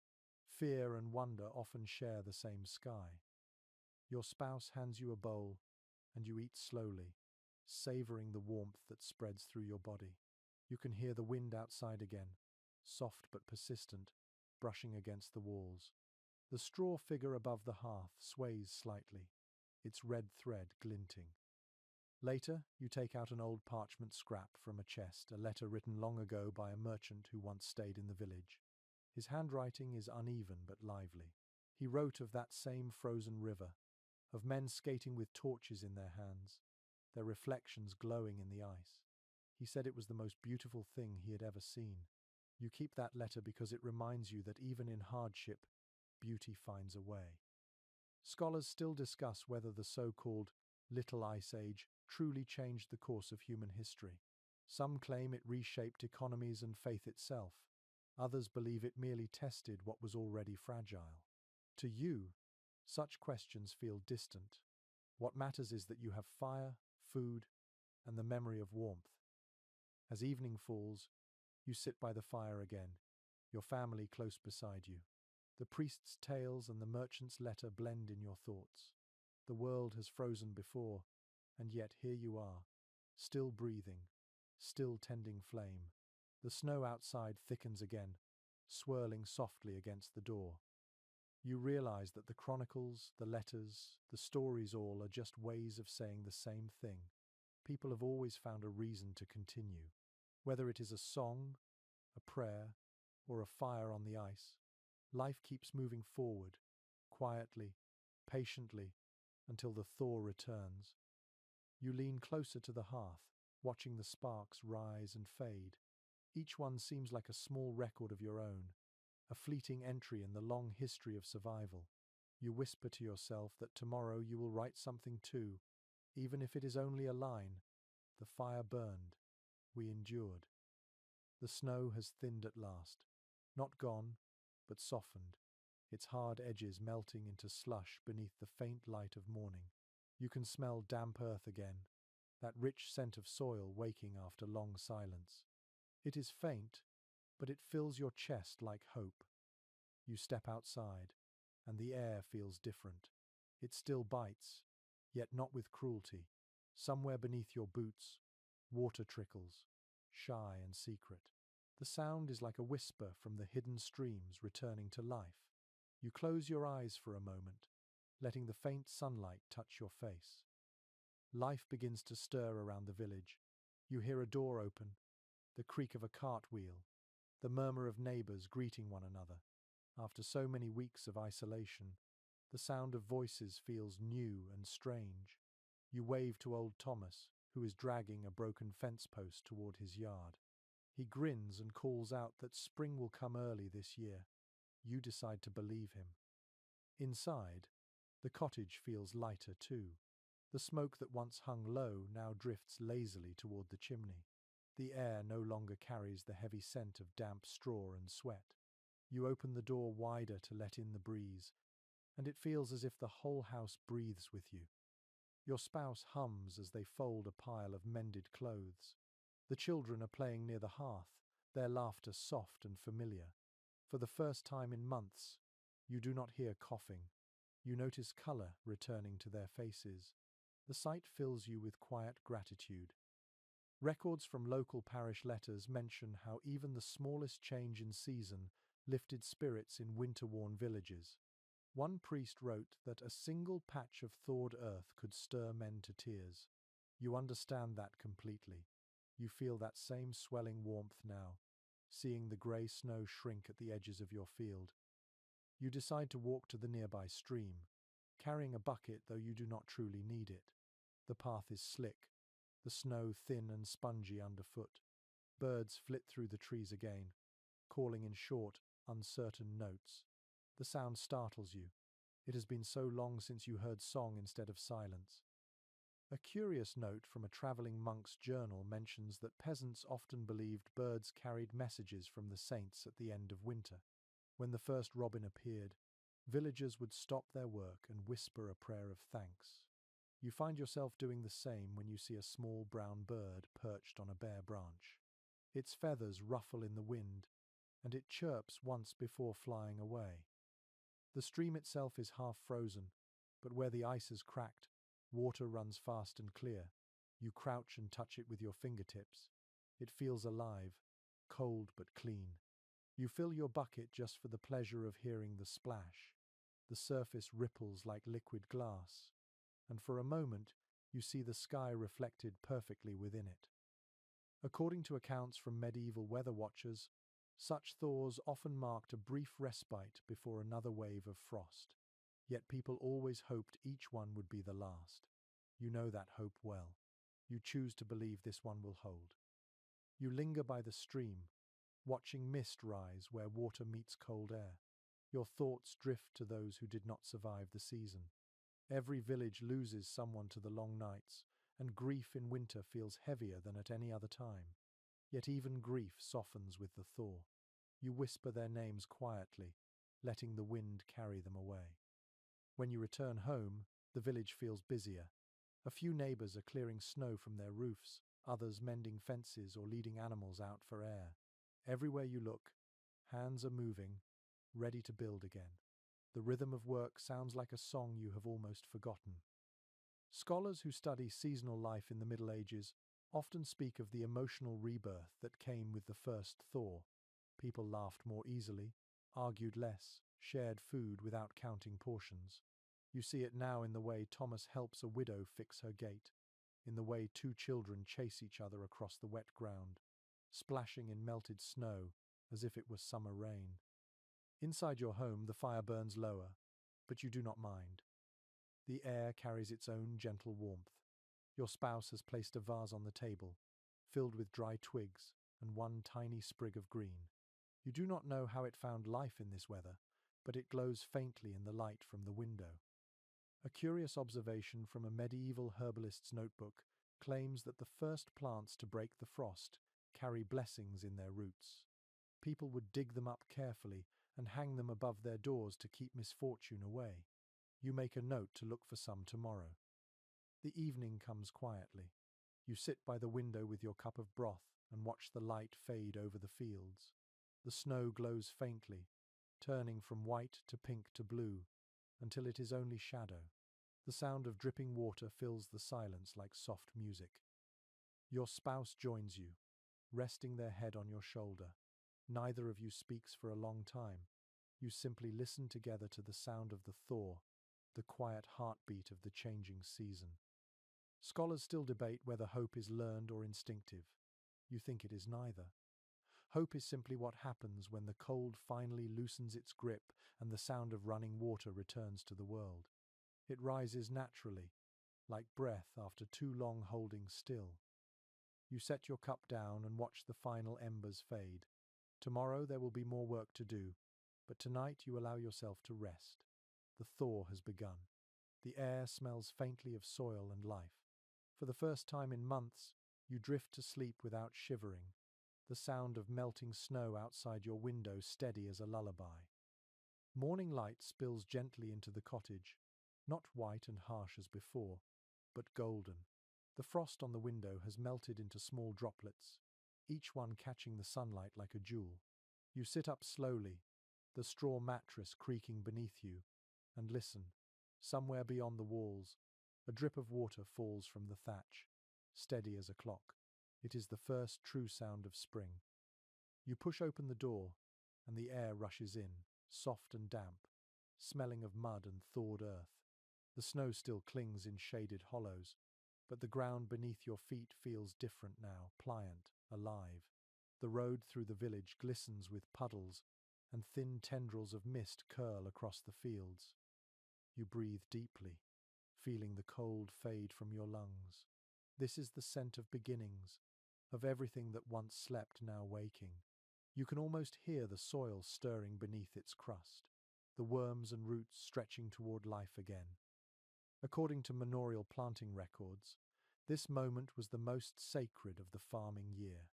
Fear and wonder often share the same sky. Your spouse hands you a bowl, and you eat slowly, savoring the warmth that spreads through your body. You can hear the wind outside again, soft but persistent, brushing against the walls. The straw figure above the hearth sways slightly, its red thread glinting. Later, you take out an old parchment scrap from a chest, a letter written long ago by a merchant who once stayed in the village. His handwriting is uneven but lively. He wrote of that same frozen river, of men skating with torches in their hands, their reflections glowing in the ice. He said it was the most beautiful thing he had ever seen. You keep that letter because it reminds you that even in hardship, beauty finds a way. Scholars still discuss whether the so-called Little Ice Age truly changed the course of human history. Some claim it reshaped economies and faith itself. Others believe it merely tested what was already fragile. To you, such questions feel distant. What matters is that you have fire, food, and the memory of warmth. As evening falls, you sit by the fire again, your family close beside you. The priest's tales and the merchant's letter blend in your thoughts. The world has frozen before, and yet here you are, still breathing, still tending flame. The snow outside thickens again, swirling softly against the door. You realize that the chronicles, the letters, the stories all are just ways of saying the same thing. People have always found a reason to continue. Whether it is a song, a prayer, or a fire on the ice, life keeps moving forward, quietly, patiently, until the thaw returns. You lean closer to the hearth, watching the sparks rise and fade. Each one seems like a small record of your own, a fleeting entry in the long history of survival. You whisper to yourself that tomorrow you will write something too, even if it is only a line. The fire burned. We endured. The snow has thinned at last. Not gone, but softened, its hard edges melting into slush beneath the faint light of morning. You can smell damp earth again, that rich scent of soil waking after long silence. It is faint, but it fills your chest like hope. You step outside, and the air feels different. It still bites, yet not with cruelty. Somewhere beneath your boots, water trickles, shy and secret. The sound is like a whisper from the hidden streams returning to life. You close your eyes for a moment, letting the faint sunlight touch your face. Life begins to stir around the village. You hear a door open, the creak of a cartwheel, the murmur of neighbors greeting one another. After so many weeks of isolation, the sound of voices feels new and strange. You wave to old Thomas, who is dragging a broken fence post toward his yard. He grins and calls out that spring will come early this year. You decide to believe him. Inside, the cottage feels lighter too. The smoke that once hung low now drifts lazily toward the chimney. The air no longer carries the heavy scent of damp straw and sweat. You open the door wider to let in the breeze, and it feels as if the whole house breathes with you. Your spouse hums as they fold a pile of mended clothes. The children are playing near the hearth, their laughter soft and familiar. For the first time in months, you do not hear coughing. You notice color returning to their faces. The sight fills you with quiet gratitude. Records from local parish letters mention how even the smallest change in season lifted spirits in winter-worn villages. One priest wrote that a single patch of thawed earth could stir men to tears. You understand that completely. You feel that same swelling warmth now, seeing the grey snow shrink at the edges of your field. You decide to walk to the nearby stream, carrying a bucket though you do not truly need it. The path is slick, the snow thin and spongy underfoot. Birds flit through the trees again, calling in short, uncertain notes. The sound startles you. It has been so long since you heard song instead of silence. A curious note from a traveling monk's journal mentions that peasants often believed birds carried messages from the saints at the end of winter. When the first robin appeared, villagers would stop their work and whisper a prayer of thanks. You find yourself doing the same when you see a small brown bird perched on a bare branch. Its feathers ruffle in the wind, and it chirps once before flying away. The stream itself is half frozen, but where the ice has cracked, water runs fast and clear. You crouch and touch it with your fingertips. It feels alive, cold but clean. You fill your bucket just for the pleasure of hearing the splash. The surface ripples like liquid glass, and for a moment you see the sky reflected perfectly within it. According to accounts from medieval weather watchers, such thaws often marked a brief respite before another wave of frost. Yet people always hoped each one would be the last. You know that hope well. You choose to believe this one will hold. You linger by the stream, watching mist rise where water meets cold air. Your thoughts drift to those who did not survive the season. Every village loses someone to the long nights, and grief in winter feels heavier than at any other time. Yet even grief softens with the thaw. You whisper their names quietly, letting the wind carry them away. When you return home, the village feels busier. A few neighbors are clearing snow from their roofs, others mending fences or leading animals out for air. Everywhere you look, hands are moving, ready to build again. The rhythm of work sounds like a song you have almost forgotten. Scholars who study seasonal life in the Middle Ages often speak of the emotional rebirth that came with the first thaw. People laughed more easily, argued less, shared food without counting portions. You see it now in the way Thomas helps a widow fix her gate, in the way two children chase each other across the wet ground, splashing in melted snow as if it was summer rain. Inside your home, the fire burns lower, but you do not mind. The air carries its own gentle warmth. Your spouse has placed a vase on the table, filled with dry twigs and one tiny sprig of green. You do not know how it found life in this weather, but it glows faintly in the light from the window. A curious observation from a medieval herbalist's notebook claims that the first plants to break the frost carry blessings in their roots. People would dig them up carefully and hang them above their doors to keep misfortune away. You make a note to look for some tomorrow. The evening comes quietly. You sit by the window with your cup of broth and watch the light fade over the fields. The snow glows faintly, turning from white to pink to blue, until it is only shadow. The sound of dripping water fills the silence like soft music. Your spouse joins you, resting their head on your shoulder. Neither of you speaks for a long time. You simply listen together to the sound of the thaw, the quiet heartbeat of the changing season. Scholars still debate whether hope is learned or instinctive. You think it is neither. Hope is simply what happens when the cold finally loosens its grip and the sound of running water returns to the world. It rises naturally, like breath after too long holding still. You set your cup down and watch the final embers fade. Tomorrow there will be more work to do, but tonight you allow yourself to rest. The thaw has begun. The air smells faintly of soil and life. For the first time in months, you drift to sleep without shivering, the sound of melting snow outside your window steady as a lullaby. Morning light spills gently into the cottage, not white and harsh as before, but golden. The frost on the window has melted into small droplets, each one catching the sunlight like a jewel. You sit up slowly, the straw mattress creaking beneath you, and listen. Somewhere beyond the walls, a drip of water falls from the thatch, steady as a clock. It is the first true sound of spring. You push open the door, and the air rushes in, soft and damp, smelling of mud and thawed earth. The snow still clings in shaded hollows, but the ground beneath your feet feels different now, pliant, alive. The road through the village glistens with puddles, and thin tendrils of mist curl across the fields. You breathe deeply, feeling the cold fade from your lungs. This is the scent of beginnings, of everything that once slept now waking. You can almost hear the soil stirring beneath its crust, the worms and roots stretching toward life again. According to manorial planting records, this moment was the most sacred of the farming year.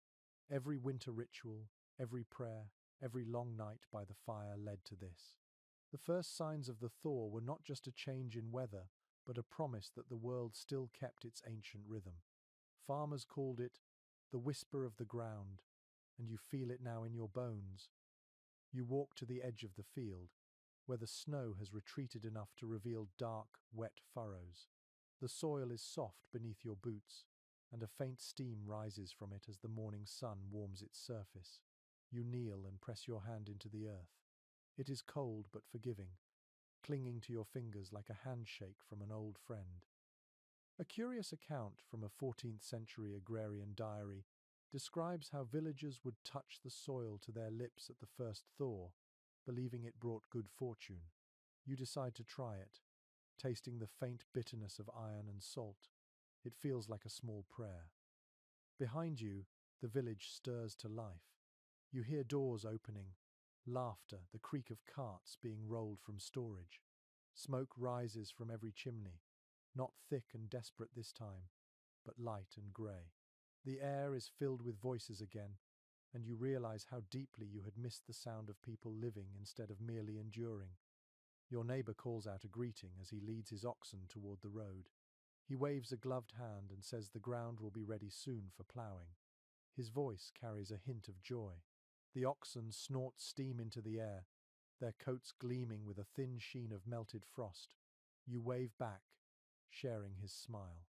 Every winter ritual, every prayer, every long night by the fire led to this. The first signs of the thaw were not just a change in weather, but a promise that the world still kept its ancient rhythm. Farmers called it the whisper of the ground, and you feel it now in your bones. You walk to the edge of the field, where the snow has retreated enough to reveal dark, wet furrows. The soil is soft beneath your boots, and a faint steam rises from it as the morning sun warms its surface. You kneel and press your hand into the earth. It is cold but forgiving, clinging to your fingers like a handshake from an old friend. A curious account from a 14th century agrarian diary describes how villagers would touch the soil to their lips at the first thaw, believing it brought good fortune. You decide to try it, tasting the faint bitterness of iron and salt. It feels like a small prayer. Behind you, the village stirs to life. You hear doors opening, laughter, the creak of carts being rolled from storage. Smoke rises from every chimney, not thick and desperate this time, but light and grey. The air is filled with voices again, and you realize how deeply you had missed the sound of people living instead of merely enduring. Your neighbor calls out a greeting as he leads his oxen toward the road. He waves a gloved hand and says the ground will be ready soon for ploughing. His voice carries a hint of joy. The oxen snort steam into the air, their coats gleaming with a thin sheen of melted frost. You wave back, sharing his smile.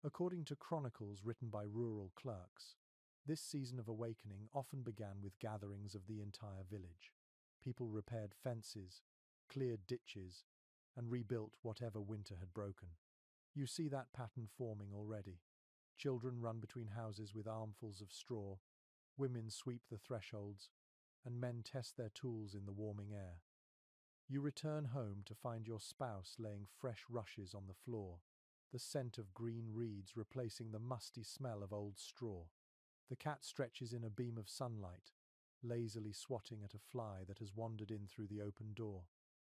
According to chronicles written by rural clerks, this season of awakening often began with gatherings of the entire village. People repaired fences, cleared ditches, and rebuilt whatever winter had broken. You see that pattern forming already. Children run between houses with armfuls of straw, women sweep the thresholds, and men test their tools in the warming air. You return home to find your spouse laying fresh rushes on the floor, the scent of green reeds replacing the musty smell of old straw. The cat stretches in a beam of sunlight, lazily swatting at a fly that has wandered in through the open door.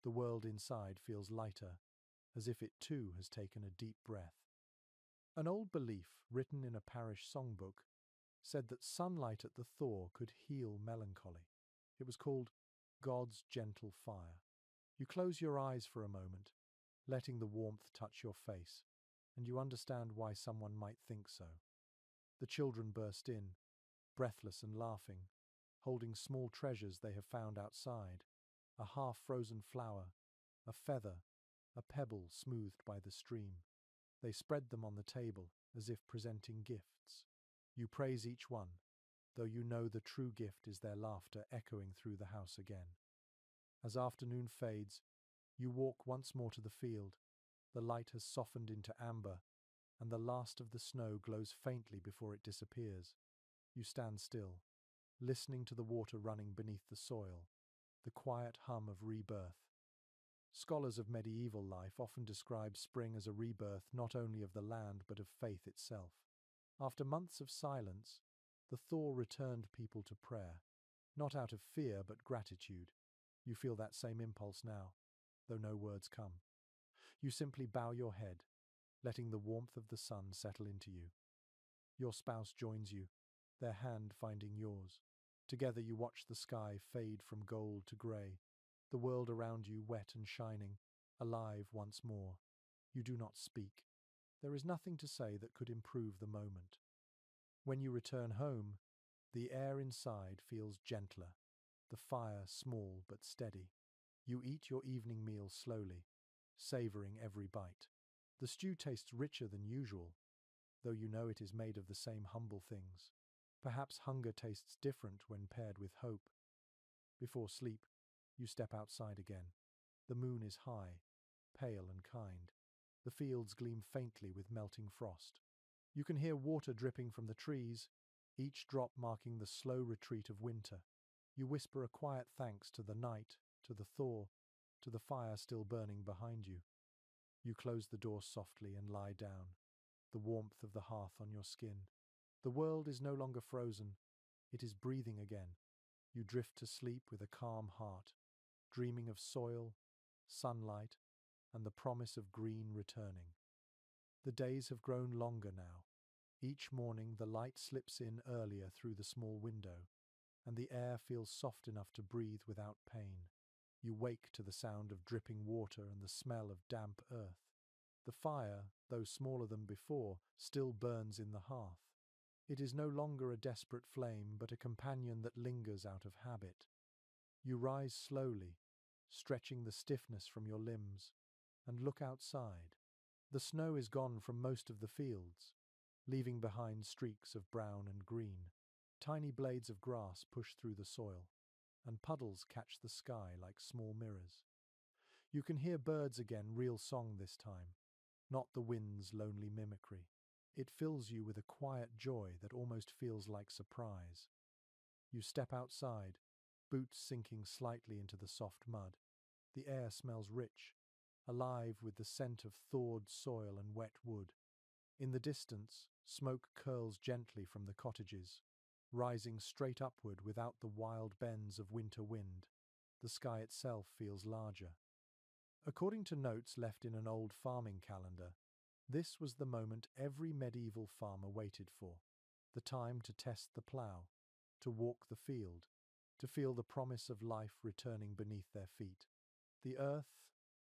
The world inside feels lighter, as if it too has taken a deep breath. An old belief, written in a parish songbook, said that sunlight at the thaw could heal melancholy. It was called God's gentle fire. You close your eyes for a moment, letting the warmth touch your face, and you understand why someone might think so. The children burst in, breathless and laughing, holding small treasures they have found outside, a half-frozen flower, a feather, a pebble smoothed by the stream. They spread them on the table as if presenting gifts. You praise each one, though you know the true gift is their laughter echoing through the house again. As afternoon fades, you walk once more to the field. The light has softened into amber, and the last of the snow glows faintly before it disappears. You stand still, listening to the water running beneath the soil, the quiet hum of rebirth. Scholars of medieval life often describe spring as a rebirth not only of the land but of faith itself. After months of silence, the thaw returned people to prayer, not out of fear but gratitude. You feel that same impulse now, though no words come. You simply bow your head, letting the warmth of the sun settle into you. Your spouse joins you, their hand finding yours. Together you watch the sky fade from gold to grey, the world around you wet and shining, alive once more. You do not speak. There is nothing to say that could improve the moment. When you return home, the air inside feels gentler, the fire small but steady. You eat your evening meal slowly, savouring every bite. The stew tastes richer than usual, though you know it is made of the same humble things. Perhaps hunger tastes different when paired with hope. Before sleep, you step outside again. The moon is high, pale and kind. The fields gleam faintly with melting frost. You can hear water dripping from the trees, each drop marking the slow retreat of winter. You whisper a quiet thanks to the night, to the thaw, to the fire still burning behind you. You close the door softly and lie down, the warmth of the hearth on your skin. The world is no longer frozen, it is breathing again. You drift to sleep with a calm heart, dreaming of soil, sunlight, and the promise of green returning. The days have grown longer now. Each morning the light slips in earlier through the small window, and the air feels soft enough to breathe without pain. You wake to the sound of dripping water and the smell of damp earth. The fire, though smaller than before, still burns in the hearth. It is no longer a desperate flame, but a companion that lingers out of habit. You rise slowly, stretching the stiffness from your limbs, and look outside. The snow is gone from most of the fields, leaving behind streaks of brown and green. Tiny blades of grass push through the soil, and puddles catch the sky like small mirrors. You can hear birds again, real song this time, not the wind's lonely mimicry. It fills you with a quiet joy that almost feels like surprise. You step outside, boots sinking slightly into the soft mud. The air smells rich, alive with the scent of thawed soil and wet wood. In the distance, smoke curls gently from the cottages, rising straight upward without the wild bends of winter wind. The sky itself feels larger. According to notes left in an old farming calendar, this was the moment every medieval farmer waited for, the time to test the plough, to walk the field, to feel the promise of life returning beneath their feet. The earth,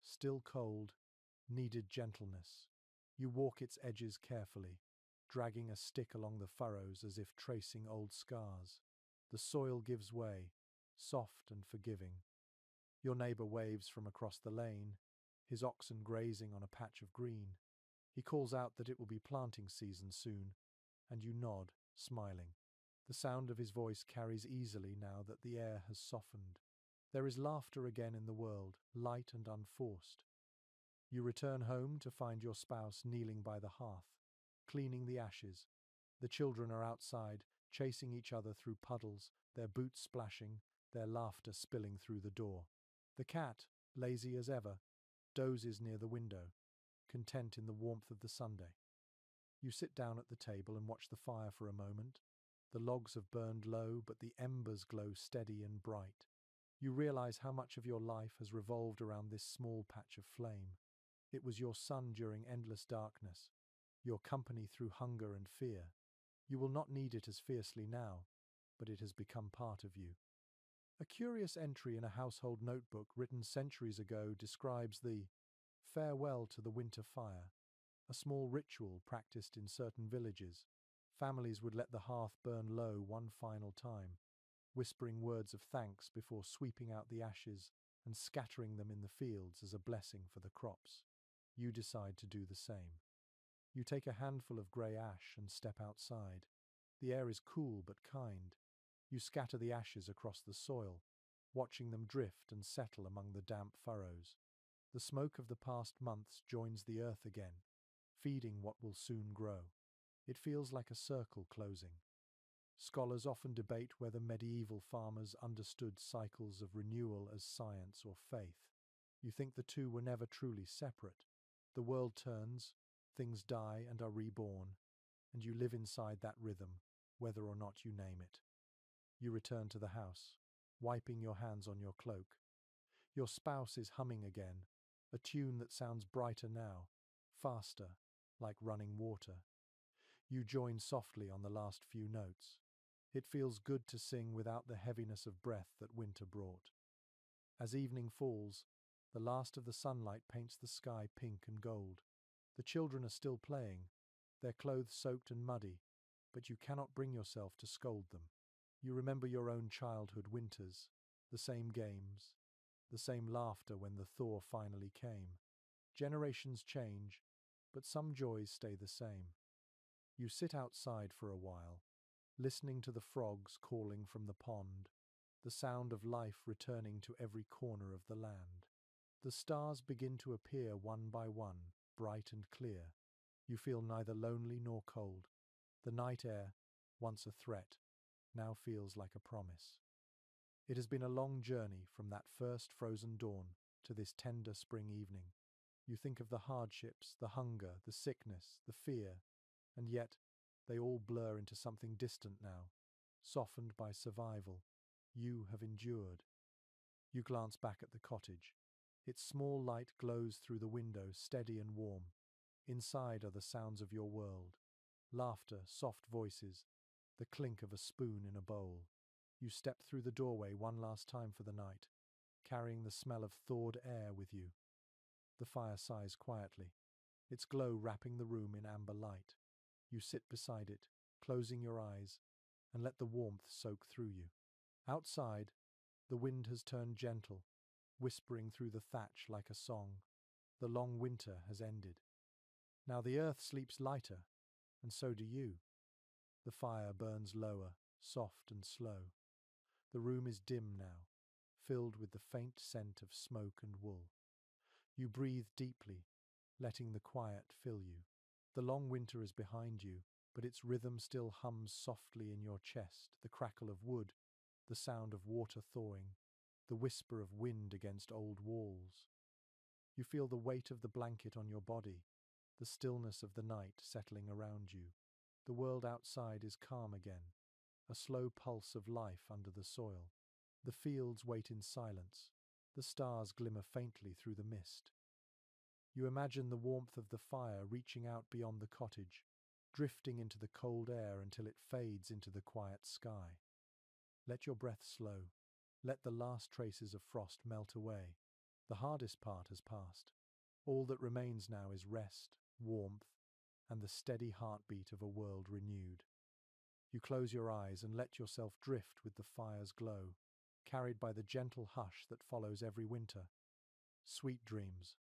still cold, needed gentleness. You walk its edges carefully, dragging a stick along the furrows as if tracing old scars. The soil gives way, soft and forgiving. Your neighbour waves from across the lane, his oxen grazing on a patch of green. He calls out that it will be planting season soon, and you nod, smiling. The sound of his voice carries easily now that the air has softened. There is laughter again in the world, light and unforced. You return home to find your spouse kneeling by the hearth, cleaning the ashes. The children are outside, chasing each other through puddles, their boots splashing, their laughter spilling through the door. The cat, lazy as ever, dozes near the window, content in the warmth of the Sunday. You sit down at the table and watch the fire for a moment. The logs have burned low, but the embers glow steady and bright. You realize how much of your life has revolved around this small patch of flame. It was your sun during endless darkness, your company through hunger and fear. You will not need it as fiercely now, but it has become part of you. A curious entry in a household notebook written centuries ago describes the farewell to the winter fire, a small ritual practiced in certain villages. Families would let the hearth burn low one final time, whispering words of thanks before sweeping out the ashes and scattering them in the fields as a blessing for the crops. You decide to do the same. You take a handful of grey ash and step outside. The air is cool but kind. You scatter the ashes across the soil, watching them drift and settle among the damp furrows. The smoke of the past months joins the earth again, feeding what will soon grow. It feels like a circle closing. Scholars often debate whether medieval farmers understood cycles of renewal as science or faith. You think the two were never truly separate. The world turns, things die and are reborn, and you live inside that rhythm, whether or not you name it. You return to the house, wiping your hands on your cloak. Your spouse is humming again, a tune that sounds brighter now, faster, like running water. You join softly on the last few notes. It feels good to sing without the heaviness of breath that winter brought. As evening falls, the last of the sunlight paints the sky pink and gold. The children are still playing, their clothes soaked and muddy, but you cannot bring yourself to scold them. You remember your own childhood winters, the same games, the same laughter when the thaw finally came. Generations change, but some joys stay the same. You sit outside for a while, listening to the frogs calling from the pond, the sound of life returning to every corner of the land. The stars begin to appear one by one, bright and clear. You feel neither lonely nor cold. The night air, once a threat, now feels like a promise. It has been a long journey from that first frozen dawn to this tender spring evening. You think of the hardships, the hunger, the sickness, the fear, and yet they all blur into something distant now, softened by survival. You have endured. You glance back at the cottage. Its small light glows through the window, steady and warm. Inside are the sounds of your world. Laughter, soft voices, the clink of a spoon in a bowl. You step through the doorway one last time for the night, carrying the smell of thawed air with you. The fire sighs quietly, its glow wrapping the room in amber light. You sit beside it, closing your eyes, and let the warmth soak through you. Outside, the wind has turned gentle, whispering through the thatch like a song. The long winter has ended. Now the earth sleeps lighter, and so do you. The fire burns lower, soft and slow. The room is dim now, filled with the faint scent of smoke and wool. You breathe deeply, letting the quiet fill you. The long winter is behind you, but its rhythm still hums softly in your chest, the crackle of wood, the sound of water thawing, the whisper of wind against old walls. You feel the weight of the blanket on your body, the stillness of the night settling around you. The world outside is calm again, a slow pulse of life under the soil. The fields wait in silence, the stars glimmer faintly through the mist. You imagine the warmth of the fire reaching out beyond the cottage, drifting into the cold air until it fades into the quiet sky. Let your breath slow. Let the last traces of frost melt away. The hardest part has passed. All that remains now is rest, warmth, and the steady heartbeat of a world renewed. You close your eyes and let yourself drift with the fire's glow, carried by the gentle hush that follows every winter. Sweet dreams.